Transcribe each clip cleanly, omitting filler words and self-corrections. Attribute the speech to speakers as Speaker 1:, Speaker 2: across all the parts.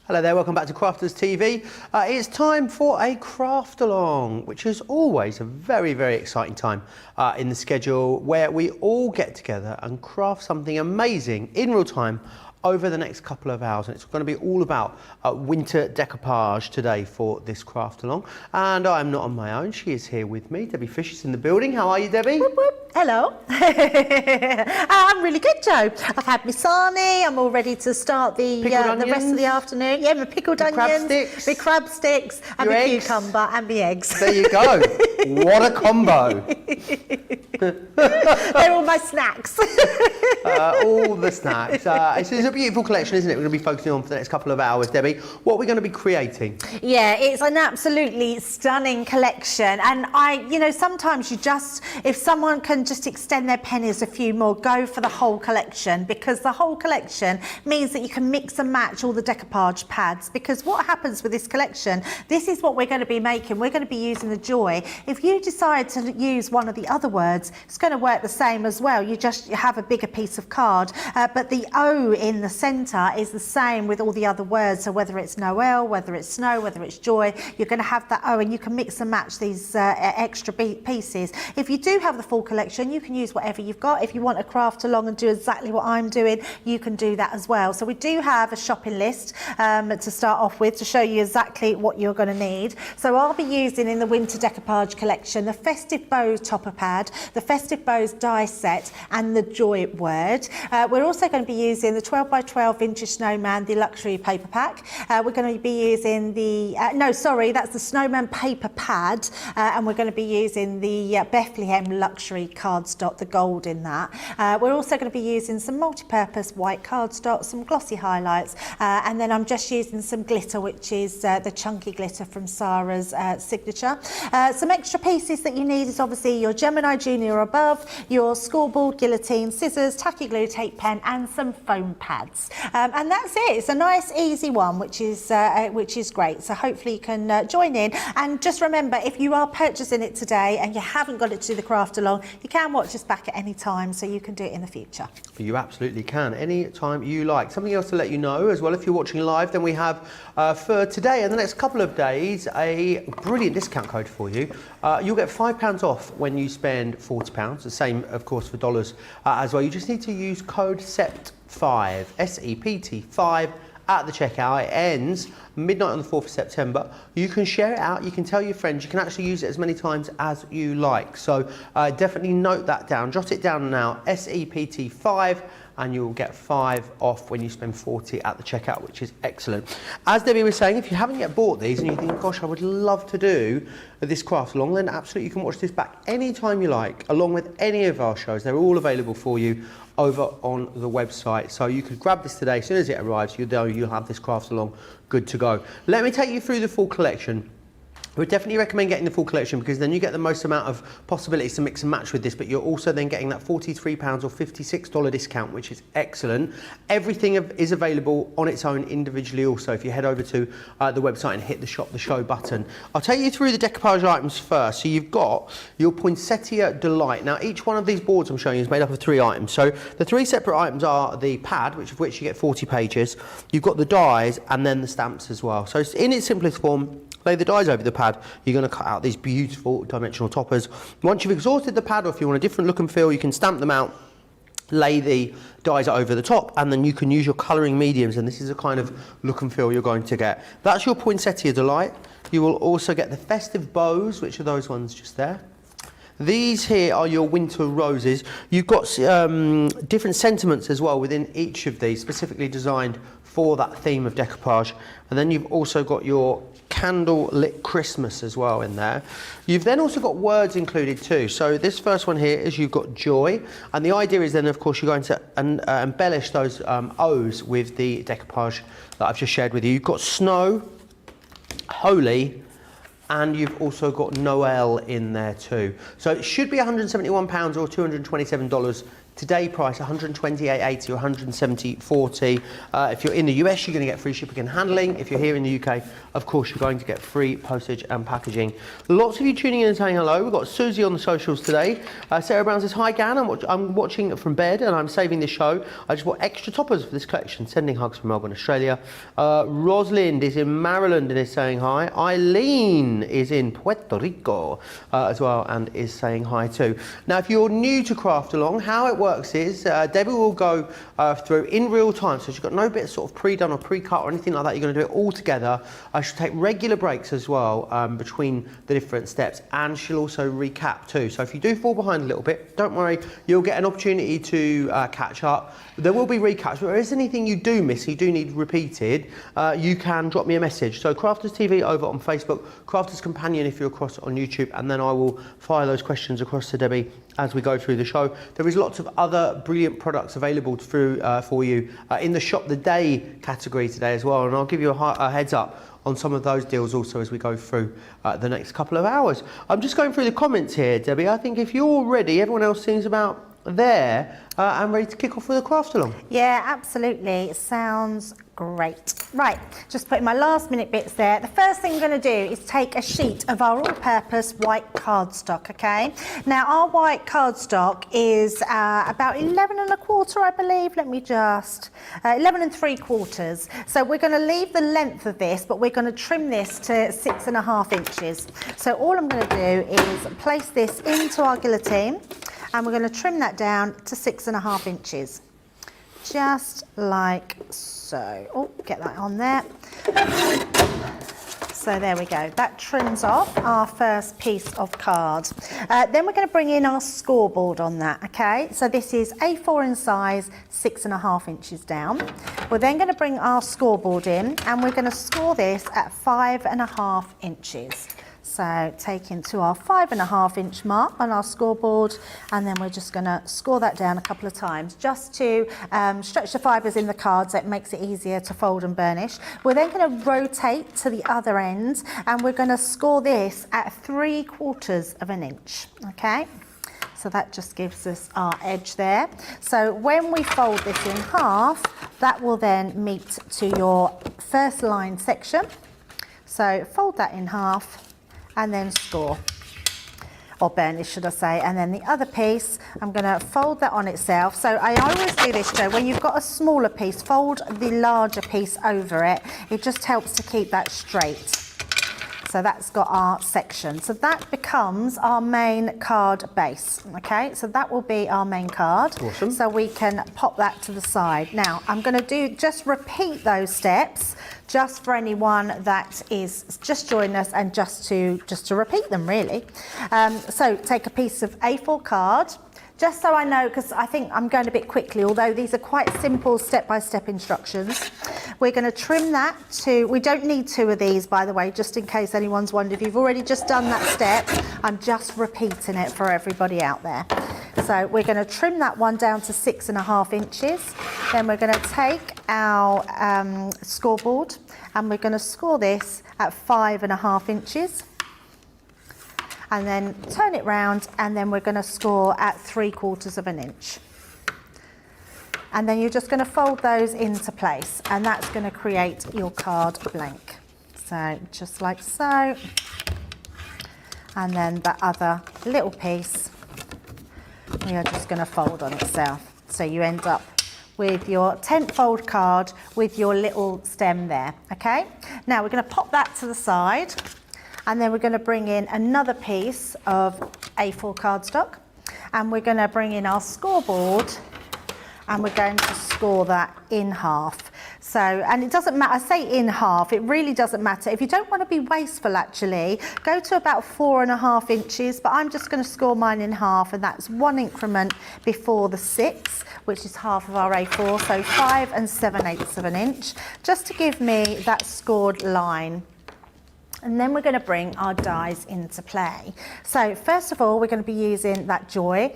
Speaker 1: Hello there, welcome back to Crafters TV. It's time for a craft along, which is always a very, very exciting time in the schedule where we all get together and craft something amazing in real time over the next couple of hours. And it's going to be all about winter decoupage today for this craft along. And I'm not on my own, she is here with me. Debbie Fisher's in the building. How are you, Debbie?
Speaker 2: Whoop, whoop. Hello. I'm really good, Joe. I've had my sarnie. I'm all ready to start the rest of the afternoon. Yeah, my pickled onions, my crab sticks, and my cucumber and my eggs.
Speaker 1: There you go. What a combo.
Speaker 2: They're all my snacks.
Speaker 1: All the snacks. It's a beautiful collection, isn't it? We're going to be focusing on for the next couple of hours, Debbie. What are we going to be creating?
Speaker 2: Yeah, it's an absolutely stunning collection. And sometimes if someone can just extend their pennies a few more, go for the whole collection, because the whole collection means that you can mix and match all the decoupage pads. Because what happens with this collection, this is what we're going to be making. We're going to be using the joy. If you decide to use one of the other words, it's going to work the same as well. You have a bigger piece of card, but the O in the centre is the same with all the other words. So whether it's Noel, whether it's snow, whether it's joy, you're going to have that O, and you can mix and match these extra pieces. If you do have the full collection, you can use whatever you've got. If you want to craft along and do exactly what I'm doing, you can do that as well. So we do have a shopping list to start off with to show you exactly what you're going to need. So I'll be using in the Winter Decoupage collection the Festive Bows topper pad, the Festive Bows die set, and the Joy word. We're also going to be using the 12x12 Vintage Snowman, the luxury paper pack. We're going to be using the, that's the Snowman paper pad, and we're going to be using the Bethlehem luxury cardstock, the gold in that. We're also going to be using some multi-purpose white cardstock, some glossy highlights, and then I'm just using some glitter, which is the chunky glitter from Sarah's signature. Some extra pieces that you need is obviously your Gemini Junior or above, your scoreboard, guillotine, scissors, tacky glue, tape pen, and some foam pads. And that's it. It's a nice, easy one, which is great. So hopefully you can join in. And just remember, if you are purchasing it today and you haven't got it to do the craft along, you can watch us back at any time, so you can do it in the future.
Speaker 1: You absolutely can, any time you like. Something else to let you know as well, if you're watching live, then we have for today and the next couple of days a brilliant discount code for you. You'll get £5 off when you spend £40. The same, of course, for dollars as well. You just need to use code SEPT5, SEPT5, at the checkout. It ends midnight on the 4th of September. You can share it out, you can tell your friends, you can actually use it as many times as you like. So definitely note that down, jot it down now, SEPT5, and you'll get 5 off when you spend 40 at the checkout, which is excellent. As Debbie was saying, if you haven't yet bought these and you think, gosh, I would love to do this craft along, then absolutely you can watch this back anytime you like, along with any of our shows. They're all available for you over on the website. So you could grab this today. As soon as it arrives, you'll have this craft along good to go. Let me take you through the full collection. I would definitely recommend getting the full collection, because then you get the most amount of possibilities to mix and match with this, but you're also then getting that £43 or $56 discount, which is excellent. Everything is available on its own individually also, if you head over to the website and hit the Shop the Show button. I'll take you through the decoupage items first. So you've got your Poinsettia Delight. Now each one of these boards I'm showing you is made up of 3 items. So the 3 separate items are the pad, of which you get 40 pages. You've got the dies and then the stamps as well. So it's in its simplest form. Lay the dies over the pad, you're going to cut out these beautiful dimensional toppers. Once you've exhausted the pad, or if you want a different look and feel, you can stamp them out, lay the dies over the top, and then you can use your colouring mediums, and this is the kind of look and feel you're going to get. That's your Poinsettia Delight. You will also get the Festive Bows, which are those ones just there. These here are your Winter Roses. You've got different sentiments as well within each of these, specifically designed for that theme of decoupage. And then you've also got your Candle Lit Christmas as well in there. You've then also got words included too. So this first one here is you've got joy, and the idea is then of course you're going to embellish those O's with the decoupage that I've just shared with you. You've got snow, holy, and you've also got Noel in there too. So it should be £171 or $227 Today price 128.80 or 170.40. If you're in the US, you're going to get free shipping and handling. If you're here in the UK, of course, you're going to get free postage and packaging. Lots of you tuning in and saying hello. We've got Susie on the socials today. Sarah Brown says, hi Gan, I'm watching from bed and I'm saving this show. I just bought extra toppers for this collection. Sending hugs from Melbourne, Australia. Rosalind is in Maryland and is saying hi. Eileen is in Puerto Rico as well and is saying hi too. Now, if you're new to Craft Along, how it works is Debbie will go through in real time, so she's got no bit sort of pre-done or pre-cut or anything like that. You're going to do it all together. She'll take regular breaks as well between the different steps, and she'll also recap too. So if you do fall behind a little bit, don't worry, you'll get an opportunity to catch up. There will be recaps, but if there is anything you do miss, you do need repeated, you can drop me a message. So Crafters TV over on Facebook, Crafters Companion if you're across on YouTube, and then I will fire those questions across to Debbie as we go through the show. There is lots of other brilliant products available through for you in the Shop the Day category today as well, and I'll give you a heads up on some of those deals also as we go through the next couple of hours. I'm just going through the comments here, Debbie. I think if you're ready, everyone else seems about there and ready to kick off with a craft along.
Speaker 2: Yeah, absolutely. It sounds great. Right, just putting my last minute bits there. The first thing I'm going to do is take a sheet of our all-purpose white cardstock, okay? Now, our white cardstock is about 11 1/4, I believe. Let me just, 11 3/4. So we're going to leave the length of this, but we're going to trim this to 6 1/2 inches. So all I'm going to do is place this into our guillotine, and we're going to trim that down to 6 1/2 inches. Just like so. Oh, get that on there. So there we go. That trims off our first piece of card. Then we're going to bring in our scoreboard on that, okay? So this is A4 in size, 6 1/2 inches down. We're then going to bring our scoreboard in, and we're going to score this at 5 1/2 inches. So taking to our 5 1/2 inch mark on our scoreboard, and then we're just going to score that down a couple of times just to stretch the fibres in the card so it makes it easier to fold and burnish. We're then going to rotate to the other end, and we're going to score this at 3/4 of an inch, okay? So that just gives us our edge there. So when we fold this in half, that will then meet to your first line section. So fold that in half, and then score, or burnish should I say, and then the other piece, I'm going to fold that on itself. So I always do this, Joe, when you've got a smaller piece, fold the larger piece over it. It just helps to keep that straight. So that's got our section. So that becomes our main card base, okay? So that will be our main card.
Speaker 1: Awesome.
Speaker 2: So we can pop that to the side. Now, I'm going to just repeat those steps just for anyone that is just joining us, and just to repeat them really. So take a piece of A4 card, just so I know, because I think I'm going a bit quickly, although these are quite simple step-by-step instructions. We're going to trim that to, we don't need 2 of these, by the way, just in case anyone's wondered. If you've already just done that step, I'm just repeating it for everybody out there. So we're going to trim that one down to 6 1/2 inches. Then we're going to take our scoreboard, and we're going to score this at 5 1/2 inches. And then turn it round, and then we're going to score at 3/4 of an inch. And then you're just going to fold those into place, and that's going to create your card blank. So just like so. And then the other little piece, we are just going to fold on itself. So you end up with your 10th fold card with your little stem there, okay? Now we're going to pop that to the side, and then we're going to bring in another piece of A4 cardstock, and we're going to bring in our scoreboard, and we're going to score that in half. So, and it doesn't matter, I say in half, it really doesn't matter. If you don't want to be wasteful actually, go to about 4 1/2 inches, but I'm just going to score mine in half, and that's 1 increment before the 6, which is half of our A4, so 5 7/8 of an inch, just to give me that scored line. And then we're going to bring our dies into play. So first of all, we're going to be using that Joy.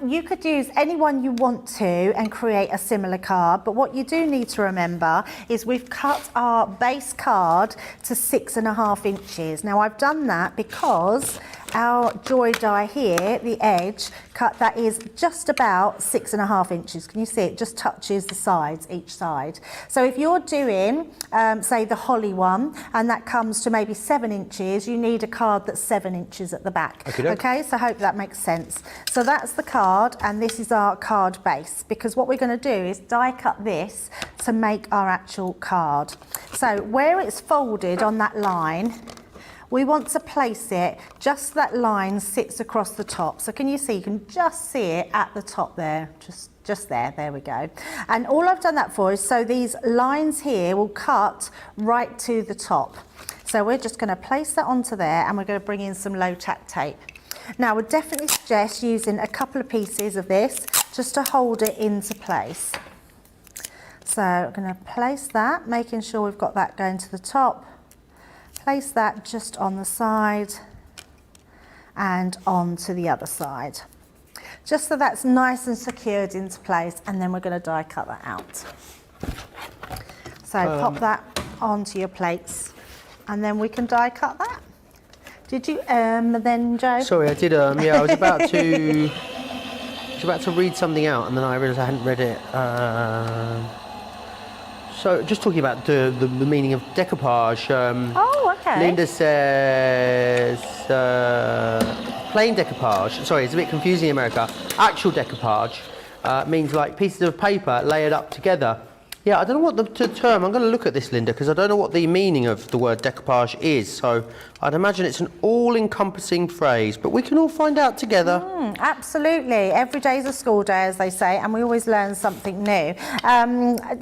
Speaker 2: You could use any one you want to and create a similar card, but what you do need to remember is we've cut our base card to 6 1/2 inches. Now I've done that because our joy die here, the edge cut, that is just about 6.5 inches. Can you see it just touches the sides, each side? So if you're doing, say the holly one, and that comes to maybe 7 inches, you need a card that's 7 inches at the back. Okay, so I hope that makes sense. So that's the card, and this is our card base, because what we're going to do is die cut this to make our actual card. So where it's folded on that line, we want to place it just so that line sits across the top. So can you see? You can just see it at the top there, just there we go. And all I've done that for is so these lines here will cut right to the top. So we're just going to place that onto there, and we're going to bring in some low tack tape. Now, I would definitely suggest using a couple of pieces of this just to hold it into place. So I'm going to place that, making sure we've got that going to the top. Place that just on the side and onto the other side. Just so that's nice and secured into place, and then we're going to die cut that out. So pop that onto your plates, and then we can die cut that. Did you then, Joe?
Speaker 1: Sorry, I did yeah, I was about to read something out, and then I realised I hadn't read it. So just talking about the meaning of decoupage.
Speaker 2: Oh, okay.
Speaker 1: Linda says plain decoupage. Sorry, it's a bit confusing in America. Actual decoupage means like pieces of paper layered up together. Yeah, I don't know what the term, I'm going to look at this, Linda, because I don't know what the meaning of the word decoupage is. So I'd imagine it's an all-encompassing phrase, but we can all find out together.
Speaker 2: Absolutely. Every day is a school day, as they say, and we always learn something new.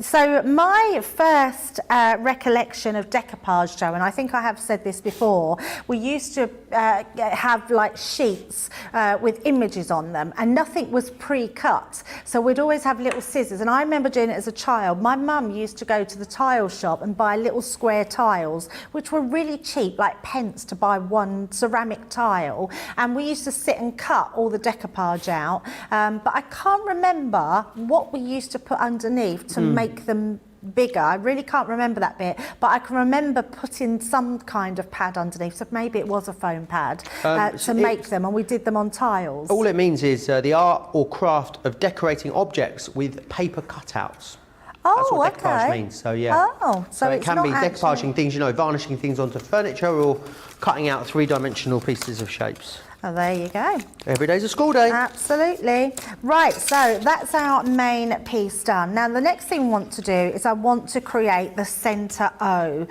Speaker 2: So my first recollection of decoupage, Joe, and I think I have said this before, we used to have like sheets with images on them, and nothing was pre-cut. So we'd always have little scissors, and I remember doing it as a child. My mum used to go to the tile shop and buy little square tiles, which were really cheap, like pence to buy one ceramic tile, and we used to sit and cut all the decoupage out, but I can't remember what we used to put underneath to make them bigger. I really can't remember that bit, but I can remember putting some kind of pad underneath, so maybe it was a foam pad to make them, and we did them on tiles.
Speaker 1: All it means is the art or craft of decorating objects with paper cutouts. That's what decoupage means. So yeah. So it can be decoupaging things, you know, varnishing things onto furniture, or cutting out three-dimensional pieces of shapes.
Speaker 2: Oh, there you go.
Speaker 1: Every day's a school day.
Speaker 2: Absolutely. Right, so that's our main piece done. Now, the next thing we want to do is I want to create the centre O.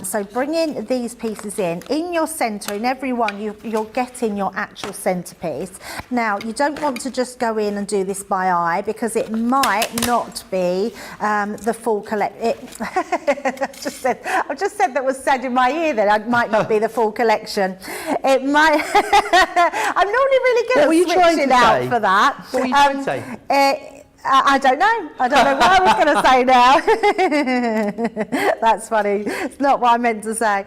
Speaker 2: So bring in these pieces in your centre. In every one, you're getting your actual centrepiece. Now, you don't want to just go in and do this by eye, because it might not be the full collection. I've just said that was said in my ear that it might not be the full collection. It might... I'm normally really good at switching out for that.
Speaker 1: What were you trying to say?
Speaker 2: I don't know. I don't know what I was going to say now. That's funny. It's not what I meant to say.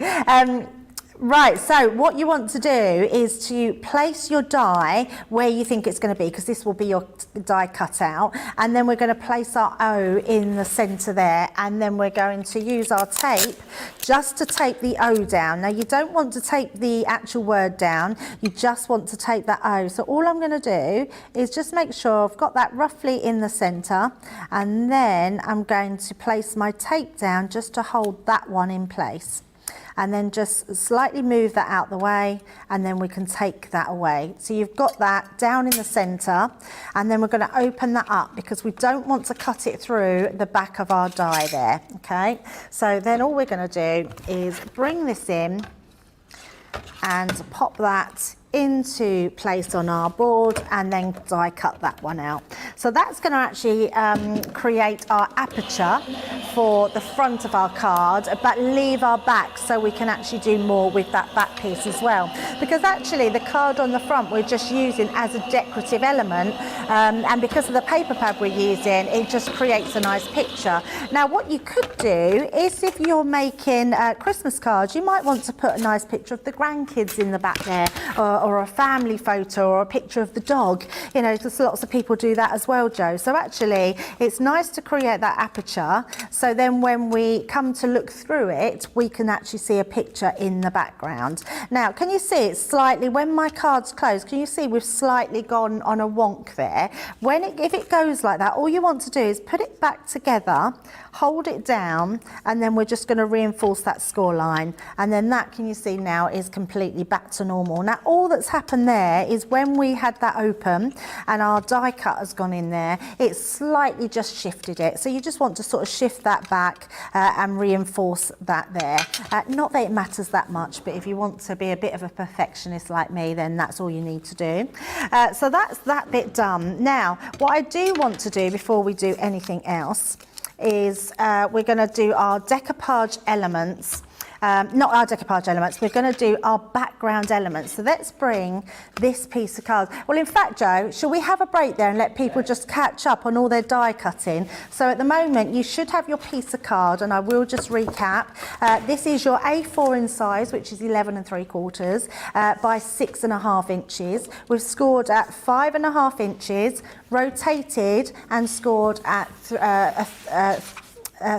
Speaker 2: Right, so what you want to do is to place your die where you think it's going to be, because this will be your die cut out, and then we're going to place our O in the centre there, and then we're going to use our tape just to tape the O down. Now, you don't want to tape the actual word down, you just want to tape that O. So all I'm going to do is just make sure I've got that roughly in the centre, and then I'm going to place my tape down just to hold that one in place. And then just slightly move that out the way, and then we can take that away. So you've got that down in the centre, and then we're going to open that up because we don't want to cut it through the back of our die there, okay? So then all we're going to do is bring this in and pop that into place on our board, and then die cut that one out. So that's going to actually create our aperture for the front of our card, but leave our back so we can actually do more with that back piece as well. Because actually the card on the front we're just using as a decorative element, and because of the paper pad we're using, it just creates a nice picture. Now what you could do is, if you're making Christmas cards, you might want to put a nice picture of the grandkids in the back there, or or a family photo or a picture of the dog. You know, because lots of people do that as well, Joe. So actually, it's nice to create that aperture. So then when we come to look through it, we can actually see a picture in the background. Now, can you see it's slightly, when my card's closed, can you see we've slightly gone on a wonk there? If it goes like that, all you want to do is put it back together, hold it down, and then we're just going to reinforce that score line. And then that, can you see now, is completely back to normal. Now, all that's happened there is when we had that open and our die cut has gone in there, it's slightly just shifted it. So you just want to sort of shift that back and reinforce that there. Not that it matters that much, but if you want to be a bit of a perfectionist like me, then that's all you need to do. So that's that bit done. Now, what I do want to do before we do anything else is we're going to do our decoupage elements. Not our decoupage elements, we're going to do our background elements. So let's bring this piece of card. Well, in fact, Joe, shall we have a break there and let people just catch up on all their die cutting? So at the moment, you should have your piece of card, and I will just recap. This is your A4 in size, which is 11 3/4 by 6.5 inches. We've scored at 5.5 inches, rotated and scored at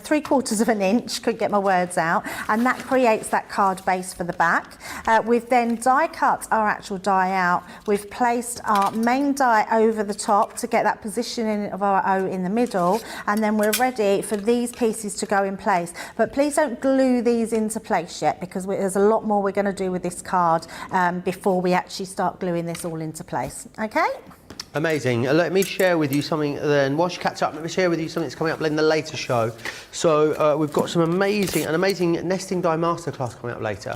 Speaker 2: 3/4 of an inch, couldn't get my words out, and that creates that card base for the back. We've then die cut our actual die out. We've placed our main die over the top to get that positioning of our O in the middle, and then we're ready for these pieces to go in place. But please don't glue these into place yet, because there's a lot more we're going to do with this card before we actually start gluing this all into place. Okay?
Speaker 1: Amazing. Let me share with you something then. Whilst you catch up, let me share with you something that's coming up in the later show. So we've got an amazing nesting die masterclass coming up later.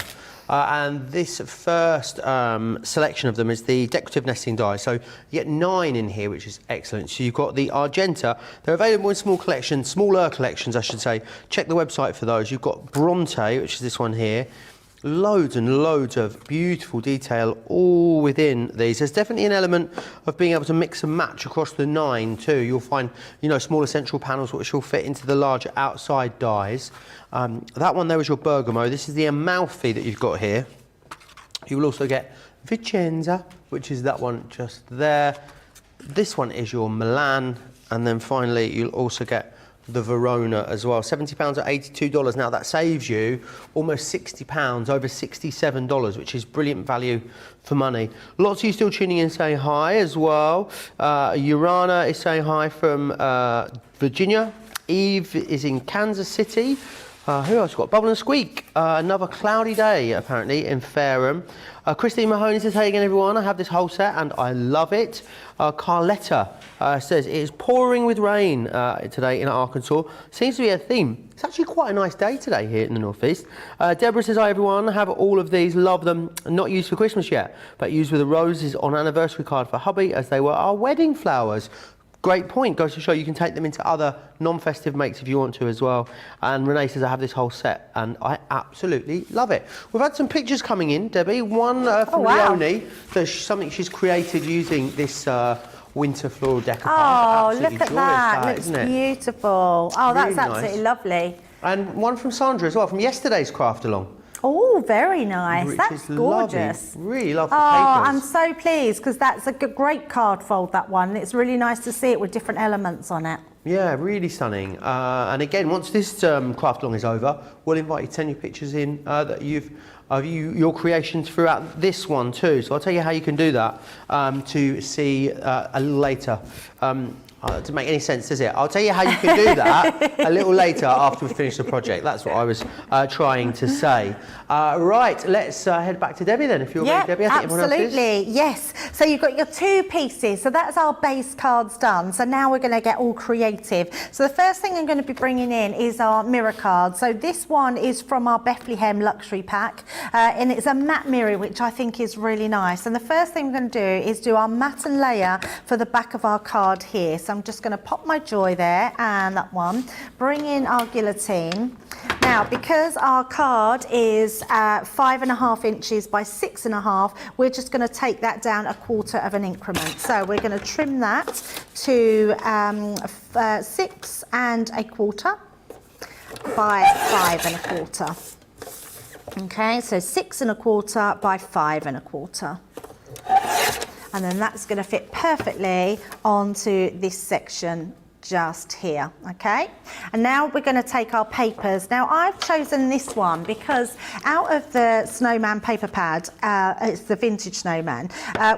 Speaker 1: And this first selection of them is the decorative nesting die. So you get 9 in here, which is excellent. So you've got the Argenta. They're available in smaller collections, I should say. Check the website for those. You've got Bronte, which is this one here. Loads and loads of beautiful detail all within these. There's definitely an element of being able to mix and match across the 9 too. You'll find, you know, smaller central panels which will fit into the larger outside dies. That one there was your Bergamo. This is the Amalfi that you've got here. You will also get Vicenza, which is that one just there. This one is your Milan, and then finally you'll also get the Verona as well. £70 at $82. Now that saves you almost £60, over $67, which is brilliant value for money. Lots of you still tuning in saying hi as well. Urana is saying hi from Virginia. Eve is in Kansas City. Who else got? Bubble and Squeak. Another cloudy day apparently in Fareham. Christine Mahoney says, hey again everyone, I have this whole set and I love it. Carletta says, it is pouring with rain today in Arkansas. Seems to be a theme. It's actually quite a nice day today here in the northeast. Deborah says, hi everyone, I have all of these, love them, not used for Christmas yet, but used with the roses on anniversary card for hubby as they were our wedding flowers. Great point, goes to show you can take them into other non-festive makes if you want to as well. And Renee says, I have this whole set and I absolutely love it. We've had some pictures coming in, Debbie. One from Leonie, that's something she's created using this winter floral decoupage.
Speaker 2: Oh, look at that, looks beautiful. Oh, that's
Speaker 1: really
Speaker 2: absolutely lovely.
Speaker 1: And one from Sandra as well, from yesterday's craft along.
Speaker 2: Oh, very nice.
Speaker 1: Which
Speaker 2: that's
Speaker 1: is
Speaker 2: gorgeous.
Speaker 1: Lovely. Really love the
Speaker 2: papers.
Speaker 1: Oh,
Speaker 2: I'm so pleased because that's a great card fold, that one. It's really nice to see it with different elements on it.
Speaker 1: Yeah, really stunning. And again, once this craft along is over, we'll invite you to send your pictures in that your creations throughout this one too. So I'll tell you how you can do that to see a little later. Doesn't make any sense, does it? I'll tell you how you can do that a little later after we finish the project. That's what I was trying to say. Right, let's head back to Debbie then, if you're ready, Debbie. I think
Speaker 2: absolutely, yes. So you've got your 2 pieces. So that's our base cards done. So now we're going to get all creative. So the first thing I'm going to be bringing in is our mirror card. So this one is from our Bethlehem luxury pack, and it's a matte mirror, which I think is really nice. And the first thing I'm going to do is do our matte and layer for the back of our card here. So I'm just going to pop my joy there and that one. Bring in our guillotine. Now, because our card is 5.5 inches by 6.5, we're just going to take that down 1/4 of an increment. So we're going to trim that to 6 1/4 by 5 1/4. Okay, so 6 1/4 by 5 1/4. And then that's going to fit perfectly onto this section just here, okay? And now we're going to take our papers. Now I've chosen this one because out of the snowman paper pad, it's the vintage snowman.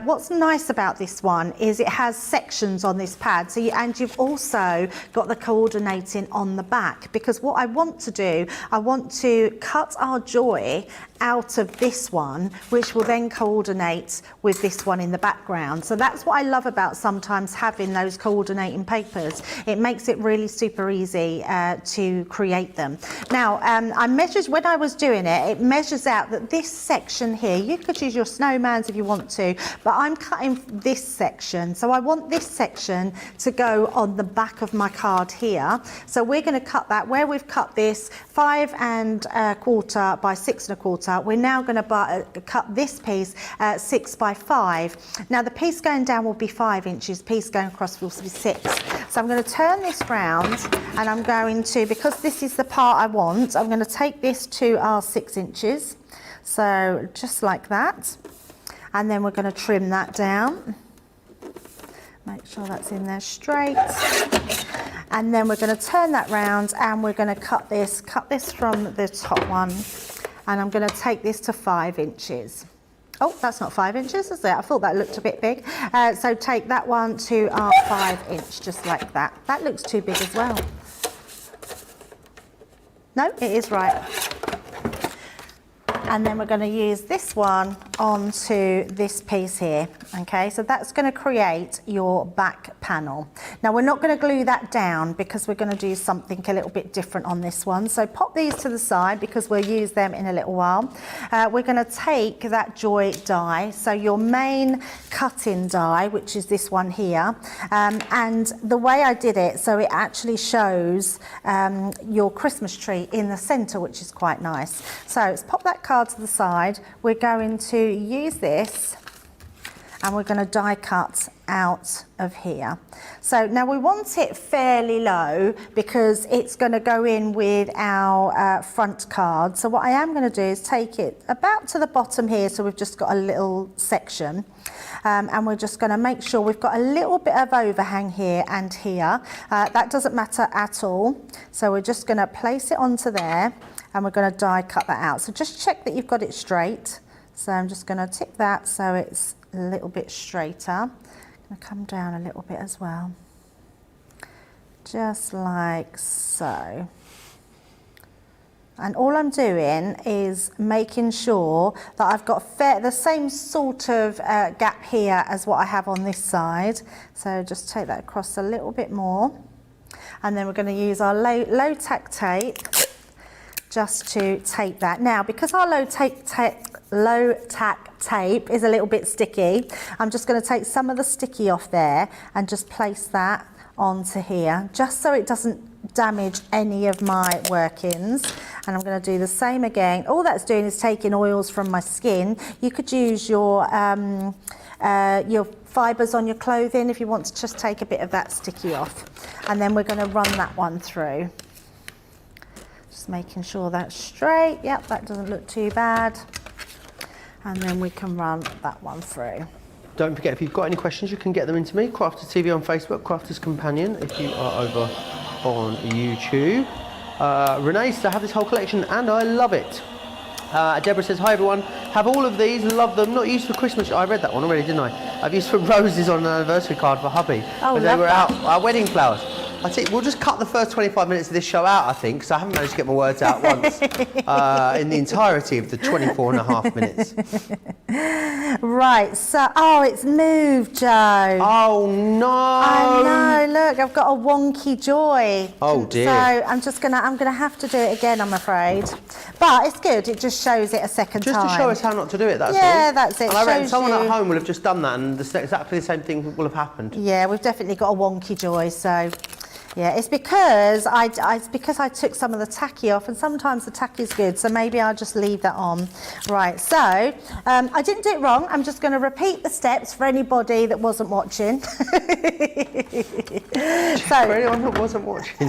Speaker 2: What's nice about this one is it has sections on this pad, so and you've also got the coordinating on the back, because what I want to do, I want to cut our joy out of this one, which will then coordinate with this one in the background. So that's what I love about sometimes having those coordinating papers. It makes it really super easy to create them. Now, I measured, when I was doing it, it measures out that this section here, you could use your snowmans if you want to, but I'm cutting this section. So I want this section to go on the back of my card here. So we're going to cut that, where we've cut this 5 1/4 by 6 1/4, we're now going to cut this piece 6 by 5. Now the piece going down will be 5 inches, piece going across will be 6. So I'm going to turn this round, and I'm going to, because this is the part I want, I'm going to take this to our 6 inches. So just like that. And then we're going to trim that down. Make sure that's in there straight. And then we're going to turn that round, and we're going to cut this from the top one. And I'm going to take this to 5 inches. Oh, that's not 5 inches, is it? I thought that looked a bit big. So take that one to our 5 inch, just like that. That looks too big as well. No, it is right. And then we're going to use this one onto this piece here. Okay, so that's going to create your back panel. Now we're not going to glue that down because we're going to do something a little bit different on this one. So pop these to the side because we'll use them in a little while. We're going to take that joy die, so your main cut-in die, which is this one here. And the way I did it, so it actually shows your Christmas tree in the centre, which is quite nice. So let's pop that card to the side. We're going to use this, and we're going to die cut out of here. So now we want it fairly low because it's going to go in with our front card. So what I am going to do is take it about to the bottom here, so we've just got a little section. And we're just going to make sure we've got a little bit of overhang here and here. That doesn't matter at all. So we're just going to place it onto there, and we're going to die cut that out. So just check that you've got it straight. So I'm just going to tip that so it's a little bit straighter. I'm going to come down a little bit as well. Just like so. And all I'm doing is making sure that I've got the same sort of gap here as what I have on this side. So just take that across a little bit more. And then we're going to use our low tack tape just to tape that. Now, because our low tack tape is a little bit sticky, I'm just going to take some of the sticky off there and just place that onto here, just so it doesn't damage any of my workings. And I'm going to do the same again. All that's doing is taking oils from my skin. You could use your fibres on your clothing if you want to just take a bit of that sticky off. And then we're going to run that one through. Just making sure that's straight. Yep, that doesn't look too bad. And then we can run that one through.
Speaker 1: Don't forget, if you've got any questions, you can get them into me. Crafters TV on Facebook, Crafters Companion if you are over on YouTube. Renee says, I have this whole collection and I love it. Deborah says, hi everyone, have all of these, love them, not used for Christmas. I read that one already, didn't I? I've used for roses on an anniversary card for hubby.
Speaker 2: Oh,
Speaker 1: they were out, our wedding flowers. I think we'll just cut the first 25 minutes of this show out, I think, because I haven't managed to get my words out once in the entirety of the 24.5 minutes.
Speaker 2: Right, so, oh, it's moved, Joe.
Speaker 1: Oh, no.
Speaker 2: I know, look, I've got a wonky joy.
Speaker 1: Oh, dear.
Speaker 2: So I'm gonna have to do it again, I'm afraid. But it's good, it just shows it a second time.
Speaker 1: Just to show us how not to do it, that's all.
Speaker 2: Yeah, that's it.
Speaker 1: And I reckon someone at home will have just done that and exactly the same thing will have happened.
Speaker 2: Yeah, we've definitely got a wonky joy, so... Yeah, it's because I took some of the tacky off, and sometimes the tacky is good, so maybe I'll just leave that on. Right, so I didn't do it wrong. I'm just going to repeat the steps for anybody that wasn't watching.
Speaker 1: For anyone that wasn't watching.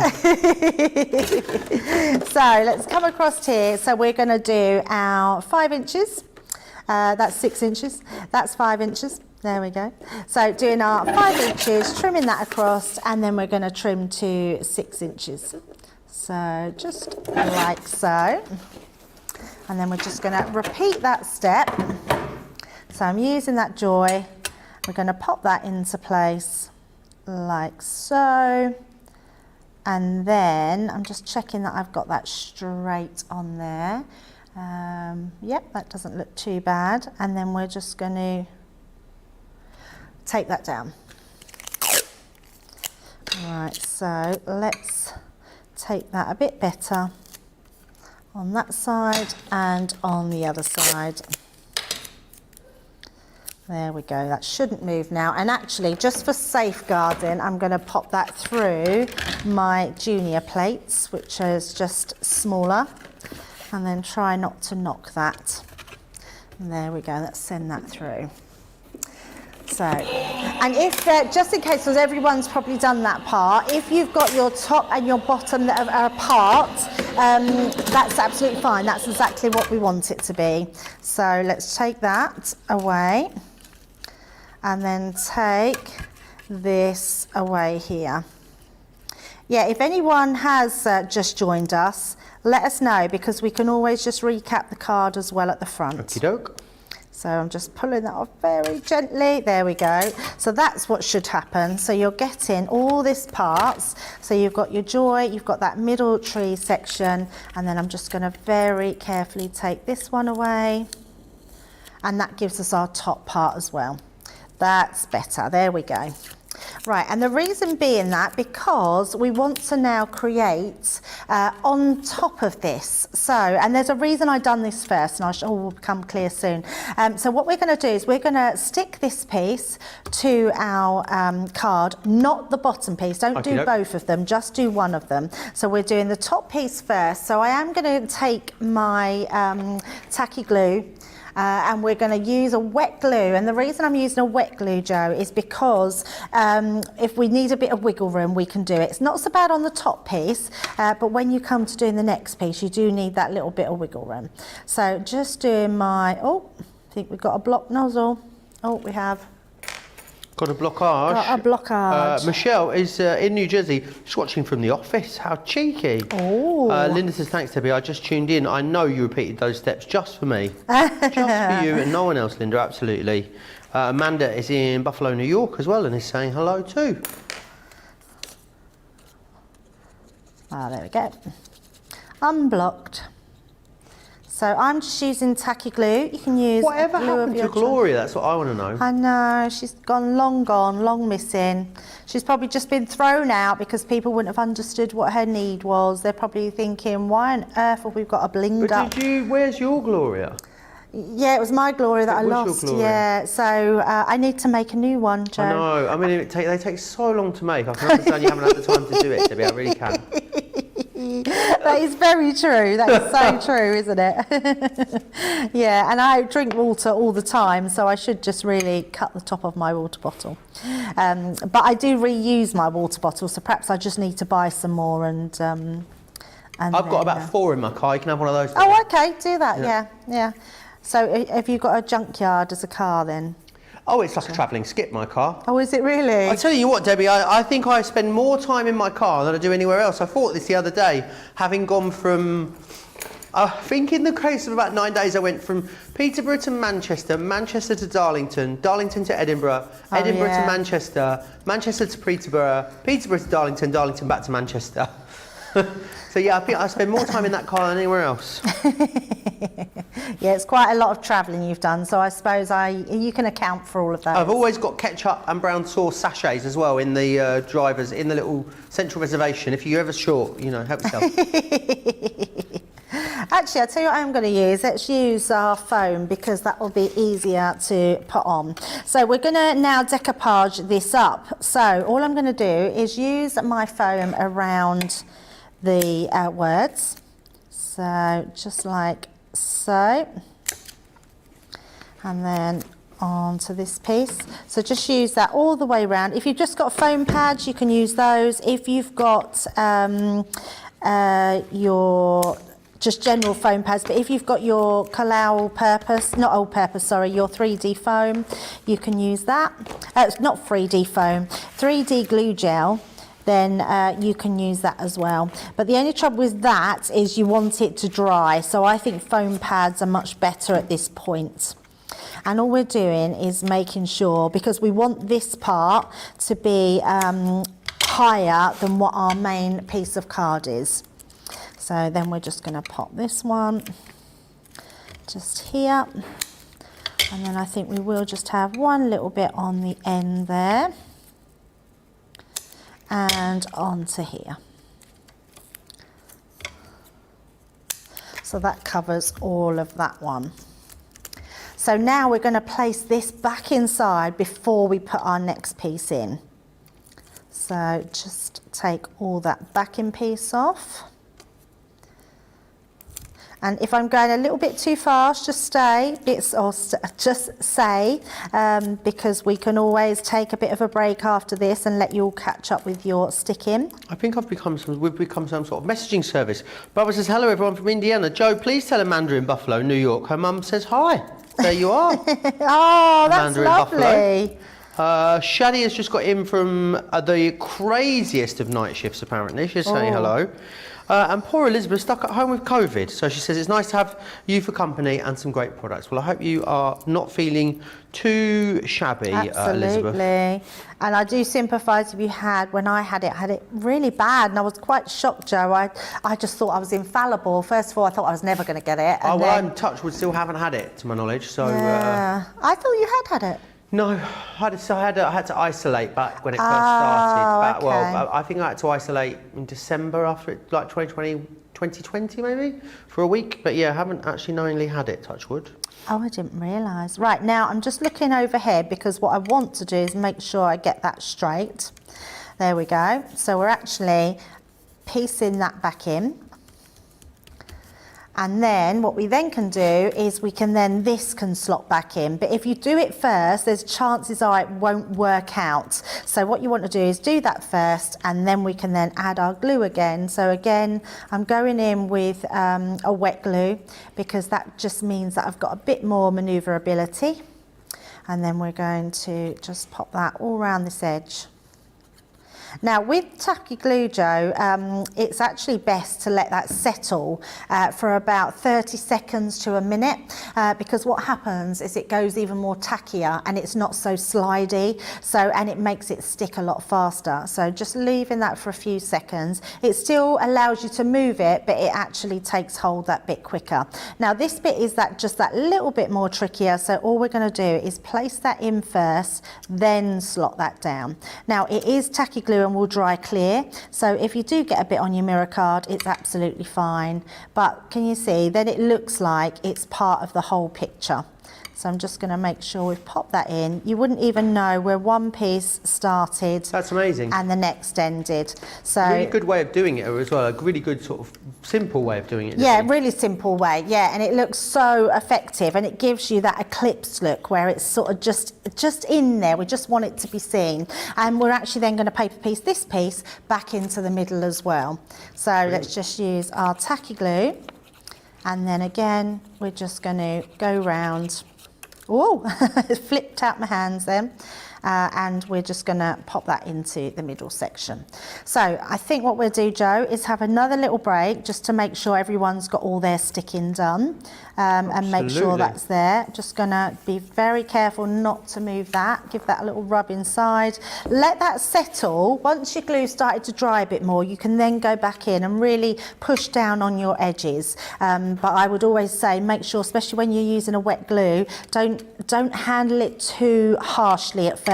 Speaker 2: So let's come across here. So we're going to do our 5 inches. That's 6 inches. That's 5 inches. There we go. So doing our 5 inches, trimming that across, and then we're going to trim to 6 inches. So just like so. And then we're just going to repeat that step. So I'm using that joy. We're going to pop that into place like so. And then I'm just checking that I've got that straight on there. Yep, that doesn't look too bad. And then we're just going to take that down. Right, so let's take that a bit better on that side and on the other side. There we go, that shouldn't move now. And actually, just for safeguarding, I'm going to pop that through my junior plates, which is just smaller, and then try not to knock that. And there we go, let's send that through. So, and if, just in case, because everyone's probably done that part, if you've got your top and your bottom that are apart, that's absolutely fine. That's exactly what we want it to be. So let's take that away and then take this away here. Yeah, if anyone has just joined us, let us know, because we can always just recap the card as well at the front.
Speaker 1: Okie doke.
Speaker 2: So I'm just pulling that off very gently. There we go. So that's what should happen. So you're getting all this parts. So you've got your joy, you've got that middle tree section, and then I'm just going to very carefully take this one away. And that gives us our top part as well. That's better. There we go. Right, and the reason being that, because we want to now create on top of this. So, and there's a reason I've done this first, and will become clear soon. So what we're going to do is we're going to stick this piece to our card, not the bottom piece. Don't do both of them, just do one of them. So we're doing the top piece first. So I am going to take my tacky glue, and we're going to use a wet glue. And the reason I'm using a wet glue, Joe, is because if we need a bit of wiggle room, we can do it. It's not so bad on the top piece, but when you come to doing the next piece, you do need that little bit of wiggle room. So just doing my, I think we've got a block nozzle. Oh, we have.
Speaker 1: Got a blockage.
Speaker 2: Got a blockage.
Speaker 1: Michelle is in New Jersey. She's watching from the office. How cheeky.
Speaker 2: Oh.
Speaker 1: Linda says, thanks, Debbie. I just tuned in. I know you repeated those steps just for me. Just for you and no one else, Linda, absolutely. Amanda is in Buffalo, New York as well and is saying hello too.
Speaker 2: There we go. Unblocked. So I'm just using tacky glue. You can use
Speaker 1: whatever
Speaker 2: glue
Speaker 1: happened to Gloria? That's what I want to know.
Speaker 2: I know, she's gone, long missing. She's probably just been thrown out because people wouldn't have understood what her need was. They're probably thinking, why on earth have we got a blinged up?
Speaker 1: But where's your Gloria?
Speaker 2: Yeah, it was my Gloria that I lost. Yeah, so I need to make a new one, Joe.
Speaker 1: I know. I mean, they take so long to make. I can understand you haven't had the time to do it, Debbie. I really can.
Speaker 2: That is very true. That is so true, isn't it? Yeah, and I drink water all the time, so I should just really cut the top of my water bottle. But I do reuse my water bottle, so perhaps I just need to buy some more. And I've
Speaker 1: got about 4 in my car. You can have one of those.
Speaker 2: Oh, okay, do that. Yeah. So have you got a junkyard as a car then?
Speaker 1: Oh, it's like a travelling skip, my car.
Speaker 2: Oh, is it really?
Speaker 1: I tell you what, Debbie, I think I spend more time in my car than I do anywhere else. I thought this the other day, having gone from, I think in the case of about 9 days, I went from Peterborough to Manchester, Manchester to Darlington, Darlington to Edinburgh, Edinburgh to Manchester, Manchester to Peterborough, Peterborough to Darlington, Darlington back to Manchester. So yeah, I think I spend more time in that car than anywhere else.
Speaker 2: Yeah, it's quite a lot of travelling you've done, so I suppose you can account for all of that.
Speaker 1: I've always got ketchup and brown sauce sachets as well in the drivers, in the little central reservation. If you're ever short, help yourself.
Speaker 2: Actually, I'll tell you what I'm going to use. Let's use our foam because that will be easier to put on. So we're going to now decoupage this up. So all I'm going to do is use my foam around the words. So just like so. And then onto this piece. So just use that all the way around. If you've just got foam pads, you can use those. If you've got your just general foam pads, but if you've got your your 3D foam, you can use that. It's not 3D foam, 3D glue gel, then you can use that as well. But the only trouble with that is you want it to dry, so I think foam pads are much better at this point. And all we're doing is making sure, because we want this part to be higher than what our main piece of card is. So then we're just going to pop this one just here. And then I think we will just have one little bit on the end there. And onto here. So that covers all of that one. So now we're going to place this back inside before we put our next piece in. So just take all that backing piece off. And if I'm going a little bit too fast, just stay, just say, because we can always take a bit of a break after this and let you all catch up with your sticking.
Speaker 1: I think we've become some sort of messaging service. Barbara says, hello everyone from Indiana. Joe, please tell Amanda in Buffalo, New York. Her mum says hi. There you are.
Speaker 2: Oh, that's lovely.
Speaker 1: Shadi has just got in from the craziest of night shifts, apparently. She's saying hello. And poor Elizabeth stuck at home with COVID. So she says it's nice to have you for company and some great products. Well, I hope you are not feeling too shabby, Elizabeth.
Speaker 2: Absolutely. And I do sympathise if you when I had it really bad. And I was quite shocked, Joe. I just thought I was infallible. First of all, I thought I was never going to get it. And
Speaker 1: well, I'm touched wood, still haven't had it, to my knowledge. So
Speaker 2: yeah. I thought you had it.
Speaker 1: No, I had to isolate back when it first started.
Speaker 2: Okay.
Speaker 1: Well, I think I had to isolate in December after it, like 2020 maybe, for a week. But yeah, I haven't actually knowingly had it, touch wood.
Speaker 2: Oh, I didn't realise. Right, now I'm just looking overhead because what I want to do is make sure I get that straight. There we go. So we're actually piecing that back in. And then what we then can do is this can slot back in. But if you do it first, there's chances are it won't work out. So what you want to do is do that first, and then we can then add our glue again. So again, I'm going in with a wet glue because that just means that I've got a bit more manoeuvrability. And then we're going to just pop that all around this edge. Now with tacky glue, Joe, it's actually best to let that settle for about 30 seconds to a minute because what happens is it goes even more tackier and it's not so slidey, and it makes it stick a lot faster. So just leaving that for a few seconds. It still allows you to move it, but it actually takes hold that bit quicker. Now this bit is just that little bit more trickier, so all we're going to do is place that in first, then slot that down. Now it is tacky glue and will dry clear, so if you do get a bit on your mirror card, it's absolutely fine. But can you see, then it looks like it's part of the whole picture. So I'm just going to make sure we've popped that in. You wouldn't even know where one piece started.
Speaker 1: That's amazing.
Speaker 2: And the next ended. So
Speaker 1: really good way of doing it as well. A really good sort of simple way of doing it.
Speaker 2: Yeah, really simple way. Yeah, and it looks so effective, and it gives you that eclipse look where it's sort of just in there. We just want it to be seen, and we're actually then going to paper piece this piece back into the middle as well. So let's just use our tacky glue, and then again we're just going to go round. Oh, it flipped out my hands then. And we're just going to pop that into the middle section. So I think what we'll do, Joe, is have another little break just to make sure everyone's got all their sticking done and make sure that's there. Just going to be very careful not to move that. Give that a little rub inside. Let that settle. Once your glue started to dry a bit more, you can then go back in and really push down on your edges. But I would always say make sure, especially when you're using a wet glue, don't handle it too harshly at first.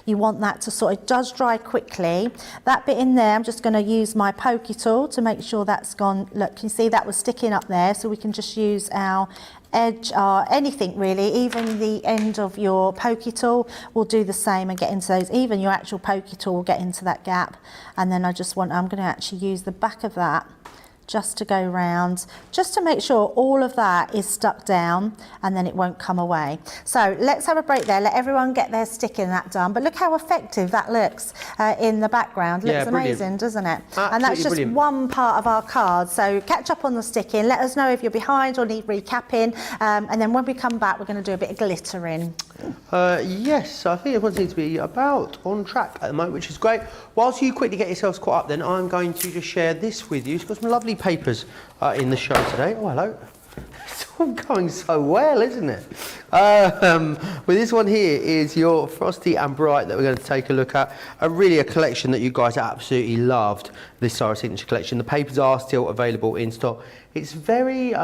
Speaker 2: You want that to sort of does dry quickly. That bit in there, I'm just going to use my pokey tool to make sure that's gone. Look, can you see that was sticking up there? So we can just use our edge, anything really, even the end of your pokey tool will do the same and get into those. Even your actual pokey tool will get into that gap. And then I'm going to actually use the back of that just to go round, just to make sure all of that is stuck down and then it won't come away. So let's have a break there, let everyone get their sticking that done. But look how effective that looks in the background. Looks amazing, doesn't it?
Speaker 1: Absolutely,
Speaker 2: and that's just
Speaker 1: brilliant.
Speaker 2: one part of our card. So catch up on the sticking, let us know if you're behind or need recapping, and then when we come back we're going to do a bit of glittering.
Speaker 1: Yes, I think everyone seems to be about on track at the moment, which is great. Whilst you quickly get yourselves caught up then, I'm going to just share this with you. It's got some lovely papers in the show today. Oh, hello. It's all going so well, isn't it? Well, this one here is your Frosty and Bright that we're going to take a look at. Really a collection that you guys absolutely loved, this Sarah Signature collection. The papers are still available in stock. It's very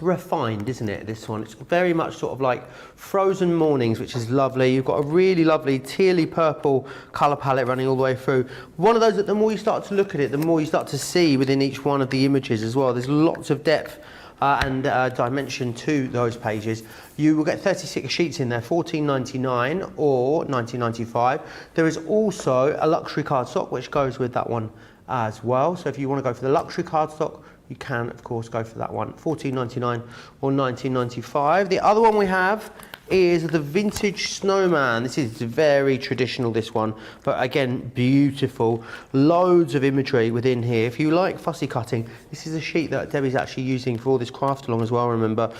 Speaker 1: refined, isn't it, this one? It's very much sort of like Frozen Mornings, which is lovely. You've got a really lovely tealy purple colour palette running all the way through. One of those that the more you start to look at it, the more you start to see within each one of the images as well. There's lots of depth and dimension to those pages. You will get 36 sheets in there, $14.99 or $19.95. There is also a luxury cardstock which goes with that one as well. So if you want to go for the luxury cardstock, you can, of course, go for that one, $14.99 or $19.95. The other one we have is the Vintage Snowman. This is very traditional, this one, but again, beautiful. Loads of imagery within here. If you like fussy cutting, this is a sheet that Debbie's actually using for all this craft along as well, remember.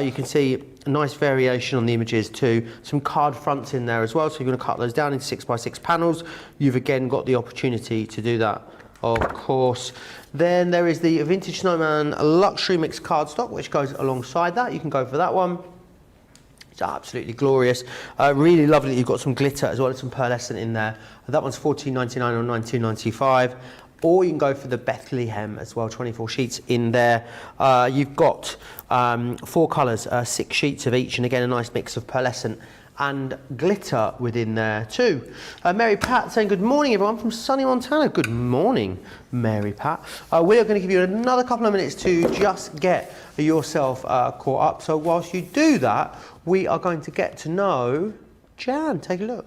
Speaker 1: You can see a nice variation on the images too. Some card fronts in there as well, so if you're going to cut those down into 6x6 panels, you've again got the opportunity to do that, of course. Then there is the Vintage Snowman Luxury Mix cardstock, which goes alongside that. You can go for that one. It's absolutely glorious. Really lovely. You've got some glitter as well as some pearlescent in there. That one's $14.99 or $19.95. Or you can go for the Bethlehem as well, 24 sheets in there. You've got 4 colours, 6 sheets of each, and again a nice mix of pearlescent and glitter within there too. Mary Pat saying good morning everyone from sunny Montana. Good morning, Mary Pat. We are going to give you another couple of minutes to just get yourself caught up. So whilst you do that, we are going to get to know Jan. Take a look.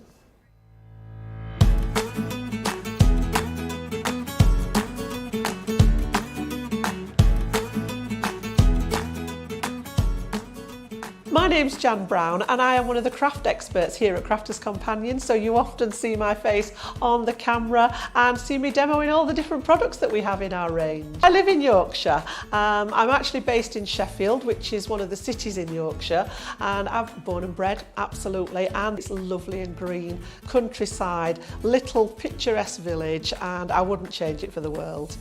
Speaker 3: My name's Jan Brown and I am one of the craft experts here at Crafters Companion, so you often see my face on the camera and see me demoing all the different products that we have in our range. I live in Yorkshire. I'm actually based in Sheffield, which is one of the cities in Yorkshire, and I'm born and bred, absolutely, and it's lovely and green, countryside, little picturesque village, and I wouldn't change it for the world.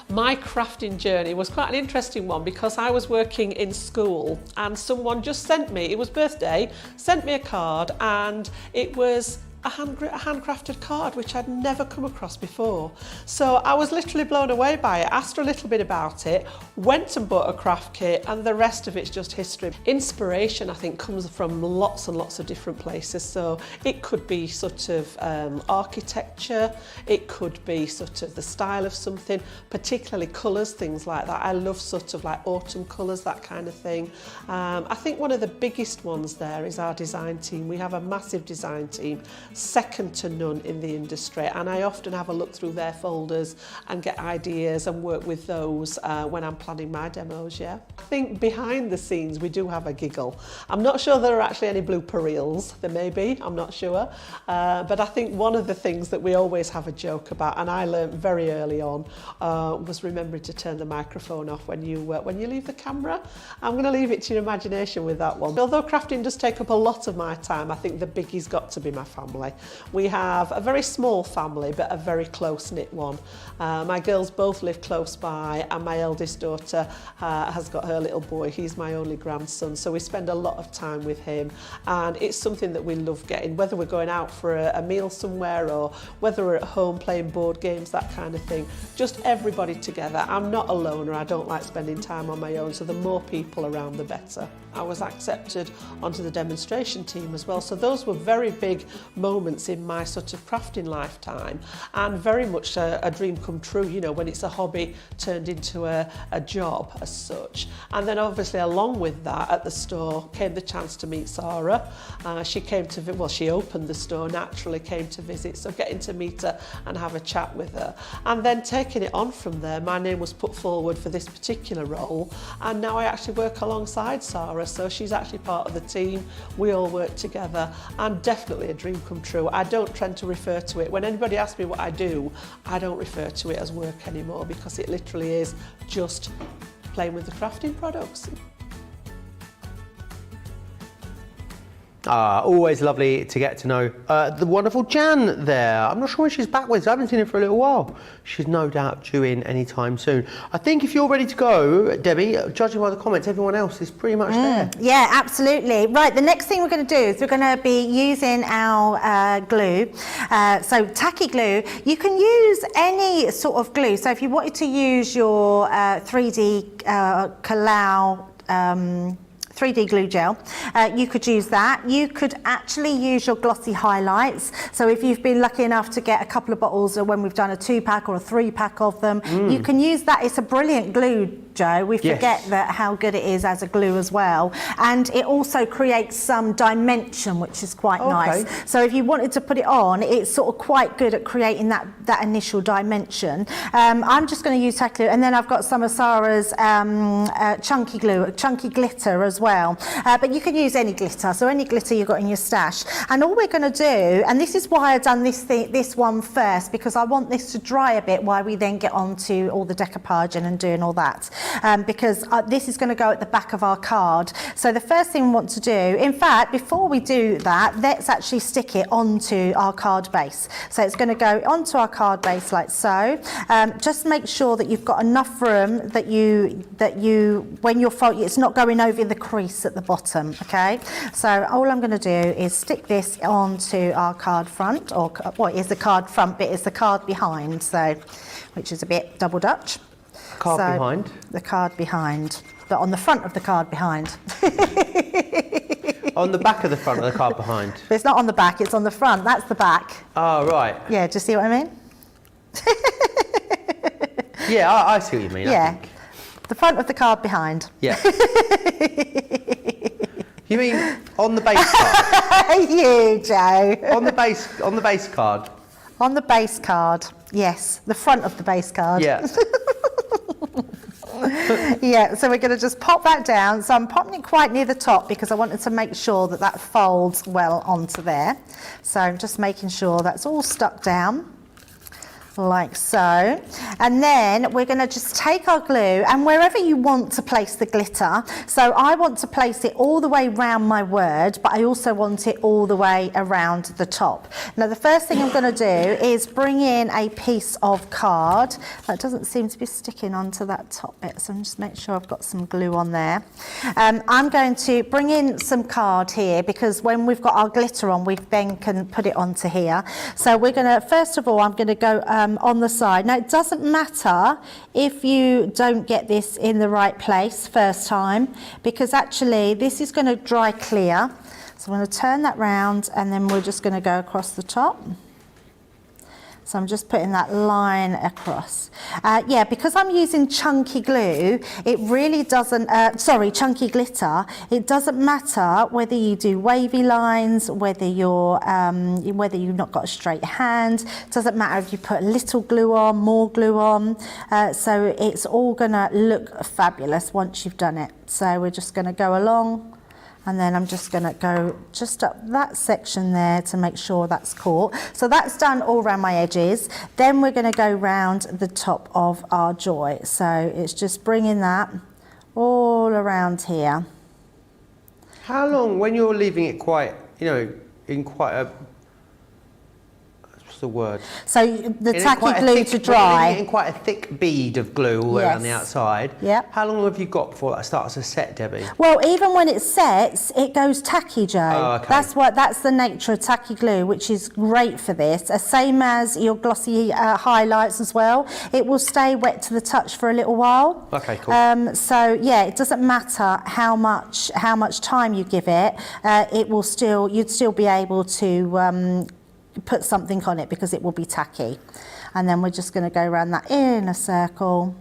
Speaker 3: My crafting journey was quite an interesting one because I was working in school and someone just sent me, it was birthday, sent me a card, and it was a handcrafted card which I'd never come across before. So I was literally blown away by it, asked her a little bit about it, went and bought a craft kit, and the rest of it's just history. Inspiration, I think, comes from lots and lots of different places. So it could be sort of architecture, it could be sort of the style of something, particularly colours, things like that. I love sort of like autumn colours, that kind of thing. I think one of the biggest ones there is our design team. We have a massive design team, second to none in the industry, and I often have a look through their folders and get ideas and work with those when I'm planning my demos. I think behind the scenes we do have a giggle. I'm not sure there are actually any blooper reels. There may be, I'm not sure, but I think one of the things that we always have a joke about, and I learned very early on, was remembering to turn the microphone off when you leave the camera. I'm going to leave it to your imagination with that one. Although crafting does take up a lot of my time, I think the biggie's got to be my family. We have a very small family, but a very close-knit one. My girls both live close by, and my eldest daughter has got her little boy. He's my only grandson, so we spend a lot of time with him, and it's something that we love getting, whether we're going out for a meal somewhere or whether we're at home playing board games, that kind of thing. Just everybody together. I'm not a loner, I don't like spending time on my own, so the more people around the better. I was accepted onto the demonstration team as well, so those were very big moments in my sort of crafting lifetime, and very much a dream come true, you know, when it's a hobby turned into a job as such. And then obviously along with that, at the store came the chance to meet Sarah. She came to, well, she opened the store, naturally came to visit, so getting to meet her and have a chat with her. And then taking it on from there, my name was put forward for this particular role, and now I actually work alongside Sarah, so she's actually part of the team. We all work together, and definitely a dream come true. I don't tend to refer to it. When anybody asks me what I do, I don't refer to it as work anymore, because it literally is just playing with the crafting products.
Speaker 1: Always lovely to get to know the wonderful Jan there. I'm not sure when she's back with us. I haven't seen her for a little while. She's no doubt due in any time soon. I think if you're ready to go, Debbie, judging by the comments, everyone else is pretty much there.
Speaker 2: Yeah, absolutely. Right, the next thing we're going to do is we're going to be using our glue. So tacky glue, you can use any sort of glue. So if you wanted to use your 3D Kalau 3D glue gel, you could use that. You could actually use your glossy highlights. So if you've been lucky enough to get a couple of bottles, or when we've done a 2-pack or a 3-pack of them, you can use that. It's a brilliant glue, Joe. We forget that how good it is as a glue as well. And it also creates some dimension, which is quite nice. So if you wanted to put it on, it's sort of quite good at creating that initial dimension. I'm just going to use tacky glue, and then I've got some of Sarah's chunky glue, chunky glitter as well. But you can use any glitter, so any glitter you've got in your stash. And all we're going to do, and this is why I've done this one first, because I want this to dry a bit while we then get on to all the decoupaging and doing all that. Because this is going to go at the back of our card. So the first thing we want to do, in fact, before we do that, let's actually stick it onto our card base. So it's going to go onto our card base like so. Just make sure that you've got enough room that when you're folding, it's not going over the crease at the bottom, okay? So all I'm going to do is stick this onto our card front, or what is the card front bit, is the card behind, so which is a bit double Dutch.
Speaker 1: Card behind? The
Speaker 2: card behind, but on the front of the card behind.
Speaker 1: On the back of the front of the card behind?
Speaker 2: But it's not on the back, it's on the front, that's the back.
Speaker 1: Oh, right.
Speaker 2: Yeah, do you see what I mean?
Speaker 1: Yeah, I see what you mean, I think.
Speaker 2: The front of the card behind.
Speaker 1: Yeah. You mean on the base card?
Speaker 2: You, Joe.
Speaker 1: On the base card?
Speaker 2: On the base card, yes. The front of the base card.
Speaker 1: Yeah.
Speaker 2: Yeah, so we're going to just pop that down. So I'm popping it quite near the top because I wanted to make sure that that folds well onto there. So I'm just making sure that's all stuck down, like so. And then we're going to just take our glue, and wherever you want to place the glitter, so I want to place it all the way around my word, but I also want it all the way around the top. Now the first thing I'm going to do is bring in a piece of card. That doesn't seem to be sticking onto that top bit, so I'm just making sure I've got some glue on there. I'm going to bring in some card here, because when we've got our glitter on, we then can put it onto here. So we're going to, first of all, I'm going to go on the side. Now it doesn't matter if you don't get this in the right place first time, because actually this is going to dry clear. So I'm going to turn that round, and then we're just going to go across the top. So I'm just putting that line across. Yeah, because I'm using chunky glue, it really doesn't, chunky glitter, it doesn't matter whether you do wavy lines, whether you've not got a straight hand, doesn't matter if you put a little glue on, more glue on, so it's all gonna look fabulous once you've done it. So we're just gonna go along, and then I'm just going to go just up that section there to make sure that's caught. So that's done all around my edges. Then we're going to go round the top of our joy. So it's just bringing that all around here.
Speaker 1: How long, when you're leaving it quite, in quite a, what's the word?
Speaker 2: So the tacky glue to dry.
Speaker 1: In quite a thick bead of glue all around the outside.
Speaker 2: Yeah.
Speaker 1: How long have you got before that starts to set, Debbie?
Speaker 2: Well, even when it sets, it goes tacky, Joe.
Speaker 1: Oh, okay.
Speaker 2: That's the nature of tacky glue, which is great for this. Same as your glossy highlights as well. It will stay wet to the touch for a little while.
Speaker 1: Okay, cool.
Speaker 2: So yeah, it doesn't matter how much time you give it. You'd still be able to put something on it because it will be tacky. And then we're just going to go around that in a circle.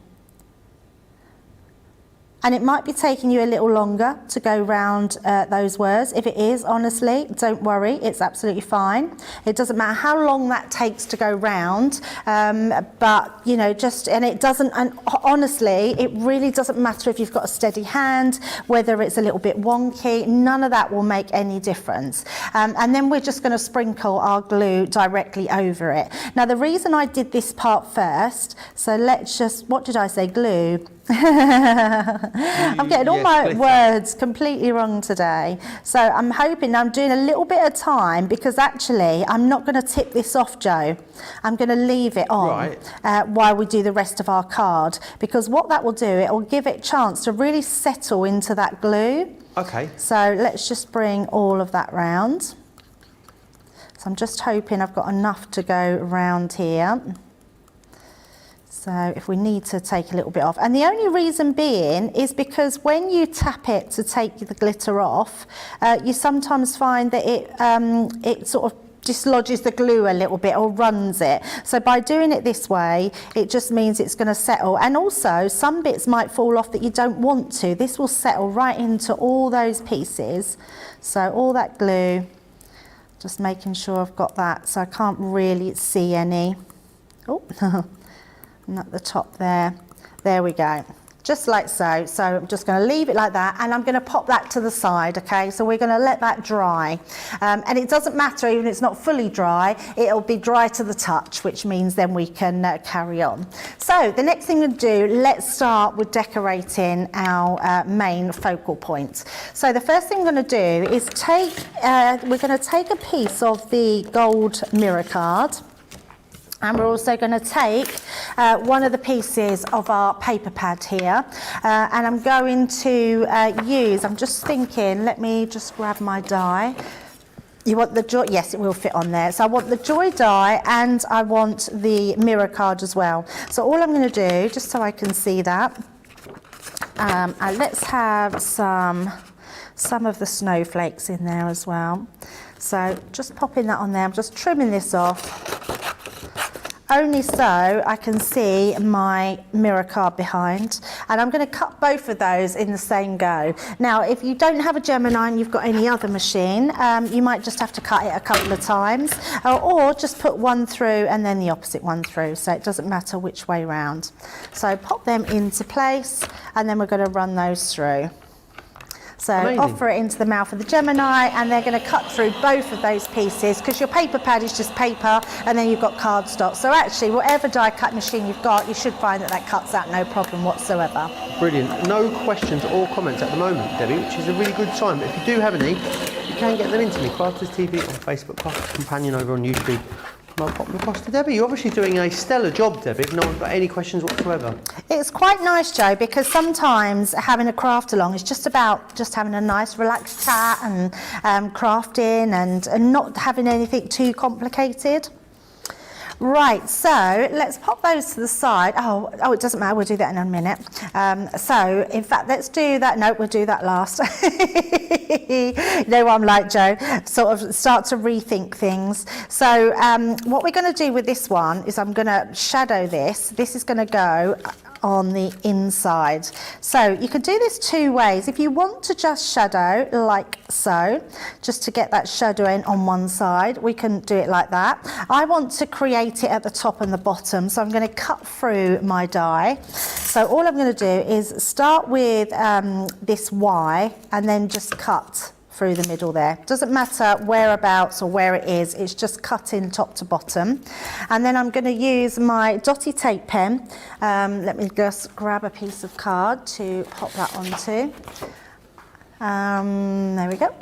Speaker 2: And it might be taking you a little longer to go round those words. If it is, honestly, don't worry, it's absolutely fine. It doesn't matter how long that takes to go round, but you know, and it doesn't, and honestly, it really doesn't matter if you've got a steady hand, whether it's a little bit wonky, none of that will make any difference. And then we're just going to sprinkle our glue directly over it. Now, the reason I did this part first, so let's just, what did I say, glue? I'm getting all my words completely wrong today. So I'm hoping, I'm doing a little bit of time because actually I'm not going to tip this off, Joe. I'm going to leave it on while we do the rest of our card, because what that will do, it will give it a chance to really settle into that glue.
Speaker 1: Okay.
Speaker 2: So let's just bring all of that round. So I'm just hoping I've got enough to go around here. So if we need to take a little bit off, and the only reason being is because when you tap it to take the glitter off, you sometimes find that it sort of dislodges the glue a little bit or runs it. So by doing it this way, it just means it's going to settle. And also some bits might fall off that you don't want to. This will settle right into all those pieces. So all that glue, just making sure I've got that so I can't really see any. Oh. And at the top there, there we go, just like so. So I'm just going to leave it like that, and I'm going to pop that to the side, okay? So we're going to let that dry, and it doesn't matter even if it's not fully dry, it'll be dry to the touch, which means then we can carry on. So the next thing we'll do, let's start with decorating our main focal point. So the first thing we're going to do is we're going to take a piece of the gold mirror card. And we're also going to take one of the pieces of our paper pad here, and I'm going to use, I'm just thinking, let me just grab my die. You want the joy? Yes, it will fit on there. So I want the joy die and I want the mirror card as well. So all I'm going to do, just so I can see that, and let's have some of the snowflakes in there as well. So just popping that on there, I'm just trimming this off. Only so I can see my mirror card behind, and I'm going to cut both of those in the same go. Now, if you don't have a Gemini and you've got any other machine, you might just have to cut it a couple of times, or just put one through and then the opposite one through, so it doesn't matter which way round. So pop them into place, and then we're going to run those through. So offer it into the mouth of the Gemini, and they're going to cut through both of those pieces, because your paper pad is just paper and then you've got cardstock. So actually, whatever die cut machine you've got, you should find that that cuts out no problem whatsoever.
Speaker 1: Brilliant. No questions or comments at the moment, Debbie, which is a really good sign. But if you do have any, you can get them into me. Crafters TV on Facebook, Crafters Companion over on YouTube. I'll pop them across to Debbie. You're obviously doing a stellar job, Debbie, if no one's got any questions whatsoever. It's
Speaker 2: quite nice, Joe, because sometimes having a craft along is just about just having a nice relaxed chat and crafting and not having anything too complicated. Right, so let's pop those to the side. Oh, it doesn't matter, we'll do that in a minute. So, in fact, let's do that. No, we'll do that last. You know what I'm like, Joe? Sort of start to rethink things. So, what we're going to do with this one is I'm going to shadow this. This is going to go on the inside. So you can do this two ways. If you want to just shadow like so, just to get that shadowing on one side, we can do it like that. I want to create it at the top and the bottom, so I'm going to cut through my die. So all I'm going to do is start with this Y and then just cut through the middle there. Doesn't matter whereabouts or where it is, it's just cutting top to bottom. And then I'm going to use my dotty tape pen. Let me just grab a piece of card to pop that onto. There we go.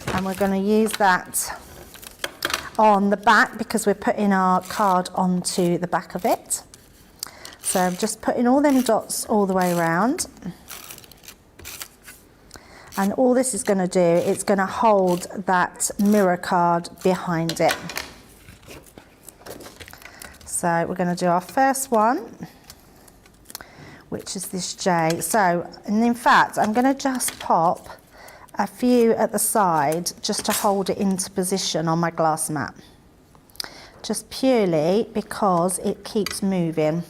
Speaker 2: And we're going to use that on the back because we're putting our card onto the back of it. So I'm just putting all them dots all the way around. And all this is going to do, it's going to hold that mirror card behind it. So we're going to do our first one, which is this J. So, and in fact, I'm going to just pop a few at the side just to hold it into position on my glass mat. Just purely because it keeps moving.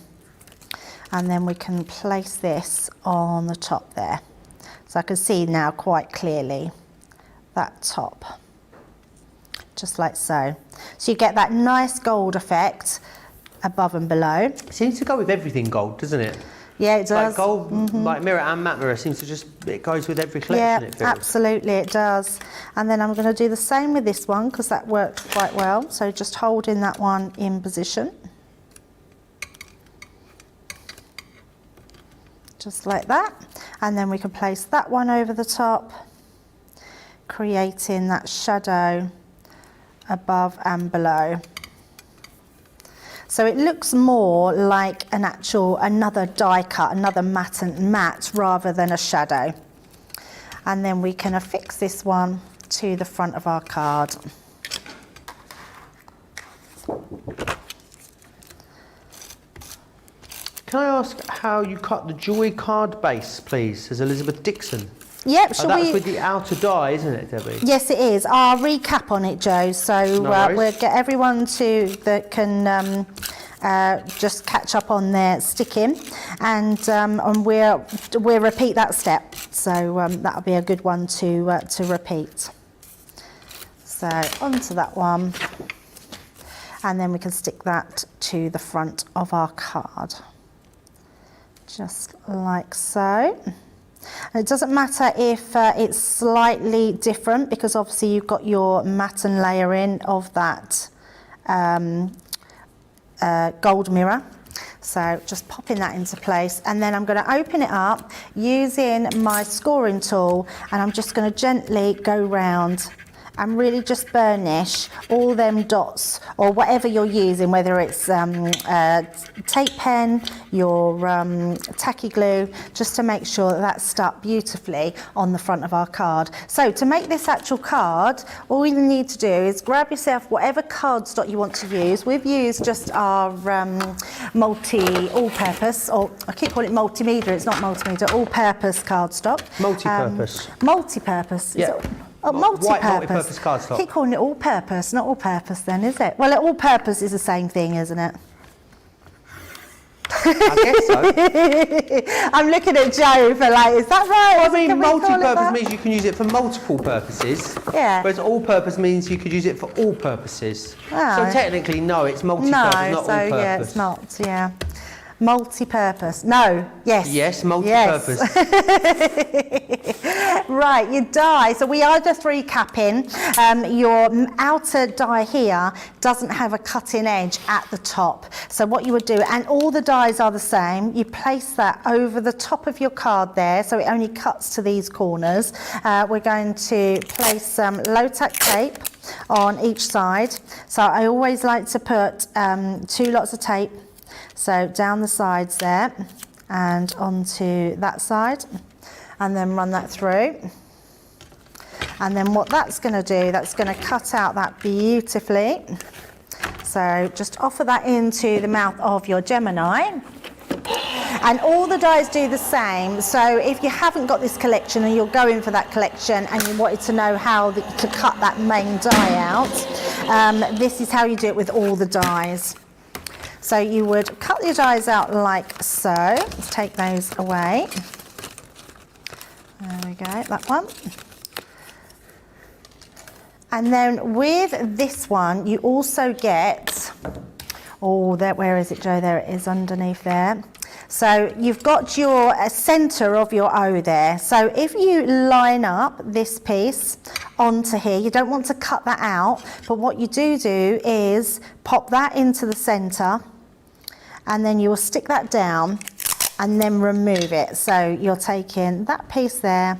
Speaker 2: And then we can place this on the top there. So I can see now quite clearly that top, just like so. So you get that nice gold effect above and below.
Speaker 1: It seems to go with everything gold, doesn't it?
Speaker 2: Yeah, it does.
Speaker 1: Like gold, like mirror and matte mirror seems to just, it goes with every collection, it feels.
Speaker 2: Absolutely, it does. And then I'm going to do the same with this one because that worked quite well. So just holding that one in position. Just like that. And then we can place that one over the top, creating that shadow above and below. So it looks more like another die cut, another matte rather than a shadow. And then we can affix this one to the front of our card.
Speaker 1: Can I ask how you cut the Joy card base, please, says Elizabeth Dixon?
Speaker 2: Yep, shall
Speaker 1: That's
Speaker 2: we?
Speaker 1: with the outer die, isn't it, Debbie?
Speaker 2: Yes, it is. I'll recap on it, Joe. So we'll get everyone that can just catch up on their sticking, and we'll repeat that step. So that'll be a good one to repeat. So onto that one, and then we can stick that to the front of our card, just like so. And it doesn't matter if it's slightly different, because obviously you've got your matte and layering of that gold mirror. So just popping that into place, and then I'm going to open it up using my scoring tool, and I'm just going to gently go round and really just burnish all them dots, or whatever you're using, whether it's tape pen, your tacky glue, just to make sure that that's stuck beautifully on the front of our card. So to make this actual card, all you need to do is grab yourself whatever cardstock you want to use. We've used just our all-purpose, or I keep calling it multimedia, it's not multimedia, all-purpose cardstock.
Speaker 1: Multi-purpose.
Speaker 2: Multi-purpose.
Speaker 1: Yeah.
Speaker 2: Multi-purpose.
Speaker 1: White multi-purpose cardstock.
Speaker 2: Keep calling it all-purpose, not all-purpose then, is it? Well, all-purpose is the same thing, isn't it?
Speaker 1: I guess so.
Speaker 2: I'm looking at Joe for like, is that right?
Speaker 1: Well, I mean, multi-purpose means you can use it for multiple purposes.
Speaker 2: Yeah.
Speaker 1: Whereas all-purpose means you could use it for all purposes.
Speaker 2: Oh.
Speaker 1: So technically, no, it's multi-purpose, not all-purpose.
Speaker 2: Yeah, it's not, yeah. Multi-purpose. No, yes.
Speaker 1: Yes, multi-purpose.
Speaker 2: Yes. Right, your die. So we are just recapping. Your outer die here doesn't have a cutting edge at the top. So what you would do, and all the dies are the same, you place that over the top of your card there, so it only cuts to these corners. We're going to place some low-tack tape on each side. So I always like to put 2 lots of tape. So down the sides there and onto that side, and then run that through. And then what that's going to do, that's going to cut out that beautifully. So just offer that into the mouth of your Gemini. And all the dies do the same. So if you haven't got this collection and you're going for that collection and you wanted to know how to cut that main die out, this is how you do it with all the dies. So you would cut your dies out like so. Let's take those away. There we go, that one. And then with this one, you also get, where is it, Joe? There it is underneath there. So you've got your centre of your O there. So if you line up this piece onto here, you don't want to cut that out, but what you do is pop that into the centre, and then you will stick that down and then remove it. So you're taking that piece there,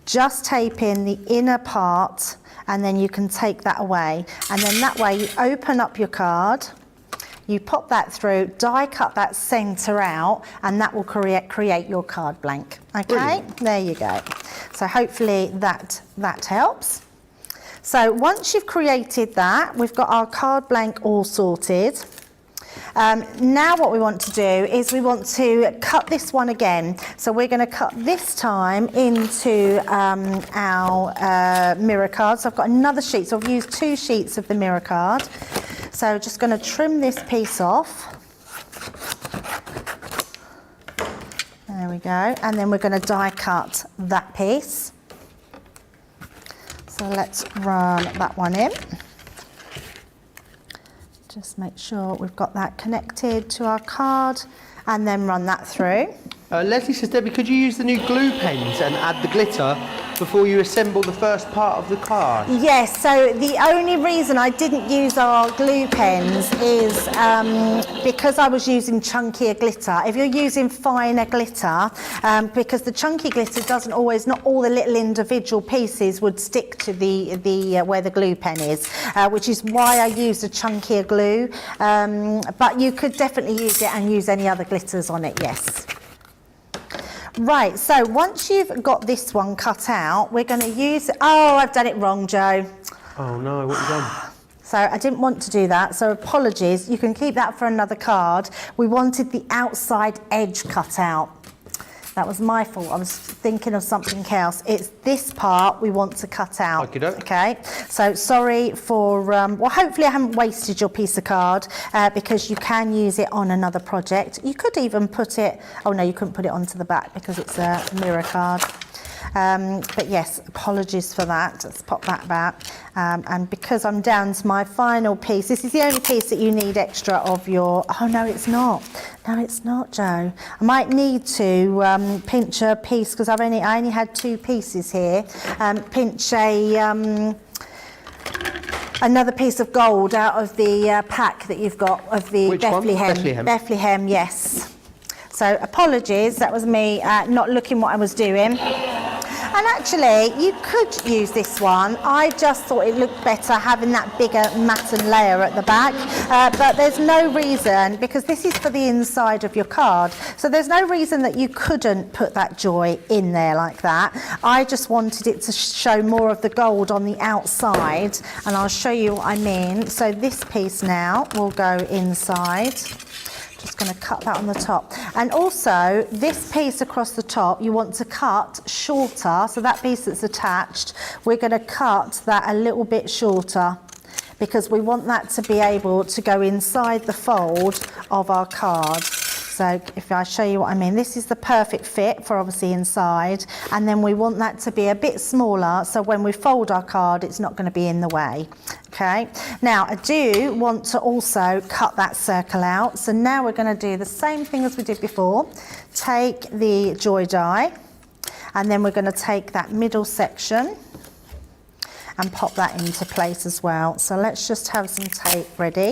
Speaker 2: just taping the inner part, and then you can take that away. And then that way you open up your card, you pop that through, die cut that centre out, and that will create your card blank. Okay, brilliant. There you go. So hopefully that helps. So once you've created that, we've got our card blank all sorted. Now what we want to do is we want to cut this one again. So we're going to cut this time into our mirror card. So I've got another sheet. So I've used 2 sheets of the mirror card. So just going to trim this piece off. There we go. And then we're going to die cut that piece. So let's run that one in. Just make sure we've got that connected to our card and then run that through.
Speaker 1: Leslie says, Debbie, could you use the new glue pens and add the glitter before you assemble the first part of the card?
Speaker 2: Yes, so the only reason I didn't use our glue pens is because I was using chunkier glitter. If you're using finer glitter, because the chunky glitter doesn't always, not all the little individual pieces would stick to the where the glue pen is, which is why I used a chunkier glue. But you could definitely use it and use any other glitters on it, yes. Right, so once you've got this one cut out, we're going to use... Oh, I've done it wrong, Joe.
Speaker 1: Oh no, what have you done?
Speaker 2: So I didn't want to do that, so apologies. You can keep that for another card. We wanted the outside edge cut out. That was my fault. I was thinking of something else. It's this part we want to cut out. Okay, so sorry for, well, hopefully I haven't wasted your piece of card because you can use it on another project. You could even put it, oh no, you couldn't put it onto the back because it's a mirror card. But yes, apologies for that. Let's pop that back. And because I'm down to my final piece, this is the only piece that you need extra of your... Oh, no, it's not. No, it's not, Joe. I might need to pinch a piece because I only had 2 pieces here. Pinch another piece of gold out of the pack that you've got of the
Speaker 1: Which
Speaker 2: Bethlehem.
Speaker 1: one?
Speaker 2: Bethlehem, yes. So apologies, that was me not looking what I was doing. And actually, you could use this one. I just thought it looked better having that bigger matten layer at the back. But there's no reason, because this is for the inside of your card, so there's no reason that you couldn't put that joy in there like that. I just wanted it to show more of the gold on the outside, and I'll show you what I mean. So this piece now will go inside. Just going to cut that on the top. And also, this piece across the top, you want to cut shorter. So that piece that's attached, we're going to cut that a little bit shorter because we want that to be able to go inside the fold of our card. So if I show you what I mean, this is the perfect fit for obviously inside, and then we want that to be a bit smaller so when we fold our card it's not going to be in the way. Okay, now I do want to also cut that circle out, so now we're going to do the same thing as we did before. Take the joy die and then we're going to take that middle section and pop that into place as well. So let's just have some tape ready.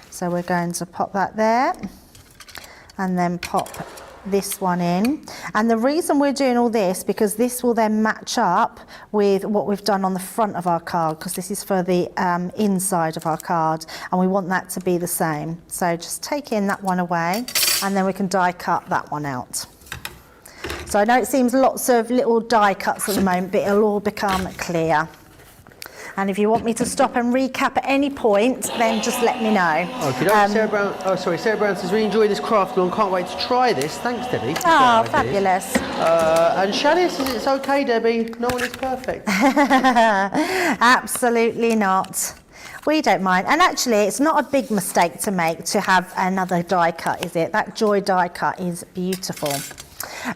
Speaker 2: So we're going to pop that there and then pop this one in. And the reason we're doing all this, because this will then match up with what we've done on the front of our card, because this is for the inside of our card, and we want that to be the same. So just take in that one away, and then we can die cut that one out. So I know it seems lots of little die cuts at the moment, but it'll all become clear. And if you want me to stop and recap at any point, then just let me know.
Speaker 1: Okay, Sarah Brown, Sarah Brown says, really enjoy this craft and can't wait to try this. Thanks, Debbie.
Speaker 2: Oh, fabulous.
Speaker 1: And Shania says, it's okay, Debbie. No one is perfect.
Speaker 2: Absolutely not. We don't mind. And actually, it's not a big mistake to make to have another die cut, is it? That joy die cut is beautiful.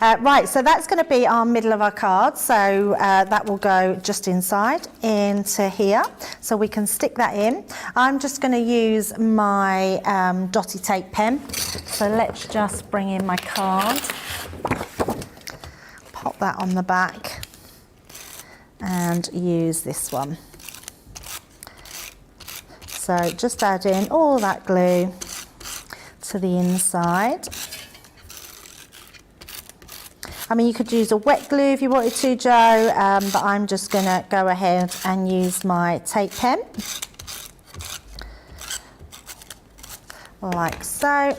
Speaker 2: Right, so that's going to be our middle of our card, so that will go just inside into here, so we can stick that in. I'm just going to use my dotty tape pen, so let's just bring in my card, pop that on the back and use this one. So just add in all that glue to the inside. I mean, you could use a wet glue if you wanted to, Joe, but I'm just going to go ahead and use my tape pen, like so,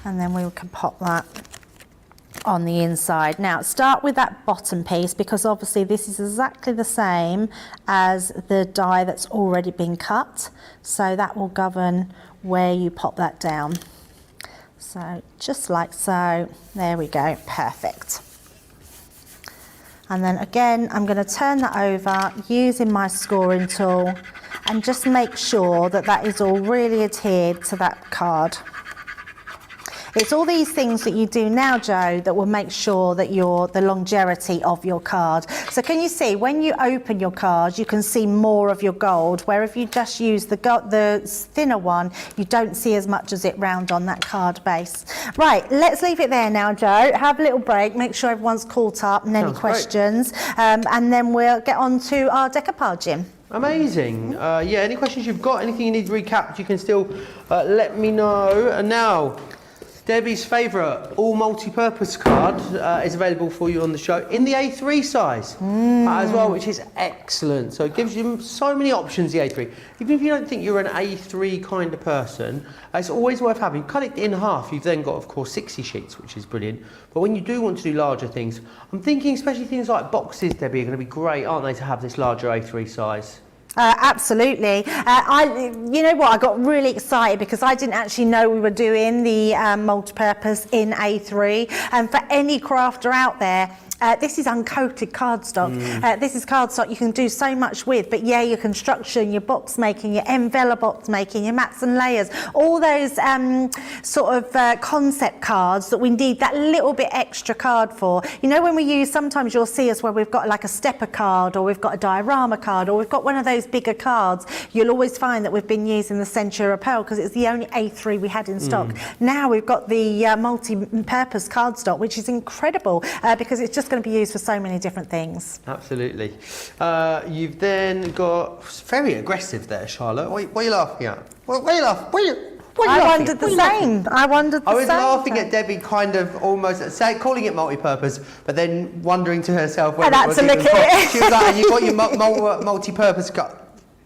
Speaker 2: and then we can pop that on the inside. Now start with that bottom piece, because obviously this is exactly the same as the die that's already been cut, so that will govern where you pop that down. So just like so, there we go, perfect. And then again, I'm going to turn that over using my scoring tool and just make sure that that is all really adhered to that card. It's all these things that you do now, Joe, that will make sure that the longevity of your card. So can you see, when you open your card, you can see more of your gold, where if you just use the thinner one, you don't see as much as it round on that card base. Right, let's leave it there now, Joe. Have a little break, make sure everyone's caught up and any questions, and then we'll get on to our decoupaging.
Speaker 1: Amazing. Yeah, any questions you've got, anything you need recapped, you can still let me know. And now, Debbie's favourite all multi-purpose card is available for you on the show in the A3 size as well, which is excellent. So it gives you so many options, the A3. Even if you don't think you're an A3 kind of person, it's always worth having. Cut it in half, you've then got, of course, 60 sheets, which is brilliant. But when you do want to do larger things, I'm thinking especially things like boxes, Debbie, are going to be great, aren't they, to have this larger A3 size?
Speaker 2: Absolutely. You know what, I got really excited because I didn't actually know we were doing the multi-purpose in A3, and for any crafter out there, this is uncoated cardstock. This is cardstock you can do so much with, but yeah, your construction, your box making, your envelope box making, your mats and layers, all those sort of concept cards that we need that little bit extra card for. You know, when we use, sometimes you'll see us where we've got like a stepper card, or we've got a diorama card, or we've got one of those bigger cards, you'll always find that we've been using the Centura Pearl because it's the only A3 we had in stock. Now we've got the multi-purpose cardstock, which is incredible because it's just going to be used for so many different things.
Speaker 1: Absolutely. You've then got very aggressive there, Charlotte. What are you laughing at? What are you laughing?
Speaker 2: I wondered the same. I wondered the same.
Speaker 1: I was laughing at Debbie, kind of almost calling it multi-purpose, but then wondering to herself whether it was even possible. She was like, "You got your multi-purpose card."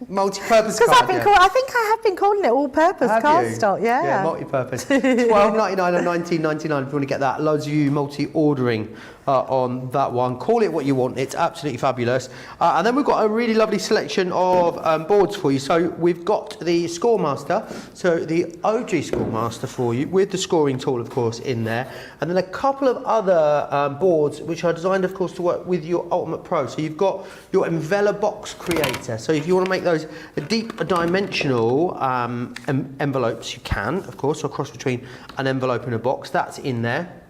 Speaker 1: Multi-purpose card.
Speaker 2: Because I think I have been calling it all-purpose cardstock. Yeah.
Speaker 1: Yeah, multi-purpose. $12.99 and $19.99 if you want to get that. Loads of you multi-ordering on that one. Call it what you want. It's absolutely fabulous. And then we've got a really lovely selection of boards for you. So we've got the Scoremaster, so the OG Scoremaster for you, with the scoring tool, of course, in there. And then a couple of other boards which are designed, of course, to work with your Ultimate Pro. So you've got your Envelope Box Creator. So if you want to make those deep dimensional envelopes, you can, of course, so cross between an envelope and a box, that's in there.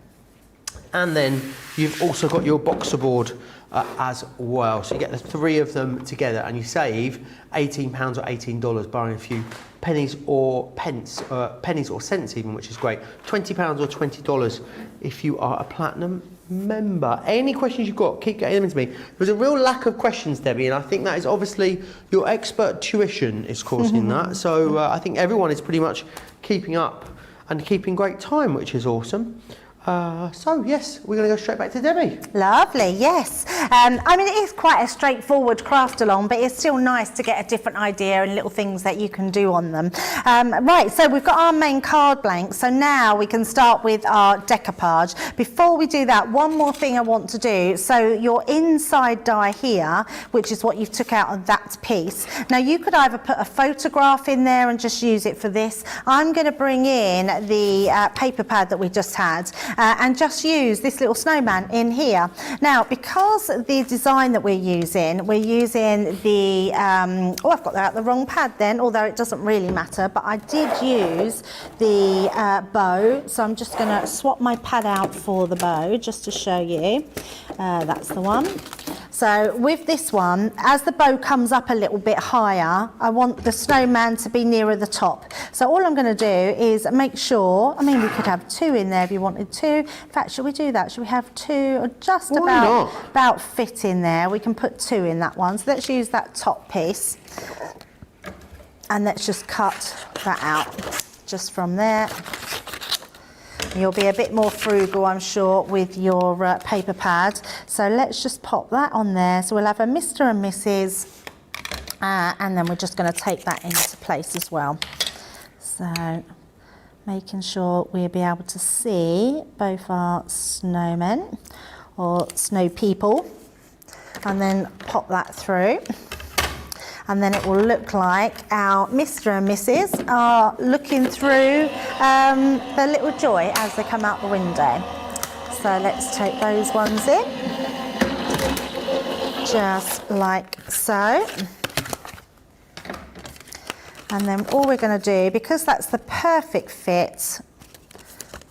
Speaker 1: And then you've also got your boxer board as well. So you get the three of them together and you save £18 or $18, barring a few pennies or pennies or cents even, which is great. £20 or $20 if you are a platinum member. Any questions you've got, keep getting them to me. There's a real lack of questions, Debbie, and I think that is obviously your expert tuition is causing that. So I think everyone is pretty much keeping up and keeping great time, which is awesome. So yes, we're going to go straight back to Debbie.
Speaker 2: Lovely, yes. I mean, it is quite a straightforward craft along, but it's still nice to get a different idea and little things that you can do on them. Right, so we've got our main card blank, so now we can start with our decoupage. Before we do that, one more thing I want to do. So your inside die here, which is what you took out of that piece. Now you could either put a photograph in there and just use it for this. I'm going to bring in the paper pad that we just had. And just use this little snowman in here. Now, because the design that we're using the, I've got that out the wrong pad then, although it doesn't really matter, but I did use the bow, so I'm just gonna swap my pad out for the bow, just to show you. That's the one. So with this one, as the bow comes up a little bit higher, I want the snowman to be nearer the top. So all I'm going to do is make sure, I mean, we could have two in there if you wanted two. In fact, should we do that? Should we have two or just about fit in there? We can put two in that one. So let's use that top piece. And let's just cut that out just from there. You'll be a bit more frugal, I'm sure, with your paper pad. So let's just pop that on there. So we'll have a Mr. and Mrs. And then we're just going to take that into place as well. So making sure we'll be able to see both our snowmen or snow people, and then pop that through. And then it will look like our Mr. and Mrs. are looking through their little joy as they come out the window. So let's take those ones in, just like so. And then all we're going to do, because that's the perfect fit,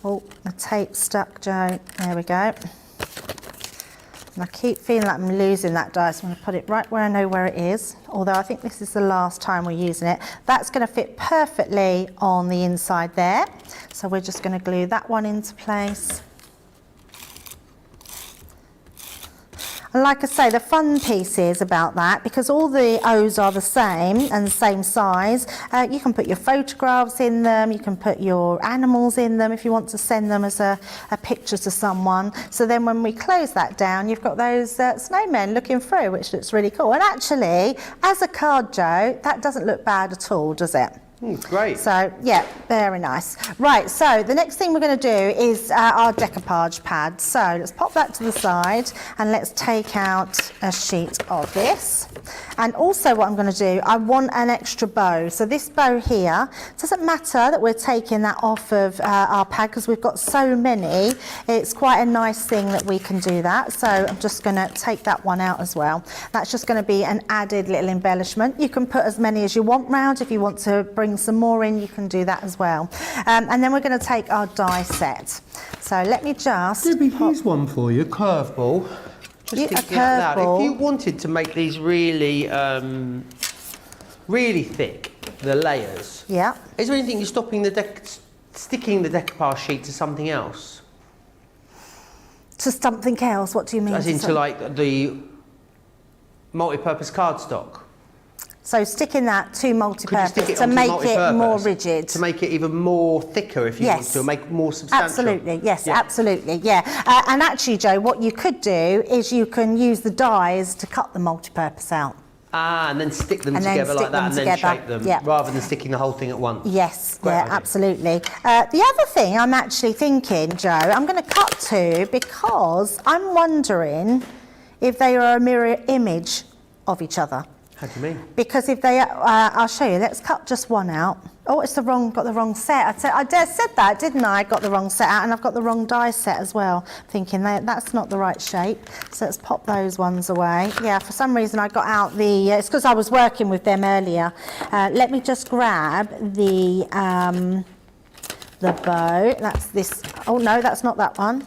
Speaker 2: oh, the tape stuck, Joe, there we go. And I keep feeling like I'm losing that die, so I'm going to put it right where I know where it is, although I think this is the last time we're using it. That's going to fit perfectly on the inside there, so we're just going to glue that one into place. And like I say, the fun piece is about that, because all the O's are the same and the same size. You can put your photographs in them, you can put your animals in them if you want to send them as a picture to someone. So then when we close that down, you've got those snowmen looking through, which looks really cool. And actually, as a card, Joe, that doesn't look bad at all, does it?
Speaker 1: Great.
Speaker 2: So, yeah, very nice. Right, so the next thing we're going to do is our decoupage pad. So let's pop that to the side and let's take out a sheet of this. And also what I'm going to do, I want an extra bow. So this bow here, it doesn't matter that we're taking that off of our pad because we've got so many. It's quite a nice thing that we can do that. So I'm just going to take that one out as well. That's just going to be an added little embellishment. You can put as many as you want round. If you want to bring some more in, you can do that as well. And then we're going to take our die set. So let me just
Speaker 1: Debbie, here's one for you, curveball. Just thinking out loud. If you wanted to make these really, really thick, the layers.
Speaker 2: Yeah.
Speaker 1: Is there anything you're stopping sticking the decoupage sheet to something else?
Speaker 2: To something else? What do you mean?
Speaker 1: As into like the multi-purpose cardstock.
Speaker 2: So sticking that to multi-purpose to make it more rigid. To
Speaker 1: make it even more thicker if you want to, make it more substantial.
Speaker 2: Absolutely, yes, absolutely, yeah. And actually, Joe, what you could do is you can use the dies to cut the multi-purpose out.
Speaker 1: Ah, and then stick them together like that and then shape them, rather than sticking the whole thing at once.
Speaker 2: Yes, absolutely. The other thing I'm actually thinking, Joe, I'm going to cut to, because I'm wondering if they are a mirror image of each other.
Speaker 1: How do you mean?
Speaker 2: Because if they, I'll show you. Let's cut just one out. Oh, it's got the wrong set. I said that, didn't I? I got the wrong set out, and I've got the wrong die set as well. Thinking that's not the right shape. So let's pop those ones away. Yeah, for some reason I got out the. It's because I was working with them earlier. Let me just grab the bow. That's this. Oh no, that's not that one.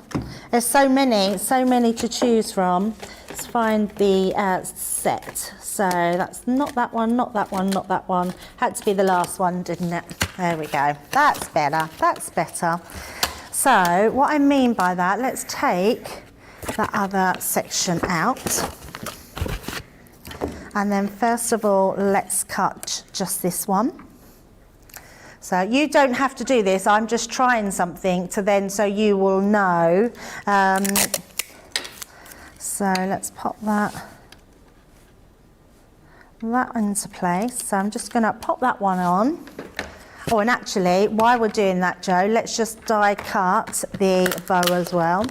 Speaker 2: There's so many to choose from. Let's find the set. So that's not that one, not that one, not that one. Had to be the last one, didn't it? There we go. That's better. That's better. So what I mean by that, let's take that other section out. And then first of all, let's cut just this one. So you don't have to do this. I'm just trying something so you will know. So let's pop that into place. So I'm just going to pop that one on. Oh, and actually, while we're doing that, Joe, let's just die cut the bow as well.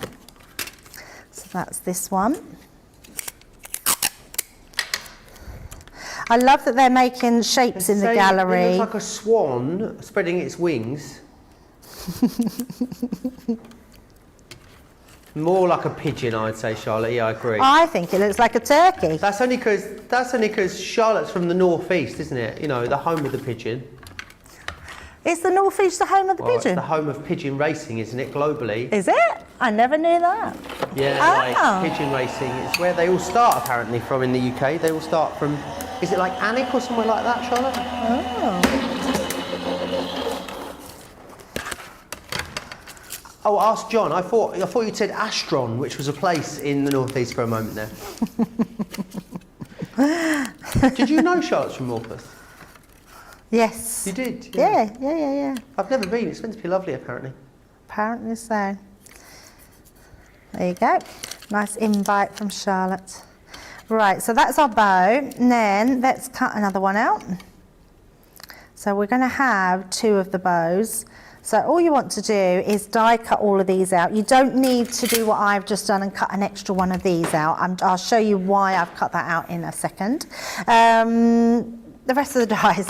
Speaker 2: So that's this one. I love that they're making shapes in the gallery.
Speaker 1: It looks like a swan spreading its wings. More like a pigeon, I'd say, Charlotte. Yeah, I agree.
Speaker 2: I think it looks like a turkey.
Speaker 1: That's only because Charlotte's from the northeast, isn't it? You know, the home of the pigeon.
Speaker 2: Is the northeast the home of the pigeon?
Speaker 1: It's the home of pigeon racing, isn't it? Globally.
Speaker 2: Is it? I never knew that.
Speaker 1: Yeah, like pigeon racing. It's where they all start apparently from in the UK. They all start from. Is it like Alnwick or somewhere like that, Charlotte?
Speaker 2: Oh.
Speaker 1: Oh, ask John. I thought you'd said Astron, which was a place in the northeast for a moment there. Did you know Charlotte's from Morpeth?
Speaker 2: Yes.
Speaker 1: You did?
Speaker 2: Yeah.
Speaker 1: I've never been. It's meant to be lovely, apparently.
Speaker 2: Apparently so. There you go. Nice invite from Charlotte. Right, so that's our bow. And then let's cut another one out. So we're going to have two of the bows. So all you want to do is die cut all of these out. You don't need to do what I've just done and cut an extra one of these out. I'll show you why I've cut that out in a second. The rest of the dies.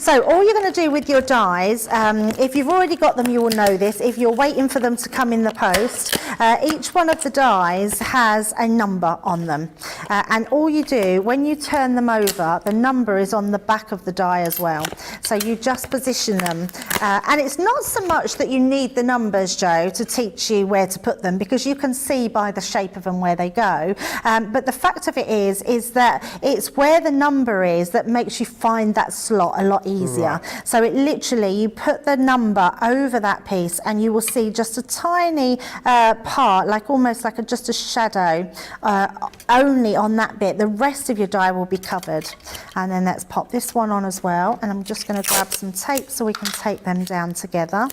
Speaker 2: So all you're going to do with your dies, if you've already got them, you will know this. If you're waiting for them to come in the post, each one of the dies has a number on them. And all you do, when you turn them over, the number is on the back of the die as well. So you just position them. And it's not so much that you need the numbers, Joe, to teach you where to put them, because you can see by the shape of them where they go. But the fact of it is that it's where the number is that makes you find that slot a lot easier. Right. So it literally, you put the number over that piece and you will see just a tiny part, like almost like just a shadow, only on that bit. The rest of your die will be covered. And then let's pop this one on as well. And I'm just going to grab some tape so we can tape them down together.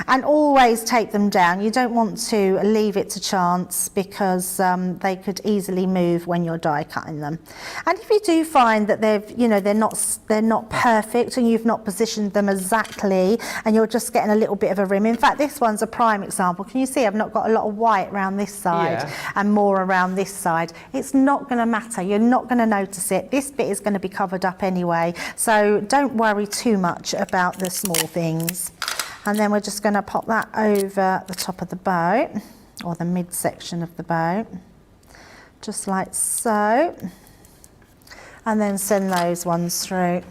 Speaker 2: And always tape them down. You don't want to leave it to chance, because they could easily move when you're die cutting them. And if you do find that they're not perfect and you've not positioned them exactly and you're just getting a little bit of a rim. In fact, this one's a prime example. Can you see I've not got a lot of white around this side and more around this side? It's not going to matter. You're not going to notice it. This bit is going to be covered up anyway. So don't worry too much about the small things. And then we're just going to pop that over the top of the bow, or the midsection of the bow, just like so. And then send those ones through.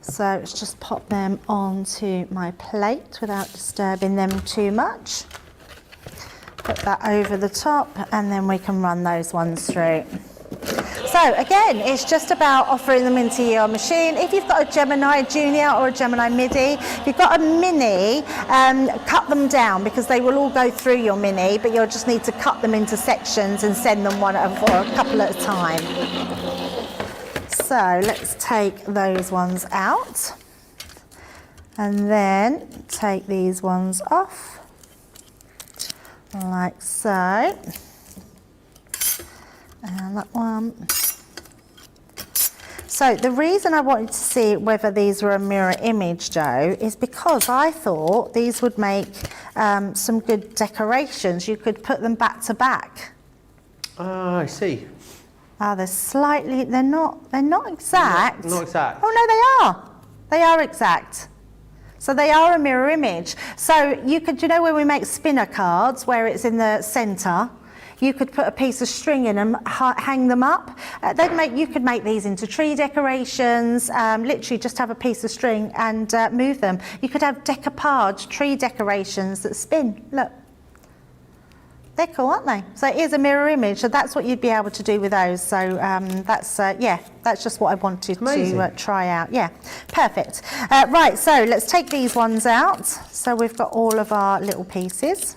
Speaker 2: So let's just pop them onto my plate without disturbing them too much. Put that over the top, and then we can run those ones through. So again, it's just about offering them into your machine. If you've got a Gemini Junior or a Gemini Midi, if you've got a Mini, cut them down, because they will all go through your Mini, but you'll just need to cut them into sections and send them one or a couple at a time. So let's take those ones out, and then take these ones off, like so. And that one. So the reason I wanted to see whether these were a mirror image, Joe, is because I thought these would make some good decorations. You could put them back to back.
Speaker 1: I see.
Speaker 2: They're slightly, they're not exact.
Speaker 1: Not exact.
Speaker 2: Oh no, they are. They are exact. So they are a mirror image. So you could, you know, when we make spinner cards where it's in the centre, you could put a piece of string in and hang them up. You could make these into tree decorations, literally just have a piece of string and move them. You could have decoupage tree decorations that spin. Look. They're cool, aren't they? So it is a mirror image, so that's what you'd be able to do with those. So that's just what I wanted to try out. Yeah, perfect. Right, so let's take these ones out. So we've got all of our little pieces,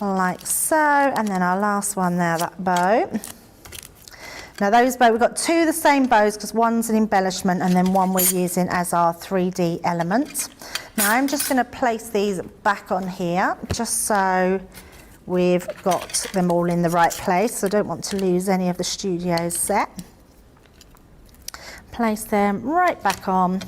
Speaker 2: like so, and then our last one there, that bow. Now those bows, we've got two of the same bows, because one's an embellishment and then one we're using as our 3D element. Now I'm just going to place these back on here, just so we've got them all in the right place. I don't want to lose any of the studio set. Place them right back on.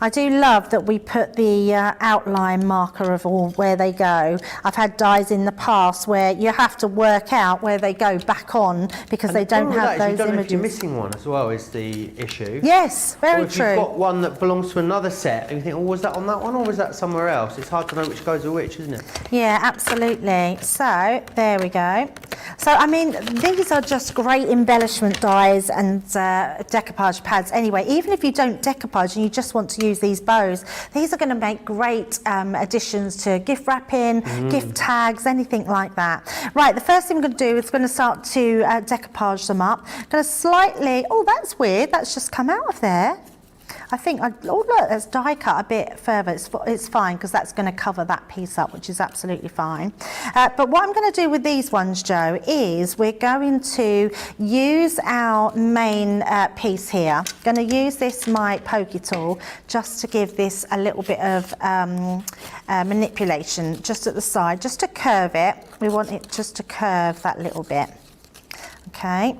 Speaker 2: I do love that we put the outline marker of all where they go. I've had dies in the past where you have to work out where they go back on, because they don't have those images. You don't know if you're missing
Speaker 1: one as well is the issue.
Speaker 2: Yes, very true.
Speaker 1: Or if you've got one that belongs to another set and you think, oh, was that on that one or was that somewhere else? It's hard to know which goes with which, isn't it?
Speaker 2: Yeah, absolutely. So there we go. So I mean, these are just great embellishment dies and decoupage pads anyway. Even if you don't decoupage and you just want to use these bows, these are going to make great additions to gift wrapping, gift tags, anything like that. Right, the first thing I'm going to do is going to start to decoupage them up. I'm going to slightly, oh that's weird, that's just come out of there. I think, oh look, let's die cut a bit further. It's fine, because that's going to cover that piece up, which is absolutely fine. But what I'm going to do with these ones, Joe, is we're going to use our main piece here. Going to use this, my pokey tool, just to give this a little bit of manipulation just at the side, just to curve it. We want it just to curve that little bit. Okay.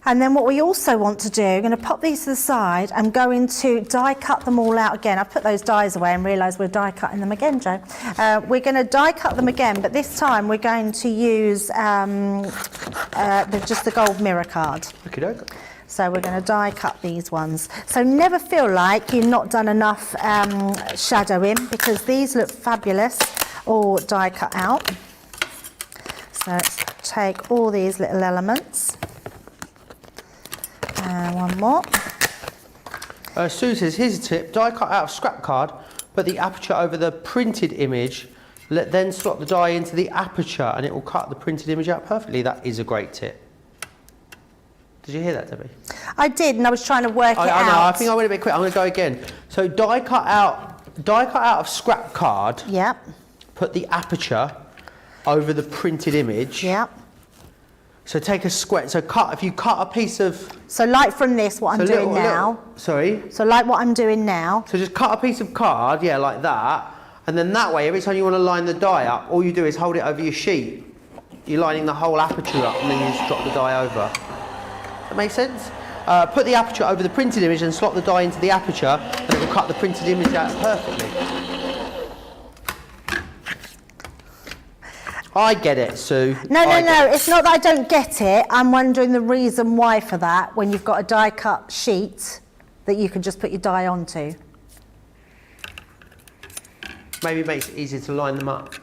Speaker 2: And then what we also want to do, I'm going to pop these to the side. I'm going to die cut them all out again. I've put those dies away and realised we're die cutting them again, Joe. We're going to die cut them again, but this time we're going to use just the gold mirror card.
Speaker 1: Okay.
Speaker 2: So we're going to die cut these ones. So never feel like you've not done enough shadowing, because these look fabulous, all die cut out. So let's take all these little elements. And one more.
Speaker 1: Sue says, here's a tip. Die cut out of scrap card, put the aperture over the printed image, then slot the die into the aperture and it will cut the printed image out perfectly. That is a great tip. Did you hear that, Debbie?
Speaker 2: I did, and I was trying to work it out.
Speaker 1: I know, I think I went a bit quick. I'm going to go again. So die cut out of scrap card.
Speaker 2: Yep.
Speaker 1: Put the aperture over the printed image.
Speaker 2: Yep.
Speaker 1: So take a square. So if you cut a piece of.
Speaker 2: So like from this, what I'm doing now.
Speaker 1: Sorry.
Speaker 2: So like what I'm doing now.
Speaker 1: So just cut a piece of card, yeah, like that, and then that way, every time you want to line the die up, all you do is hold it over your sheet. You're lining the whole aperture up, and then you just drop the die over. That makes sense? Put the aperture over the printed image and slot the die into the aperture, and it will cut the printed image out perfectly. I get it, Sue.
Speaker 2: No, it's not that I don't get it. I'm wondering the reason why for that, when you've got a die cut sheet that you can just put your die onto.
Speaker 1: Maybe it makes it easier to line them up.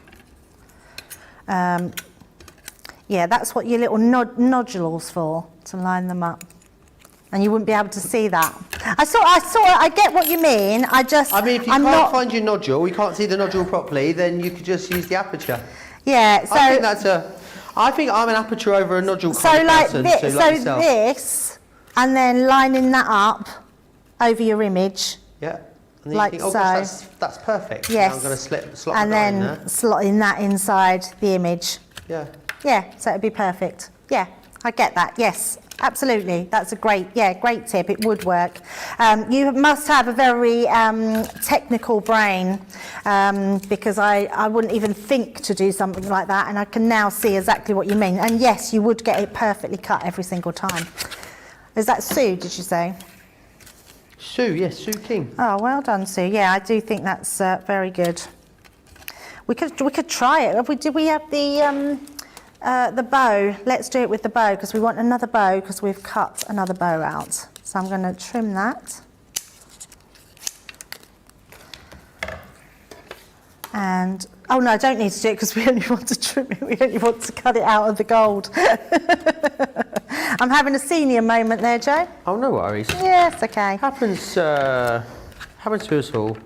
Speaker 2: Yeah, that's what your little nodules for, to line them up. And you wouldn't be able to see that. I get what you mean. I
Speaker 1: mean, if you can't find your nodule, you can't see the nodule properly, then you could just use the aperture.
Speaker 2: Yeah, so
Speaker 1: I think I'm an aperture over a nodule
Speaker 2: so
Speaker 1: kind of
Speaker 2: like
Speaker 1: person.
Speaker 2: this,
Speaker 1: so
Speaker 2: so
Speaker 1: like yourself.
Speaker 2: this, and then lining that up over your image.
Speaker 1: Yeah. And then
Speaker 2: Like
Speaker 1: you think,
Speaker 2: so.
Speaker 1: Gosh, that's perfect.
Speaker 2: Yes.
Speaker 1: Now I'm going to slot
Speaker 2: and
Speaker 1: the die
Speaker 2: then
Speaker 1: in there.
Speaker 2: slotting that inside the image.
Speaker 1: Yeah.
Speaker 2: Yeah, so it'd be perfect. Yeah, I get that. Yes, absolutely. That's a great tip. It would work. You must have a very technical brain, because I wouldn't even think to do something like that, and I can now see exactly what you mean. And yes, you would get it perfectly cut every single time. Is that Sue, did you say?
Speaker 1: Sue, yes, Sue King.
Speaker 2: Oh, well done, Sue. Yeah, I do think that's very good. We could try it. Do we have the bow? Let's do it with the bow, because we want another bow, because we've cut another bow out. So I'm going to trim that. And, oh no, I don't need to do it, because we only want to trim it. We only want to cut it out of the gold. I'm having a senior moment there, Joe.
Speaker 1: Oh, no worries.
Speaker 2: Yes, okay.
Speaker 1: Happens to us all.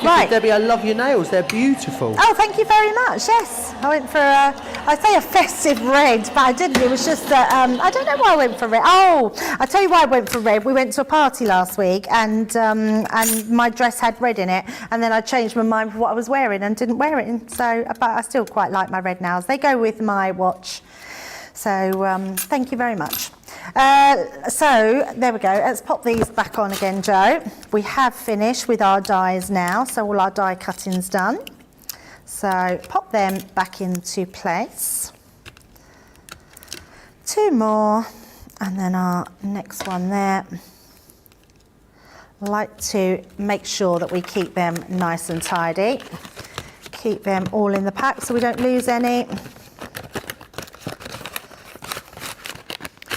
Speaker 2: Right.
Speaker 1: Debbie, I love your nails. They're beautiful.
Speaker 2: Oh, thank you very much. Yes, I went for I say a festive red, but I didn't. It was just that I don't know why I went for red. Oh, I'll tell you why I went for red. We went to a party last week, and my dress had red in it, and then I changed my mind for what I was wearing and didn't wear it. And so, but I still quite like my red nails. They go with my watch. So thank you very much. So there we go. Let's pop these back on again, Joe. We have finished with our dies now, so all our die cutting's done. So pop them back into place. Two more, and then our next one there. I like to make sure that we keep them nice and tidy. Keep them all in the pack so we don't lose any.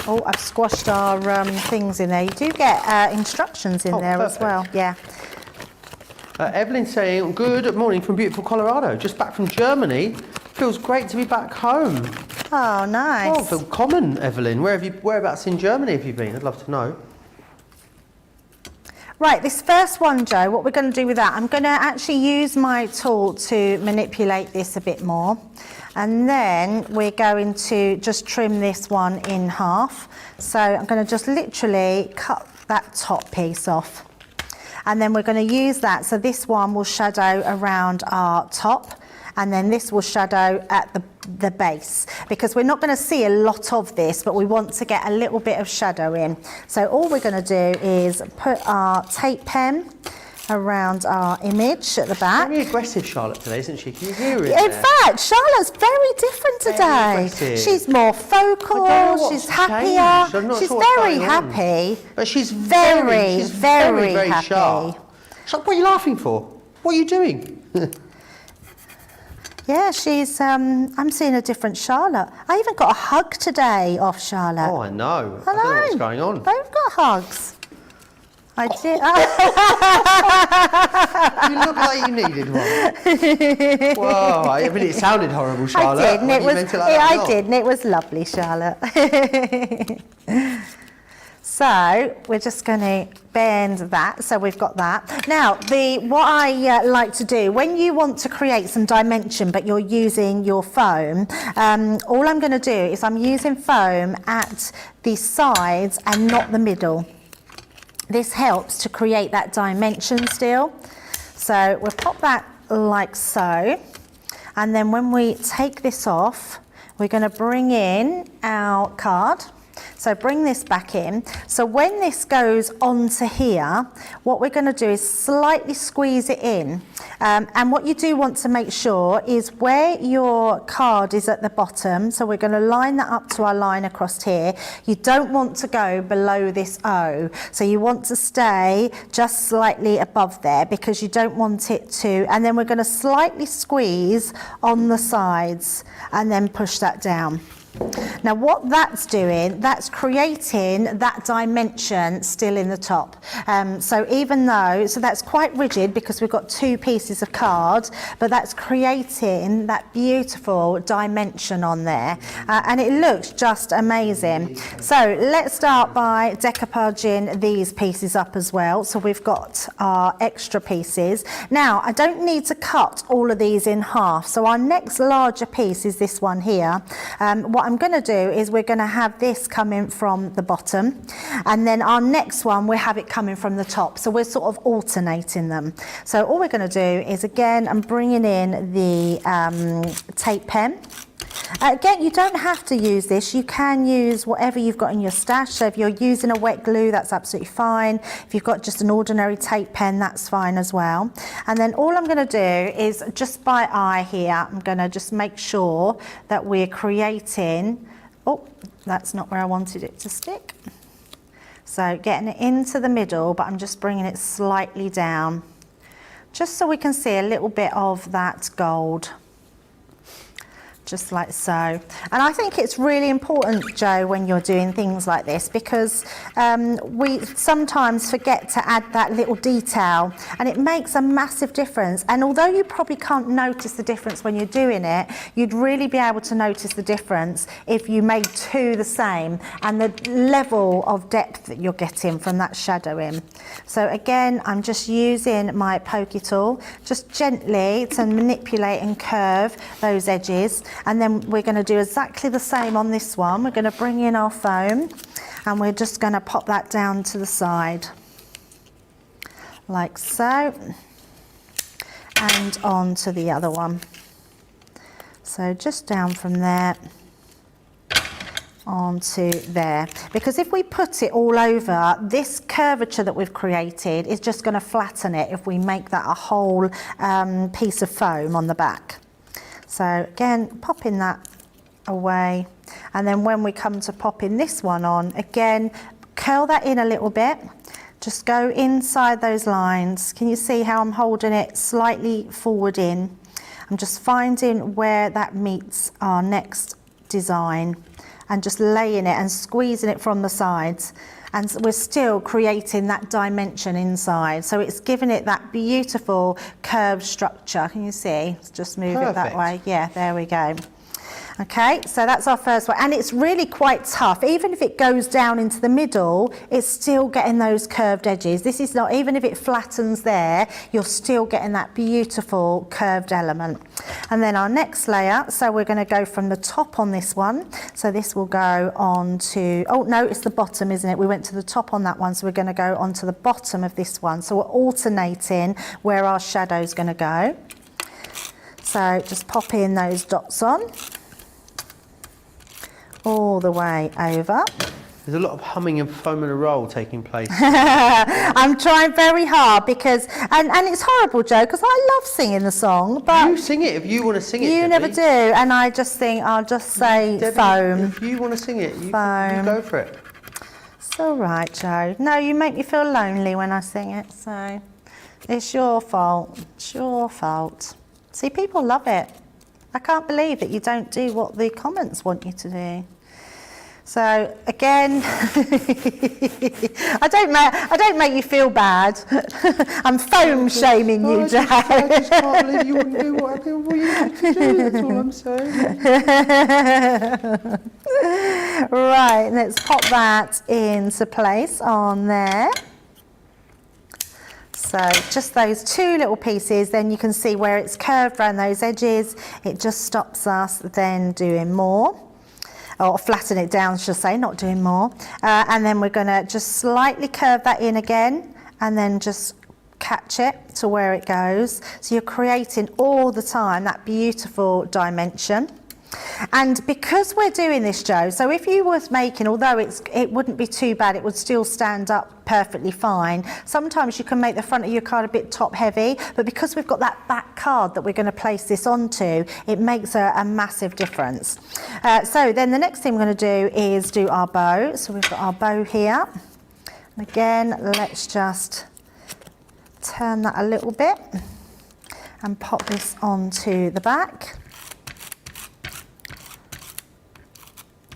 Speaker 2: Oh, I've squashed our things in there. You do get instructions in there
Speaker 1: perfect.
Speaker 2: as well. Yeah.
Speaker 1: Evelyn's saying, good morning from beautiful Colorado. Just back from Germany. Feels great to be back home.
Speaker 2: Oh, nice.
Speaker 1: Oh, feel common, Evelyn. Whereabouts in Germany have you been? I'd love to know.
Speaker 2: Right, this first one, Joe, what we're going to do with that, I'm going to actually use my tool to manipulate this a bit more. And then we're going to just trim this one in half. So I'm going to just literally cut that top piece off. And then we're going to use that. So this one will shadow around our top, and then this will shadow at the base, because we're not going to see a lot of this, but we want to get a little bit of shadow in. So all we're going to do is put our tape pen around our image at the back.
Speaker 1: Very aggressive Charlotte today, isn't she? Can you hear it?
Speaker 2: In fact, Charlotte's very different today.
Speaker 1: aggressive.
Speaker 2: She's more focal, she's happier, she's very happy.
Speaker 1: But she's
Speaker 2: very happy.
Speaker 1: sharp. So what are you laughing for? What are you doing?
Speaker 2: Yeah, she's, I'm seeing a different Charlotte. I even got a hug today off Charlotte.
Speaker 1: Oh, I know.
Speaker 2: I
Speaker 1: don't know what's going on.
Speaker 2: Both got hugs. I did.
Speaker 1: You look like you needed one. Whoa, I mean, it sounded horrible, Charlotte.
Speaker 2: I did, and it was, I did, and
Speaker 1: not.
Speaker 2: it was lovely, Charlotte. So we're just going to bend that, so we've got that. Now, what I like to do, when you want to create some dimension but you're using your foam, all I'm going to do is I'm using foam at the sides and not the middle. This helps to create that dimension still. So we'll pop that like so, and then when we take this off, we're going to bring in our card. So bring this back in. So when this goes onto here, what we're going to do is slightly squeeze it in. And what you do want to make sure is where your card is at the bottom, so we're going to line that up to our line across here. You don't want to go below this O. So you want to stay just slightly above there because you don't want it to, and then we're going to slightly squeeze on the sides and then push that down. Now what that's doing, that's creating that dimension still in the top. So even though, so that's quite rigid because we've got two pieces of card, but that's creating that beautiful dimension on there. And it looks just amazing. So let's start by decoupaging these pieces up as well. So we've got our extra pieces. Now I don't need to cut all of these in half. So our next larger piece is this one here. What I'm going to do is we're going to have this coming from the bottom, and then our next one we'll have it coming from the top, so we're sort of alternating them. So all we're going to do is, again, I'm bringing in the tape pen. Again, you don't have to use this, you can use whatever you've got in your stash. So if you're using a wet glue, that's absolutely fine. If you've got just an ordinary tape pen, that's fine as well. And then all I'm going to do is, just by eye here, I'm going to just make sure that we're creating, oh, that's not where I wanted it to stick. So getting it into the middle, but I'm just bringing it slightly down, just so we can see a little bit of that gold. Just like so. And I think it's really important, Joe, when you're doing things like this, because we sometimes forget to add that little detail, and it makes a massive difference. And although you probably can't notice the difference when you're doing it, you'd really be able to notice the difference if you made two the same, and the level of depth that you're getting from that shadowing. So again, I'm just using my pokey tool, just gently to manipulate and curve those edges. And then we're going to do exactly the same on this one. We're going to bring in our foam, and we're just going to pop that down to the side, like so, and on to the other one. So just down from there onto there, because if we put it all over, this curvature that we've created is just going to flatten it if we make that a whole piece of foam on the back. So again, popping that away, and then when we come to popping this one on, again, curl that in a little bit, just go inside those lines. Can you see how I'm holding it slightly forward in? I'm just finding where that meets our next design and just laying it and squeezing it from the sides. And we're still creating that dimension inside. So it's giving it that beautiful curved structure. Can you see? Let's just move it that way. Yeah, there we go. Okay, so that's our first one, and it's really quite tough. Even if it goes down into the middle, it's still getting those curved edges. This is not, even if it flattens there, you're still getting that beautiful curved element. And then our next layer, so we're going to go from the top on this one. So this will go on to, oh no, it's the bottom, isn't it? We went to the top on that one, so we're going to go onto the bottom of this one. So we're alternating where our shadow's going to go. So just pop in those dots on, all the way over.
Speaker 1: There's a lot of humming and foam and a roll taking place.
Speaker 2: I'm trying very hard because, and it's horrible, Joe, because I love singing the song, but
Speaker 1: You sing it if you want to sing it,
Speaker 2: you
Speaker 1: Debbie.
Speaker 2: never do, and I just think I'll just say
Speaker 1: Debbie,
Speaker 2: foam.
Speaker 1: If you want to sing it, you
Speaker 2: Foam.
Speaker 1: go for it.
Speaker 2: It's all right, Joe. No, you make me feel lonely when I sing it, so it's your fault. It's your fault. See, people love it. I can't believe that you don't do what the comments want you to do. So again, I don't make you feel bad. I'm foam shaming you, Joe.
Speaker 1: I just can't believe you wouldn't do what you want to do. That's all I'm saying.
Speaker 2: Right, let's pop that into place on there. So just those two little pieces, then you can see where it's curved around those edges. It just stops us then doing more. Or flatten it down, should I say, not doing more. And then we're gonna just slightly curve that in again and then just catch it to where it goes. So you're creating all the time that beautiful dimension. And because we're doing this, Joe, so if you was making, although it wouldn't be too bad, it would still stand up perfectly fine. Sometimes you can make the front of your card a bit top heavy, but because we've got that back card that we're going to place this onto, it makes a massive difference. So then the next thing we're going to do is do our bow. So we've got our bow here. And again, let's just turn that a little bit and pop this onto the back.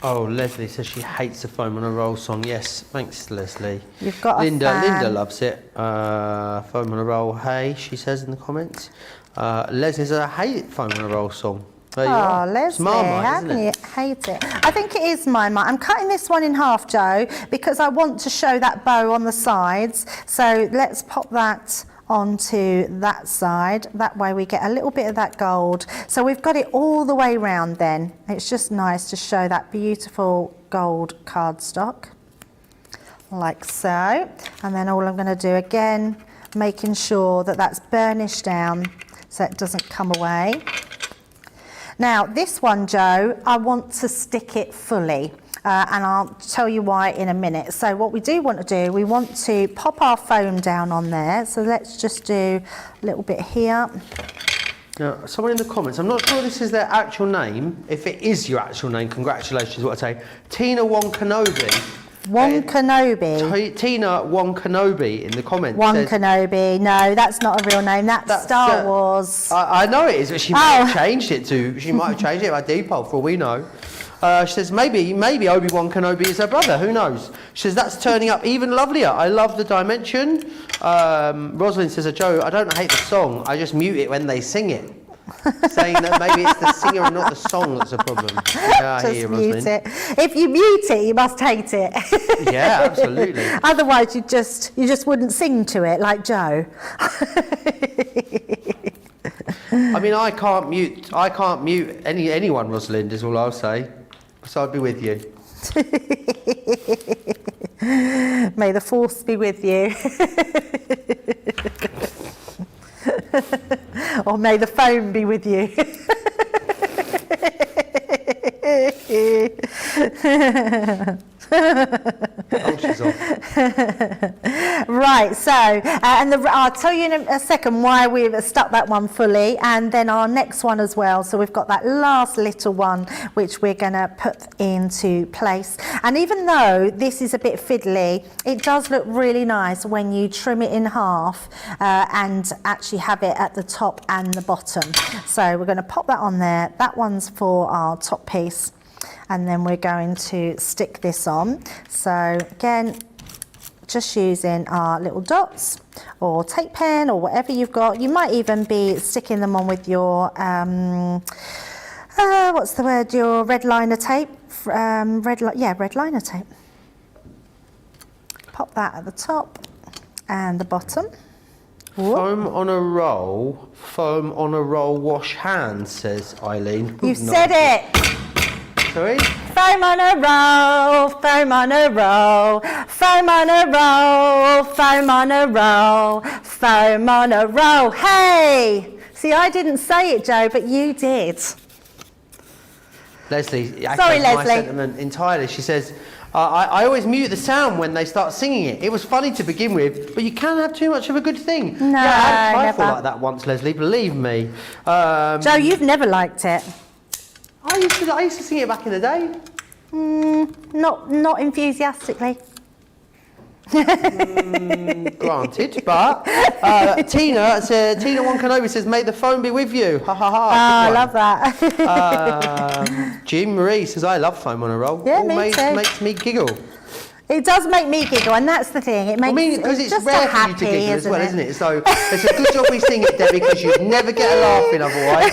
Speaker 1: Oh, Leslie says she hates the foam on a roll song. Yes, thanks, Leslie.
Speaker 2: You've got a
Speaker 1: Linda.
Speaker 2: fan.
Speaker 1: Linda loves it. Foam on a roll. Hey, she says in the comments. Leslie says I hate foam on a roll song. There you are.
Speaker 2: Leslie,
Speaker 1: it's Marmite,
Speaker 2: how
Speaker 1: isn't
Speaker 2: can
Speaker 1: it?
Speaker 2: you hate it? I think it is Marmite. I'm cutting this one in half, Joe, because I want to show that bow on the sides. So let's pop that onto that side. That way we get a little bit of that gold. So we've got it all the way round then. It's just nice to show that beautiful gold cardstock, like so. And then all I'm going to do again, making sure that that's burnished down so it doesn't come away. Now this one, Joe, I want to stick it fully. And I'll tell you why in a minute. So what we do want to do, we want to pop our foam down on there. So let's just do a little bit here.
Speaker 1: Now, someone in the comments, I'm not sure this is their actual name. If it is your actual name, congratulations, what I say. Tina Wonkanobi.
Speaker 2: Wonkanobi.
Speaker 1: Tina Wonkanobi in the comments.
Speaker 2: Wonkanobi. No, that's not a real name. That's Star Wars.
Speaker 1: I know it is, but she might have changed it to. She might have changed it by default, for all we know. She says maybe Obi-Wan Kenobi is her brother. Who knows? She says that's turning up even lovelier. I love the dimension. Rosalind says, Joe, I don't hate the song. I just mute it when they sing it. Saying that maybe it's the singer and not the song that's a problem. Yeah, I hear you,
Speaker 2: mute
Speaker 1: Rosalind.
Speaker 2: it. If you mute it, you must hate it.
Speaker 1: Yeah, absolutely.
Speaker 2: Otherwise, you just wouldn't sing to it like Joe.
Speaker 1: I mean, I can't mute anyone, Rosalind, is all I'll say. So I'd be with you.
Speaker 2: May the force be with you. Or may the foam be with you.
Speaker 1: Oh, she's off.
Speaker 2: Right, so, I'll tell you in a second why we've stuck that one fully, and then our next one as well. So we've got that last little one, which we're going to put into place. And even though this is a bit fiddly, it does look really nice when you trim it in half and actually have it at the top and the bottom. So we're going to pop that on there. That one's for our top piece. And then we're going to stick this on. So again, just using our little dots or tape pen or whatever you've got. You might even be sticking them on with your, what's the word, your red liner tape. Red liner tape. Pop that at the top and the bottom. Whoop.
Speaker 1: Foam on a roll, wash hands, says Eileen.
Speaker 2: You've said it.
Speaker 1: Sorry?
Speaker 2: Foam on a roll, foam on a roll, foam on a roll, foam on a roll, foam on a roll. Hey! See, I didn't say it, Joe, but you did.
Speaker 1: Leslie,
Speaker 2: Sorry,
Speaker 1: my
Speaker 2: Leslie.
Speaker 1: sentiment entirely. She says, I always mute the sound when they start singing it. It was funny to begin with, but you can have too much of a good thing.
Speaker 2: No,
Speaker 1: yeah, I had a trifle
Speaker 2: never.
Speaker 1: like that once, Leslie, believe me.
Speaker 2: Joe, you've never liked it.
Speaker 1: I used to sing it back in the day.
Speaker 2: Not enthusiastically.
Speaker 1: Granted, but Tina said, Tina Wankanobi says, may the phone be with you. Ha ha ha.
Speaker 2: Oh, I love that.
Speaker 1: Jean Marie says, I love foam on a roll.
Speaker 2: Yeah, me too.
Speaker 1: Makes me giggle.
Speaker 2: It does make me giggle, and that's the thing. It makes
Speaker 1: because it's
Speaker 2: just
Speaker 1: rare
Speaker 2: a
Speaker 1: for you
Speaker 2: happy,
Speaker 1: to giggle as well,
Speaker 2: isn't
Speaker 1: isn't it? So it's a good job we sing it, Debbie, because you'd never get a laugh in otherwise.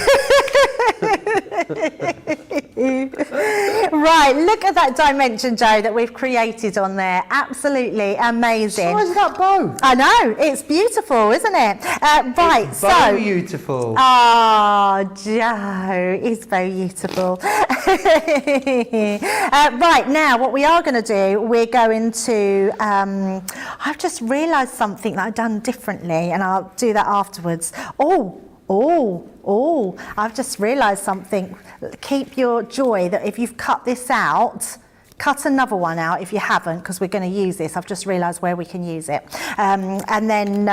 Speaker 2: Right, look at that dimension, Joe, that we've created on there. Absolutely amazing.
Speaker 1: Size of that bow.
Speaker 2: I know, it's beautiful, isn't it? Right,
Speaker 1: It's
Speaker 2: so.
Speaker 1: beautiful.
Speaker 2: Oh, Joe, it's beautiful. Right, now what we are going to do, we're going to, I've just realised something that I've done differently, and I'll do that afterwards. I've just realised something. Keep your joy that if you've cut this out, cut another one out if you haven't, because we're going to use this. I've just realised where we can use it. And then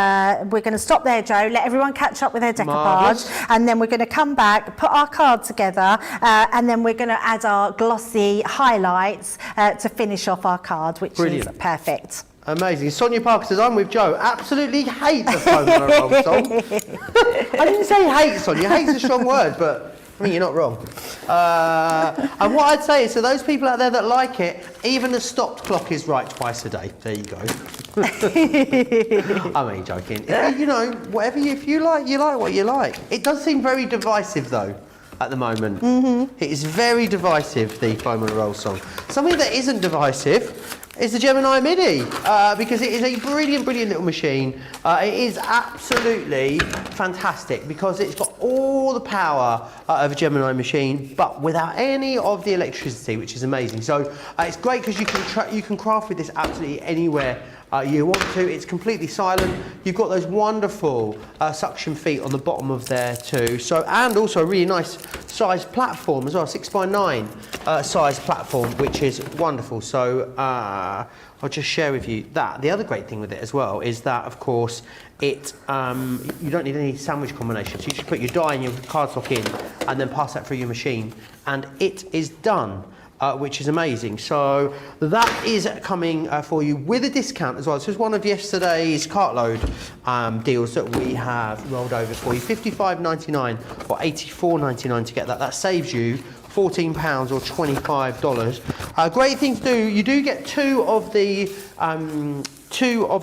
Speaker 2: we're going to stop there, Joe, let everyone catch up with their decoupage.
Speaker 1: Marvellous.
Speaker 2: And then we're going to come back, put our card together, and then we're going to add our glossy highlights to finish off our card, which
Speaker 1: Brilliant.
Speaker 2: is perfect.
Speaker 1: Amazing. Sonia Parker says, I'm with Joe. Absolutely hate the foam on a roll song. I didn't say hate, Sonia. Hate's a strong word, but I mean, you're not wrong. And what I'd say is, so those people out there that like it, even a stopped clock is right twice a day. There you go. I'm only joking. You know, whatever if you like what you like. It does seem very divisive, though, at the moment. It is very divisive, the foam on a roll song. Something that isn't divisive is the Gemini Mini, because it is a brilliant, brilliant little machine. It is absolutely fantastic because it's got all the power of a Gemini machine, but without any of the electricity, which is amazing. So it's great because you can craft with this absolutely anywhere you want to. It's completely silent. You've got those wonderful suction feet on the bottom of there too. So, and also a really nice size platform as well, 6x9 size platform, which is wonderful. So I'll just share with you that. The other great thing with it as well is that, of course, it you don't need any sandwich combinations. You just put your die and your cardstock in and then pass that through your machine and it is done. Which is amazing. So that is coming for you with a discount as well. This was one of yesterday's cartload deals that we have rolled over for you. $55.99 or $84.99 to get that. That saves you £14 or $25. Great thing to do. You do get two of the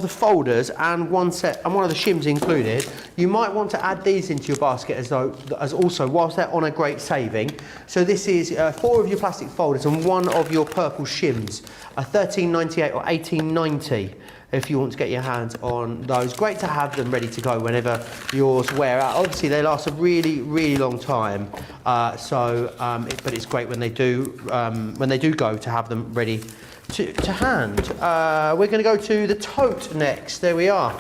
Speaker 1: folders and one set and one of the shims included. You might want to add these into your basket as also whilst they're on a great saving. So this is 4 of your plastic folders and 1 of your purple shims, $13.98 or $18.90 if you want to get your hands on those. Great to have them ready to go whenever yours wear out. Obviously they last a really, really long time, but it's great when they do go to have them ready to hand. We're going to go to the tote next. There we are.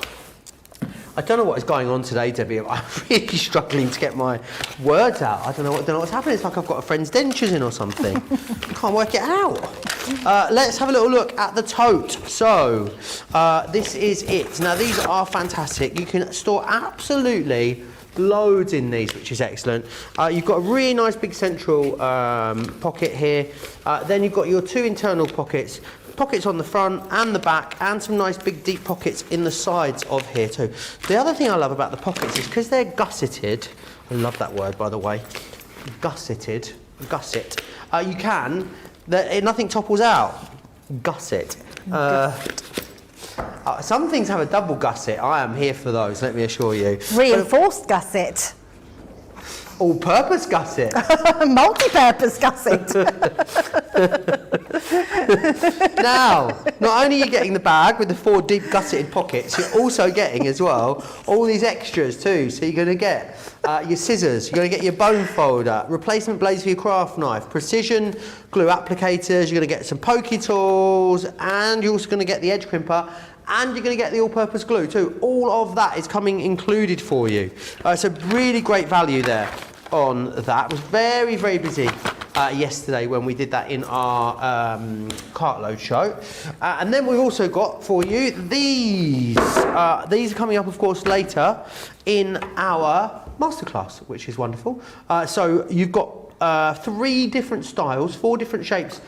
Speaker 1: I don't know what is going on today, Debbie. I'm really struggling to get my words out. I don't know what's happening. It's like I've got a friend's dentures in or something. I can't work it out. Let's have a little look at the tote. So this is it. Now these are fantastic. You can store absolutely loads in these, which is excellent. You've got a really nice big central pocket here. Then you've got your 2 internal pockets on the front and the back, and some nice big deep pockets in the sides of here too. The other thing I love about the pockets is because they're gusseted. I love that word, by the way. Gusseted. Gusset. Nothing topples out. Gusset. Some things have a double gusset. I am here for those, let me assure you.
Speaker 2: Reinforced gusset.
Speaker 1: All-purpose gusset.
Speaker 2: Multi-purpose gusset.
Speaker 1: Now, not only are you getting the bag with the 4 deep gusseted pockets, you're also getting as well all these extras too. So you're going to get your scissors, you're going to get your bone folder, replacement blades for your craft knife, precision glue applicators, you're going to get some pokey tools, and you're also going to get the edge crimper, and you're going to get the all-purpose glue too. All of that is coming included for you. So really great value there on that. It was very, very busy yesterday when we did that in our cartload show. And then we've also got for you these. These are coming up, of course, later in our masterclass, which is wonderful. So you've got 3 different styles, 4 different shapes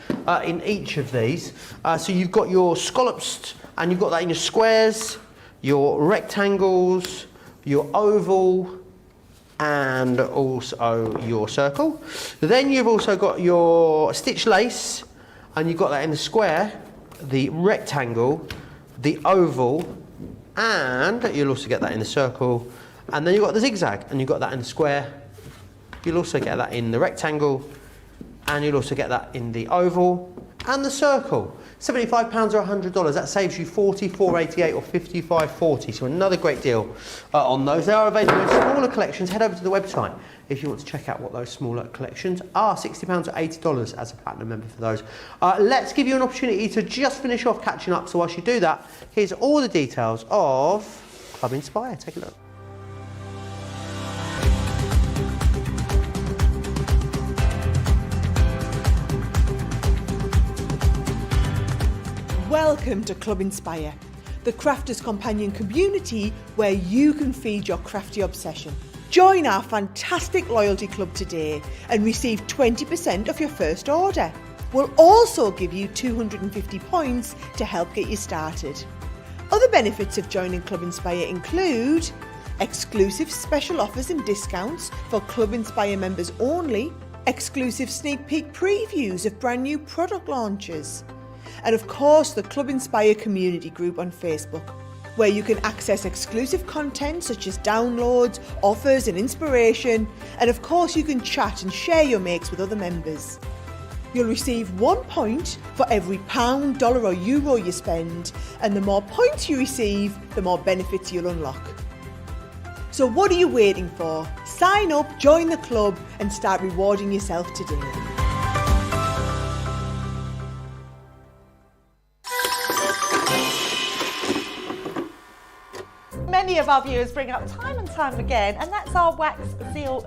Speaker 1: in each of these. So you've got your scallops, and you've got that in your squares, your rectangles, your oval, and also your circle. Then you've also got your stitch lace, and you've got that in the square, the rectangle, the oval, and you'll also get that in the circle. And then you've got the zigzag, and you've got that in the square. You'll also get that in the rectangle, and you'll also get that in the oval and the circle. £75 or $100, that saves you $44.88 or $55.40. So another great deal on those. They are available in smaller collections. Head over to the website if you want to check out what those smaller collections are. £60 or $80 as a platinum member for those. Let's give you an opportunity to just finish off catching up. So whilst you do that, here's all the details of Club Inspire. Take a look.
Speaker 4: Welcome to Club Inspire, the crafters' companion community where you can feed your crafty obsession. Join our fantastic loyalty club today and receive 20% off your first order. We'll also give you 250 points to help get you started. Other benefits of joining Club Inspire include exclusive special offers and discounts for Club Inspire members only, exclusive sneak peek previews of brand new product launches, and of course the Club Inspire community group on Facebook, where you can access exclusive content such as downloads, offers and inspiration, and of course you can chat and share your makes with other members. You'll receive 1 point for every £1, dollar or euro you spend, and the more points you receive, the more benefits you'll unlock. So what are you waiting for? Sign up, join the club and start rewarding yourself today.
Speaker 2: Many of our viewers bring up time and time again, and that's our wax seal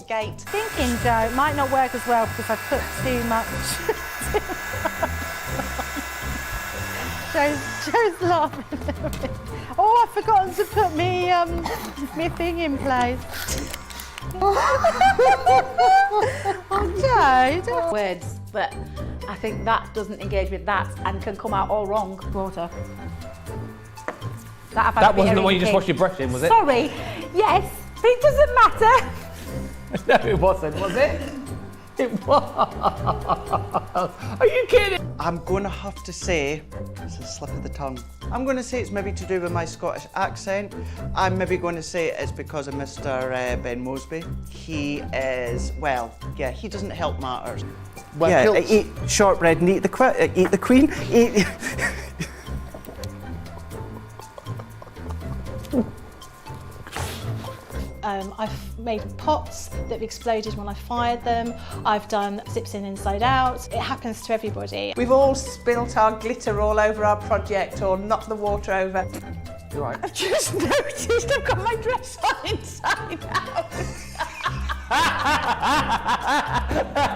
Speaker 2: gate. Thinking, Joe, it might not work as well because I've put too much. Joe's laughing. Oh, I've forgotten to put me thing in place. Oh, Joe.
Speaker 5: Words, but I think that doesn't engage with that and can come out all wrong. Water.
Speaker 6: That wasn't the one you just washed your brush in, was it?
Speaker 5: Sorry. Yes, but it doesn't matter.
Speaker 6: No, it wasn't, was it? It was. Are you kidding?
Speaker 7: I'm going to have to say, it's a slip of the tongue. I'm going to say it's maybe to do with my Scottish accent. I'm maybe going to say it's because of Mr. Ben Mosby. He is, well, yeah, he doesn't help matters.
Speaker 6: Well,
Speaker 7: yeah, eat shortbread and eat the queen. Eat...
Speaker 8: I've made pots that have exploded when I fired them. I've done zips in inside out. It happens to everybody.
Speaker 9: We've all spilt our glitter all over our project or knocked the water over.
Speaker 6: You're right.
Speaker 8: I've just noticed I've got my dress on inside out.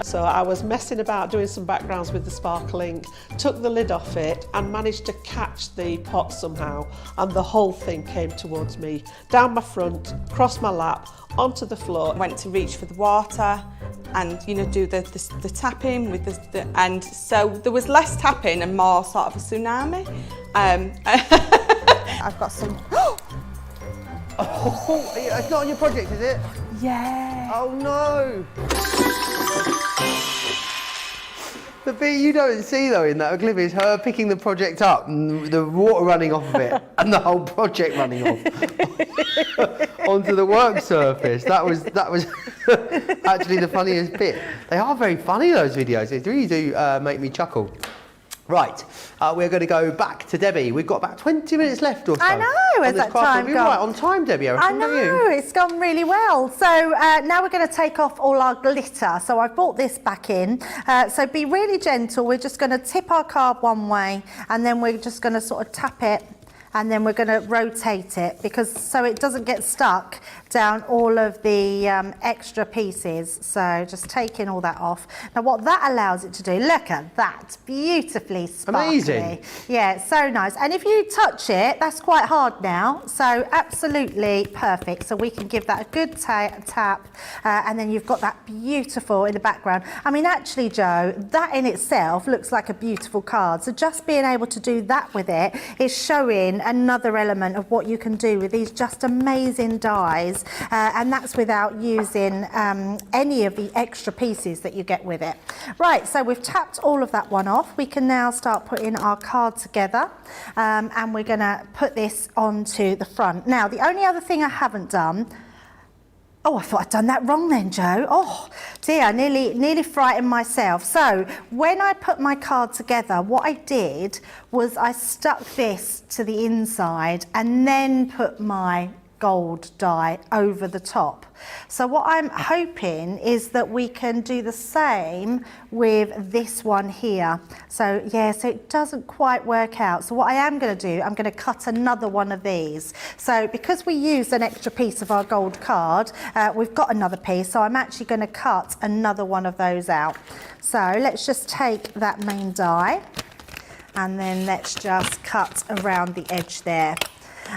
Speaker 3: So I was messing about doing some backgrounds with the sparkle ink, took the lid off it and managed to catch the pot somehow, and the whole thing came towards me, down my front, across my lap, onto the floor.
Speaker 9: I went to reach for the water and, you know, do the tapping with the and so there was less tapping and more sort of a tsunami.
Speaker 2: I've got some.
Speaker 1: Oh, it's not on your project, is it?
Speaker 2: Yeah.
Speaker 1: Oh no! The bit you don't see though in that clip is her picking the project up and the water running off of it and the whole project running off onto the work surface. That was actually the funniest bit. They are very funny, those videos. They really do make me chuckle. Right, we're going to go back to Debbie. We've got about 20 minutes left or so.
Speaker 2: I know, as that time
Speaker 1: You're right on time, Debbie, I reckon, don't you?
Speaker 2: It's gone really well. So now we're going to take off all our glitter. So I've brought this back in. So be really gentle. We're just going to tip our card one way and then we're just going to sort of tap it and then we're going to rotate it because so it doesn't get stuck. down all of the extra pieces. So just taking all that off. Now what that allows it to do, look at that, beautifully sparkly.
Speaker 1: Amazing.
Speaker 2: Yeah, it's so nice. And if you touch it, that's quite hard now. So absolutely perfect. So we can give that a good tap and then you've got that beautiful in the background. I mean, actually, Joe, that in itself looks like a beautiful card. So just being able to do that with it is showing another element of what you can do with these just amazing dies. And that's without using any of the extra pieces that you get with it. Right, so we've tapped all of that one off. We can now start putting our card together and we're going to put this onto the front. Now, the only other thing I haven't done, oh, I thought I'd done that wrong then, Joe. Oh, dear, I nearly frightened myself. So when I put my card together, what I did was I stuck this to the inside and then put my gold die over the top. So what I'm hoping is that we can do the same with this one here. So yeah, so it doesn't quite work out. So what I am going to do, I'm going to cut another one of these. So because we used an extra piece of our gold card, we've got another piece. So I'm actually going to cut another one of those out. So let's just take that main die and then let's just cut around the edge there.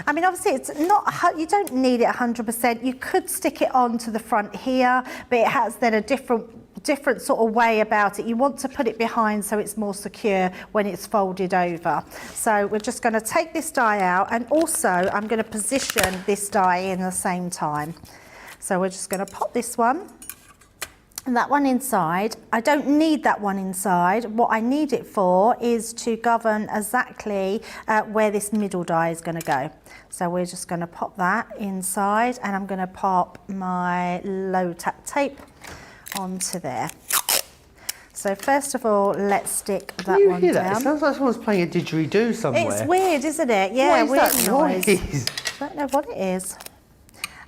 Speaker 2: I mean, obviously it's not, you don't need it 100%. You could stick it on to the front here, but it has then a different sort of way about it. You want to put it behind so it's more secure when it's folded over. So we're just going to take this die out, and also I'm going to position this die in the same time. So we're just going to pop this one and that one inside. I don't need that one inside. What I need it for is to govern exactly where this middle die is going to go. So we're just going to pop that inside, and I'm going to pop my low tack tape onto there. So first of all, let's stick that
Speaker 1: Can you
Speaker 2: one
Speaker 1: hear
Speaker 2: down.
Speaker 1: that? It sounds like someone's playing a didgeridoo somewhere.
Speaker 2: It's weird, isn't it? Yeah,
Speaker 1: What is
Speaker 2: weird
Speaker 1: that
Speaker 2: noise.
Speaker 1: noise?
Speaker 2: I don't know what it is.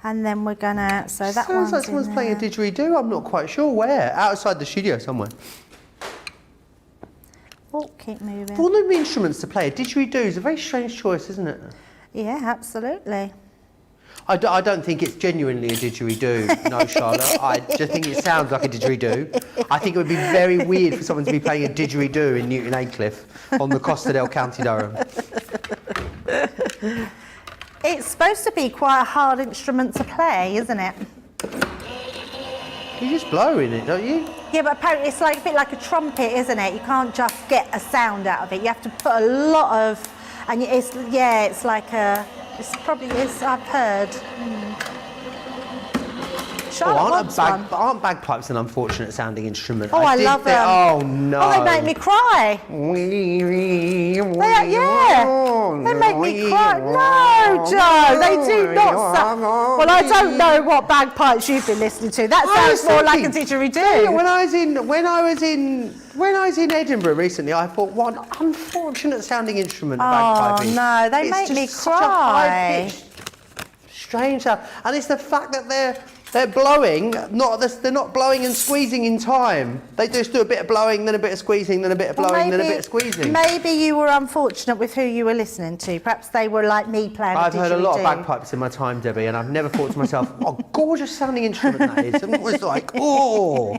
Speaker 2: And then we're gonna, so that
Speaker 1: Sounds
Speaker 2: one's
Speaker 1: like someone's
Speaker 2: in
Speaker 1: playing a
Speaker 2: there.
Speaker 1: didgeridoo. I'm not quite sure where. Outside the studio somewhere.
Speaker 2: Oh, keep moving.
Speaker 1: All the instruments to play, a didgeridoo is a very strange choice, isn't it?
Speaker 2: Yeah, absolutely.
Speaker 1: I don't think it's genuinely a didgeridoo, no, Charlotte. I just think it sounds like a didgeridoo. I think it would be very weird for someone to be playing a didgeridoo in Newton Aycliffe on the Costa del County Durham.
Speaker 2: It's supposed to be quite a hard instrument to play, isn't it?
Speaker 1: You just blow in it, don't you?
Speaker 2: Yeah, but apparently it's like a bit like a trumpet, isn't it? You can't just get a sound out of it. You have to put a lot of, and it's, yeah, it's like a, it's probably is, I've heard. Charlotte wants one.
Speaker 1: Aren't bagpipes an unfortunate sounding instrument?
Speaker 2: Oh, I love them.
Speaker 1: Oh, no.
Speaker 2: Oh, they make me cry. They make me cry. No, Joe, they do not sound. Well, I don't know what bagpipes you've been listening to. That sounds more like a didgeridoo.
Speaker 1: Yeah, when I was in Edinburgh recently, I thought, what an unfortunate sounding instrument bagpipe is.
Speaker 2: Oh no, they make me
Speaker 1: It's just such a high-pitched, strange sound, and it's the fact that they're blowing, they're not blowing and squeezing in time. They just do a bit of blowing, then a bit of squeezing, then a bit of blowing, then a bit of squeezing.
Speaker 2: Maybe you were unfortunate with who you were listening to. Perhaps they were like me playing
Speaker 1: I've
Speaker 2: a
Speaker 1: heard a lot of
Speaker 2: didgeridoo.
Speaker 1: bagpipes in my time, Debbie, and I've never thought to myself, what a gorgeous sounding instrument that is. And it was like, oh.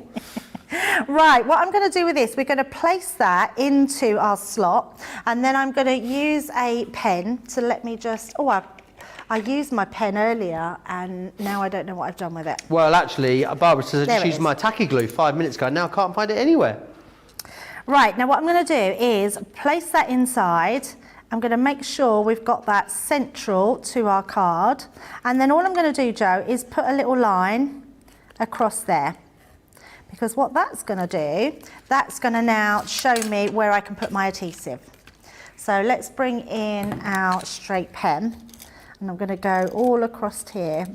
Speaker 2: Right, what I'm going to do with this, we're going to place that into our slot, and then I'm going to use a pen to let me just, I used my pen earlier and now I don't know what I've done with it.
Speaker 1: Well, actually, Barbara says
Speaker 2: There
Speaker 1: I
Speaker 2: it
Speaker 1: used
Speaker 2: is.
Speaker 1: my tacky glue 5 minutes ago. Now I can't find it anywhere.
Speaker 2: Right, now what I'm going to do is place that inside. I'm going to make sure we've got that central to our card. And then all I'm going to do, Joe, is put a little line across there. Because what that's going to do, that's going to now show me where I can put my adhesive. So let's bring in our straight pen. And I'm going to go all across here,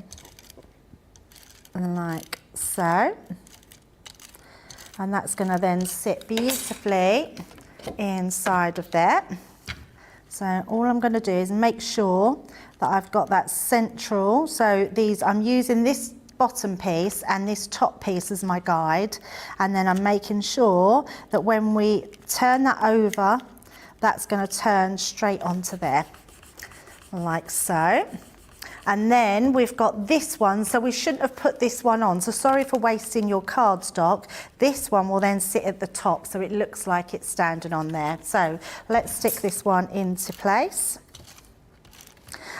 Speaker 2: like so. And that's going to then sit beautifully inside of there. So all I'm going to do is make sure that I've got that central. So I'm using this bottom piece and this top piece as my guide. And then I'm making sure that when we turn that over, that's going to turn straight onto there. Like so. And then we've got this one, so we shouldn't have put this one on. So sorry for wasting your cardstock. This one will then sit at the top, so it looks like it's standing on there. So let's stick this one into place.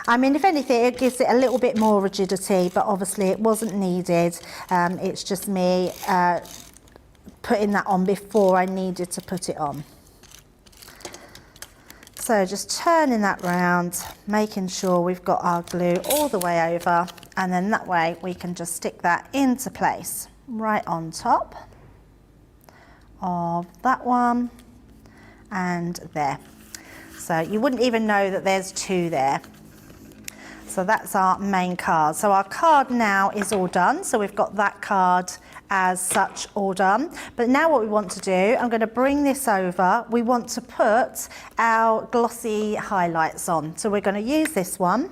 Speaker 2: I mean, if anything, it gives it a little bit more rigidity, but obviously it wasn't needed. It's just me putting that on before I needed to put it on. So just turning that round, making sure we've got our glue all the way over, and then that way we can just stick that into place right on top of that one and there. So you wouldn't even know that there's two there. So that's our main card. So our card now is all done. So we've got that card as such all done. But now what we want to do, I'm going to bring this over. We want to put our glossy highlights on. So we're going to use this one.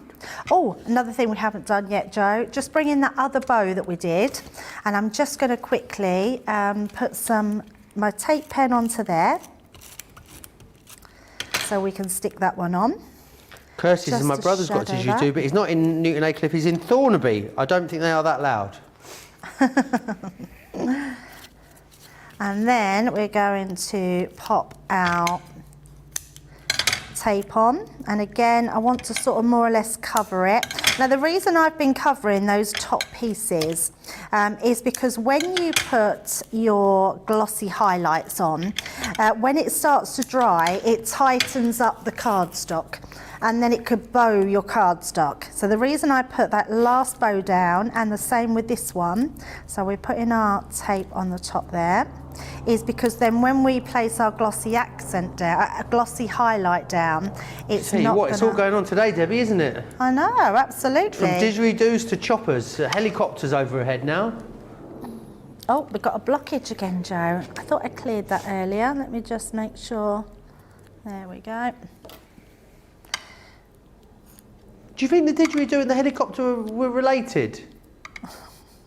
Speaker 2: Oh, another thing we haven't done yet, Joe, just bring in that other bow that we did. And I'm just going to quickly put my tape pen onto there. So we can stick that one on.
Speaker 1: Curses, and my brother's got didgeridoo, but he's not in Newton Aycliffe, he's in Thornaby. I don't think they are that loud.
Speaker 2: And then we're going to pop our tape on, and again I want to sort of more or less cover it. Now the reason I've been covering those top pieces is because when you put your glossy highlights on, when it starts to dry, it tightens up the cardstock, and then it could bow your cardstock. So the reason I put that last bow down, and the same with this one, so we're putting our tape on the top there, is because then when we place our glossy accent down, a glossy highlight down, it's
Speaker 1: Tell you
Speaker 2: not
Speaker 1: what, it's all going on today, Debbie, isn't it?
Speaker 2: I know, absolutely.
Speaker 1: From didgeridoos to choppers, helicopters overhead now.
Speaker 2: Oh, we've got a blockage again, Joe. I thought I cleared that earlier. Let me just make sure. There we go.
Speaker 1: Do you think the didgeridoo and the helicopter were related?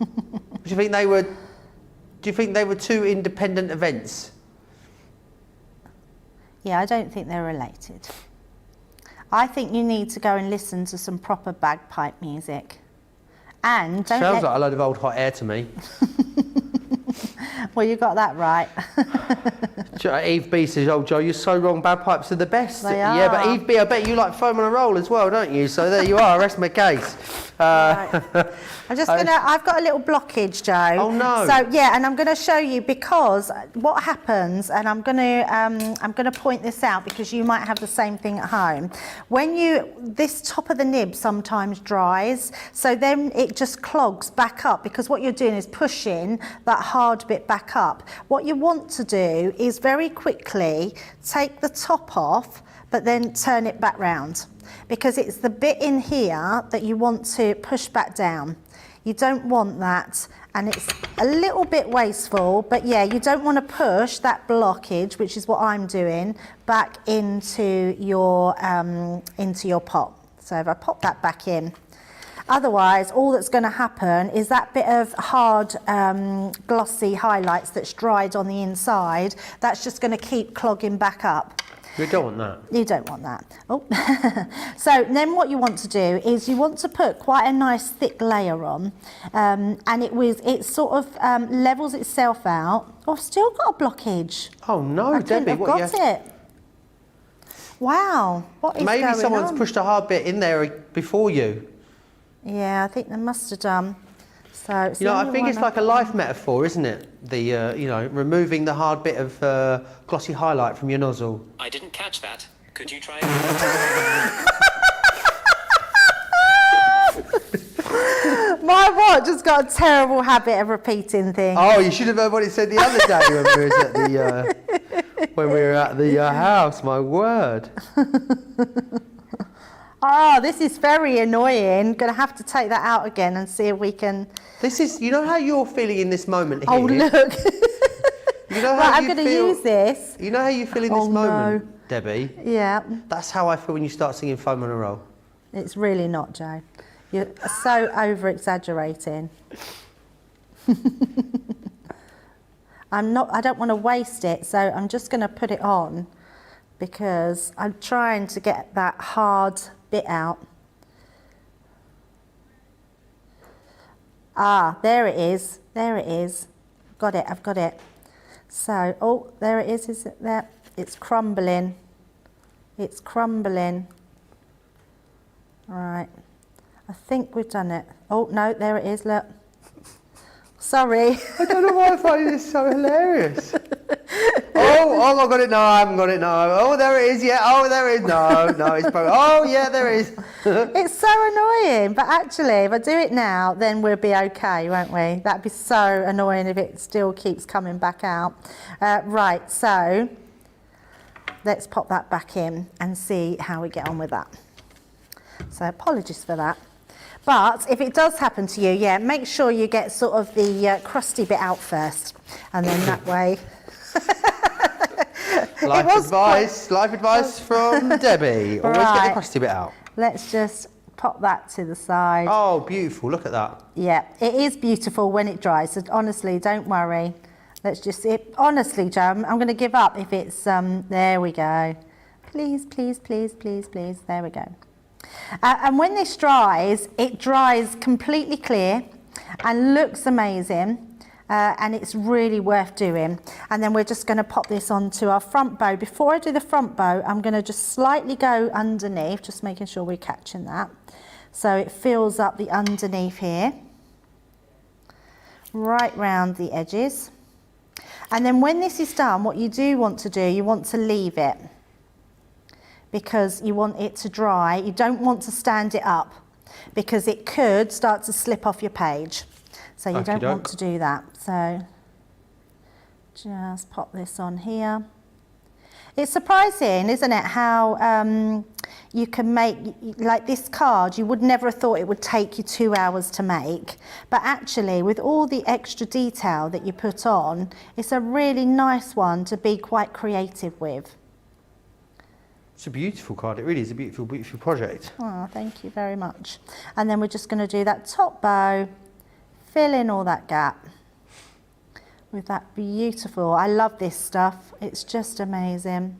Speaker 1: Do you think they were? Do you think they were two independent events?
Speaker 2: Yeah, I don't think they're related. I think you need to go and listen to some proper bagpipe music. And don't
Speaker 1: Sounds like a load of old hot air to me.
Speaker 2: Well, you got that right.
Speaker 1: Eve B says, "Oh, Joe, you're so wrong. Bagpipes are the best."
Speaker 2: They
Speaker 1: Yeah, but
Speaker 2: are.
Speaker 1: Eve B, I bet you like foam on a roll as well, don't you? So there you are. Rest my case.
Speaker 2: Right. I've got a little blockage, Joe.
Speaker 1: Oh no.
Speaker 2: So yeah, and I'm gonna show you, because what happens, and I'm gonna point this out because you might have the same thing at home. When this top of the nib sometimes dries, so then it just clogs back up, because what you're doing is pushing that hard bit back up. What you want to do is very quickly take the top off, but then turn it back round, because it's the bit in here that you want to push back down. You don't want that, and it's a little bit wasteful, but yeah, you don't want to push that blockage, which is what I'm doing, back into your pot. So if I pop that back in, otherwise all that's going to happen is that bit of hard glossy highlights that's dried on the inside, that's just going to keep clogging back up.
Speaker 1: You don't want that.
Speaker 2: You don't want that. Oh. So then what you want to do is you want to put quite a nice thick layer on, and it sort of levels itself out. Oh, I've still got a blockage.
Speaker 1: Oh no,
Speaker 2: I
Speaker 1: Debbie,
Speaker 2: I've
Speaker 1: what
Speaker 2: got it. Wow, what is
Speaker 1: Maybe
Speaker 2: going
Speaker 1: someone's
Speaker 2: on?
Speaker 1: pushed a hard bit in there before you.
Speaker 2: Yeah, I think they must have done. So it's
Speaker 1: You know,
Speaker 2: the
Speaker 1: I
Speaker 2: only
Speaker 1: think it's
Speaker 2: one
Speaker 1: like a life metaphor, isn't it? The removing the hard bit of glossy highlight from your nozzle.
Speaker 10: I didn't catch that. Could you try it?
Speaker 2: My watch has got a terrible habit of repeating things.
Speaker 1: Oh, you should have heard what it said the other day when we were at the house. My word.
Speaker 2: Oh, this is very annoying. Going to have to take that out again and see if we can...
Speaker 1: This is, you know how you're feeling in this moment here?
Speaker 2: Oh, look.
Speaker 1: You know how
Speaker 2: Right, I'm
Speaker 1: you
Speaker 2: going to
Speaker 1: feel,
Speaker 2: use this.
Speaker 1: You know how you feel in this
Speaker 2: Oh,
Speaker 1: moment,
Speaker 2: no.
Speaker 1: Debbie?
Speaker 2: Yeah.
Speaker 1: That's how I feel when you start singing Foam on a Roll.
Speaker 2: It's really not, Joe. You're so over-exaggerating. I don't want to waste it, so I'm just going to put it on because I'm trying to get that hard bit out. Ah, there it is. There it is. Got it. I've got it. So, oh, there it is. Is it there? It's crumbling. It's crumbling. Right. I think we've done it. Oh, no, there it is. Look. Sorry.
Speaker 1: I don't know why I find this so hilarious. Oh, I got it. No, I haven't got it. No. Oh, there it is. Yeah. Oh, there it is. No, it's broken. Oh, yeah, there it is.
Speaker 2: It's so annoying, but actually, if I do it now, then we'll be okay, won't we? That'd be so annoying if it still keeps coming back out. Right, so let's pop that back in and see how we get on with that. So apologies for that. But if it does happen to you, yeah, make sure you get sort of the crusty bit out first, and then that way.
Speaker 1: Life advice from Debbie. Always get the crusty bit out.
Speaker 2: Let's just pop that to the side.
Speaker 1: Oh, beautiful! Look at that.
Speaker 2: Yeah, it is beautiful when it dries. So honestly, don't worry. Let's just. Honestly, Joe, I'm going to give up if it's. There we go. Please, please, please, please, please. There we go. And when this dries, it dries completely clear and looks amazing. And it's really worth doing. And then we're just going to pop this onto our front bow. Before I do the front bow, I'm going to just slightly go underneath, just making sure we're catching that. So it fills up the underneath here, right round the edges. And then when this is done, what you do want to do, you want to leave it, because you want it to dry. You don't want to stand it up, because it could start to slip off your page. So you don't want to do that. So just pop this on here. It's surprising, isn't it, how you can make, like this card, you would never have thought it would take you 2 hours to make. But actually, with all the extra detail that you put on, it's a really nice one to be quite creative with.
Speaker 1: It's a beautiful card. It really is a beautiful, beautiful project.
Speaker 2: Oh, thank you very much. And then we're just going to do that top bow. Fill in all that gap with that beautiful, I love this stuff, it's just amazing.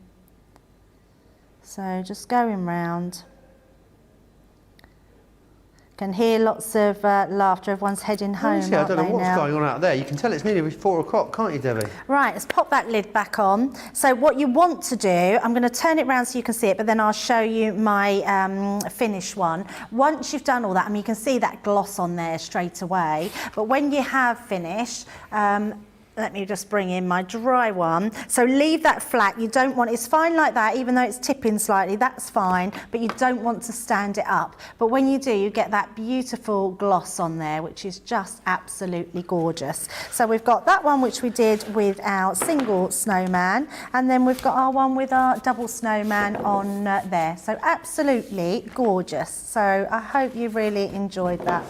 Speaker 2: So just going round. Can hear lots of laughter, everyone's heading home.
Speaker 1: Honestly, I don't know what's going on out there. You can tell it's nearly 4 o'clock, can't you, Debbie?
Speaker 2: Right, let's pop that lid back on. So what you want to do, I'm going to turn it around so you can see it, but then I'll show you my finish one. Once you've done all that, I mean, you can see that gloss on there straight away, but when you have finished, let me just bring in my dry one. So leave that flat. You don't want, it's fine like that, even though it's tipping slightly, that's fine, but you don't want to stand it up. But when you do, you get that beautiful gloss on there, which is just absolutely gorgeous. So we've got that one, which we did with our single snowman, and then we've got our one with our double snowman on there. So absolutely gorgeous. So I hope you really enjoyed that.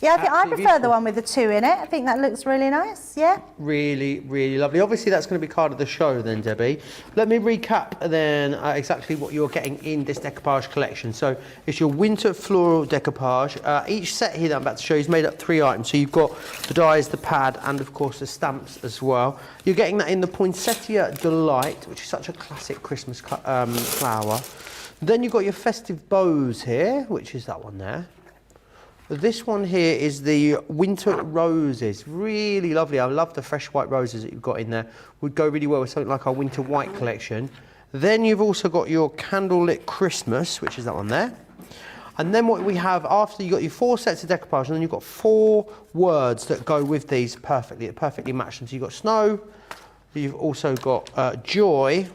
Speaker 2: Yeah, I prefer the one with the 2 in it. I think that looks really nice, yeah?
Speaker 1: Really, really lovely. Obviously, that's going to be card of the show then, Debbie. Let me recap then exactly what you're getting in this decoupage collection. So it's your winter floral decoupage. Each set here that I'm about to show you is made up 3 items. So you've got the dies, the pad, and of course the stamps as well. You're getting that in the Poinsettia Delight, which is such a classic Christmas flower. Then you've got your festive bows here, which is that one there. This one here is the Winter Roses, really lovely. I love the fresh white roses that you've got in there. Would go really well with something like our Winter White collection. Then you've also got your Candlelit Christmas, which is that one there. And then what we have after, you've got your 4 sets of decoupage, and then you've got 4 words that go with these perfectly, that perfectly match them. So you've got snow, you've also got joy.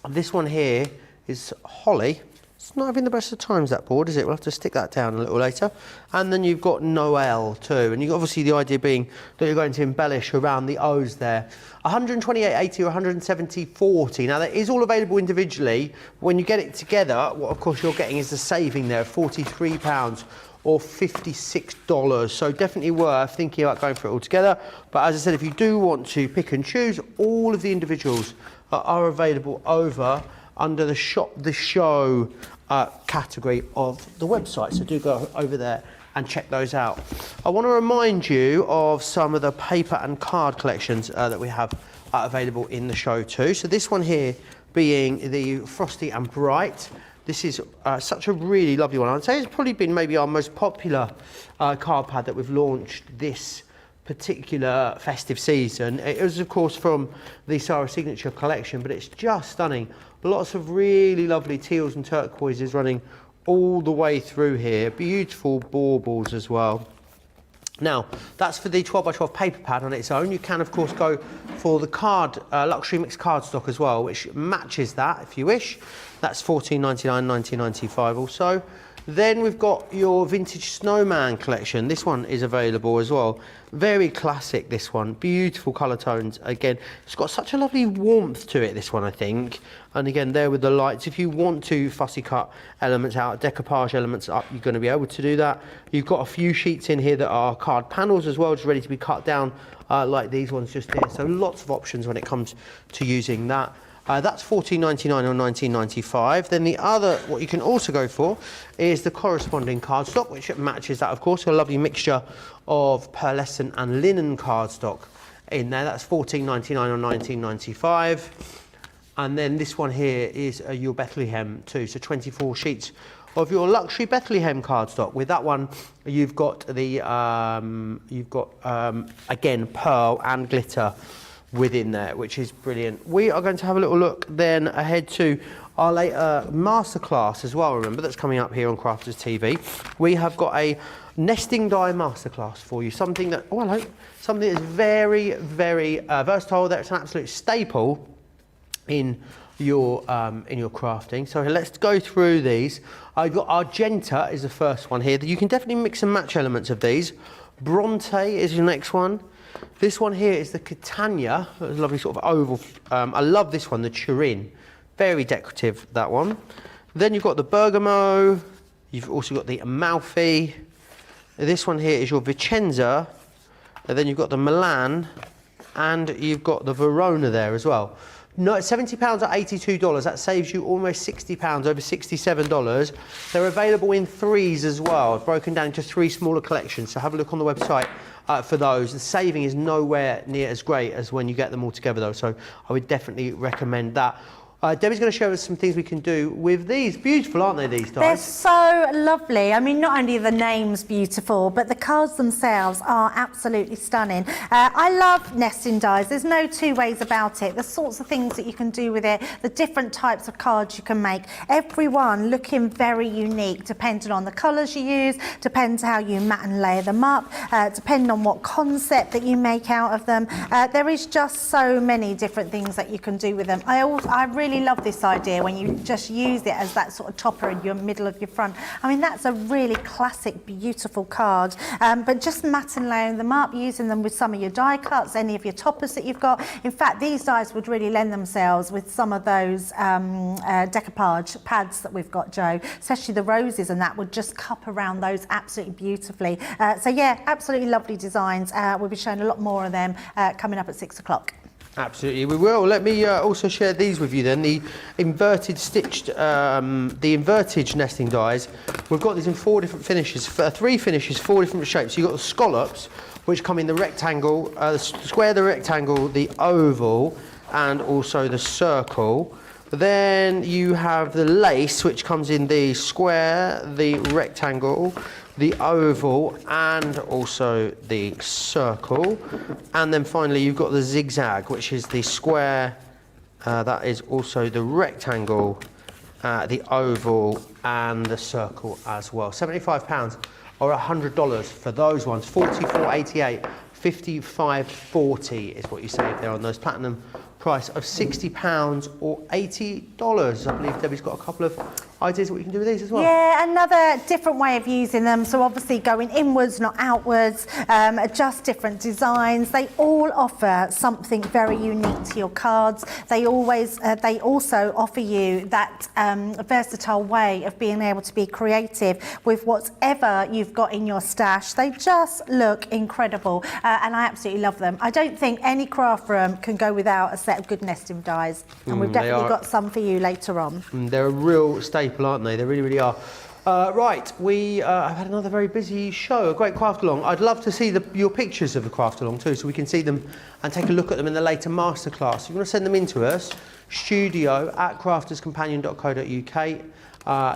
Speaker 1: This one here is holly. It's not having the best of times, that board, is it? We'll have to stick that down a little later. And then you've got Noel too. And obviously the idea being that you're going to embellish around the O's there. 128.80 or 170.40. Now that is all available individually. When you get it together, what of course you're getting is the saving there of £43 or $56. So definitely worth thinking about going for it all together. But as I said, if you do want to pick and choose, all of the individuals are available over under the shop the show category of the website, so do go over there and check those out. I want to remind you of some of the paper and card collections that we have available in the show too. So this one here being the Frosty and Bright, This is such a really lovely one. I'd say it's probably been maybe our most popular card pad that we've launched this particular festive season. It was of course from the Sarah Signature collection, but it's just stunning. Lots of really lovely teals and turquoises running all the way through here. Beautiful baubles as well. Now, that's for the 12x12 paper pad on its own. You can, of course, go for the card, luxury mixed cardstock as well, which matches that if you wish. That's $14.99, $19.95 also. Then we've got your vintage snowman collection. This one is available as well. Very classic, this one. Beautiful colour tones. Again, it's got such a lovely warmth to it, this one, I think. And again, there with the lights. If you want to fussy cut elements out, decoupage elements up, you're going to be able to do that. You've got a few sheets in here that are card panels as well, just ready to be cut down like these ones just here. So lots of options when it comes to using that. That's $14.99 or $19.95. Then the other, what you can also go for, is the corresponding cardstock, which matches that, of course. A lovely mixture of pearlescent and linen cardstock in there. That's $14.99 or $19.95. And then this one here is your Bethlehem too. So 24 sheets of your luxury Bethlehem cardstock. With that one, you've got the again pearl and glitter within there, which is brilliant. We are going to have a little look then ahead to our later masterclass as well. Remember, that's coming up here on Crafters TV. We have got a nesting die masterclass for you. Something that, oh hello, something that's very, very versatile. That's an absolute staple in your crafting. So let's go through these. I've got Argenta is the first one here. You can definitely mix and match elements of these. Bronte is your next one. This one here is the Catania, a lovely sort of oval. I love this one, the Turin. Very decorative, that one. Then you've got the Bergamo. You've also got the Amalfi. This one here is your Vicenza. And then you've got the Milan. And you've got the Verona there as well. No, £70 at $82. That saves you almost £60, over $67. They're available in threes as well, broken down into 3 smaller collections. So have a look on the website for those. The saving is nowhere near as great as when you get them all together though. So I would definitely recommend that. Debbie's going to show us some things we can do with these. Beautiful, aren't they, these dies?
Speaker 2: They're so lovely. I mean, not only are the names beautiful, but the cards themselves are absolutely stunning. I love nesting dies. There's no two ways about it. The sorts of things that you can do with it, the different types of cards you can make, every one looking very unique, depending on the colours you use, depends how you mat and layer them up, depending on what concept that you make out of them. There is just so many different things that you can do with them. I really love this idea when you just use it as that sort of topper in your middle of your front. I mean, that's a really classic, beautiful card. But just mat and layering them up, using them with some of your die cuts, any of your toppers that you've got. In fact, these dies would really lend themselves with some of those decoupage pads that we've got, Joe, especially the roses, and that would just cup around those absolutely beautifully. So yeah, absolutely lovely designs. We'll be showing a lot more of them coming up at 6 o'clock.
Speaker 1: Absolutely, we will. Let me also share these with you then. The inverted stitched, the inverted nesting dies. We've got these in 4 different finishes, 3 finishes, 4 different shapes. So you've got the scallops, which come in the rectangle, the square, the rectangle, the oval, and also the circle. Then you have the lace, which comes in the square, the rectangle, the oval, and also the circle. And then finally you've got the zigzag, which is the square, that is also the rectangle, the oval, and the circle as well. £75 or $100 for those ones. $44.88, $55.40 is what you save there on those. Platinum price of £60 or $80. I believe Debbie's got a couple of ideas what you can do with these as well.
Speaker 2: Yeah, another different way of using them. So obviously going inwards, not outwards, just different designs. They all offer something very unique to your cards. They also offer you that versatile way of being able to be creative with whatever you've got in your stash. They just look incredible, and I absolutely love them. I don't think any craft room can go without a set of good nesting dies, and we've definitely got some for you later on.
Speaker 1: They're a real staple, aren't they? They really, really are. Right, we have had another very busy show, a great craft along. I'd love to see your pictures of the craft along too, so we can see them and take a look at them in the later masterclass. If you want to send them in to us, studio@crafterscompanion.co.uk.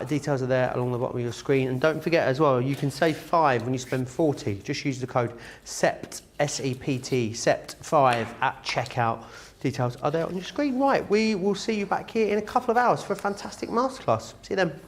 Speaker 1: Details are there along the bottom of your screen. And don't forget as well, you can save 5 when you spend 40. Just use the code SEPT, S-E-P-T, SEPT5 at checkout. Details are there on your screen. Right, we will see you back here in a couple of hours for a fantastic masterclass. See you then.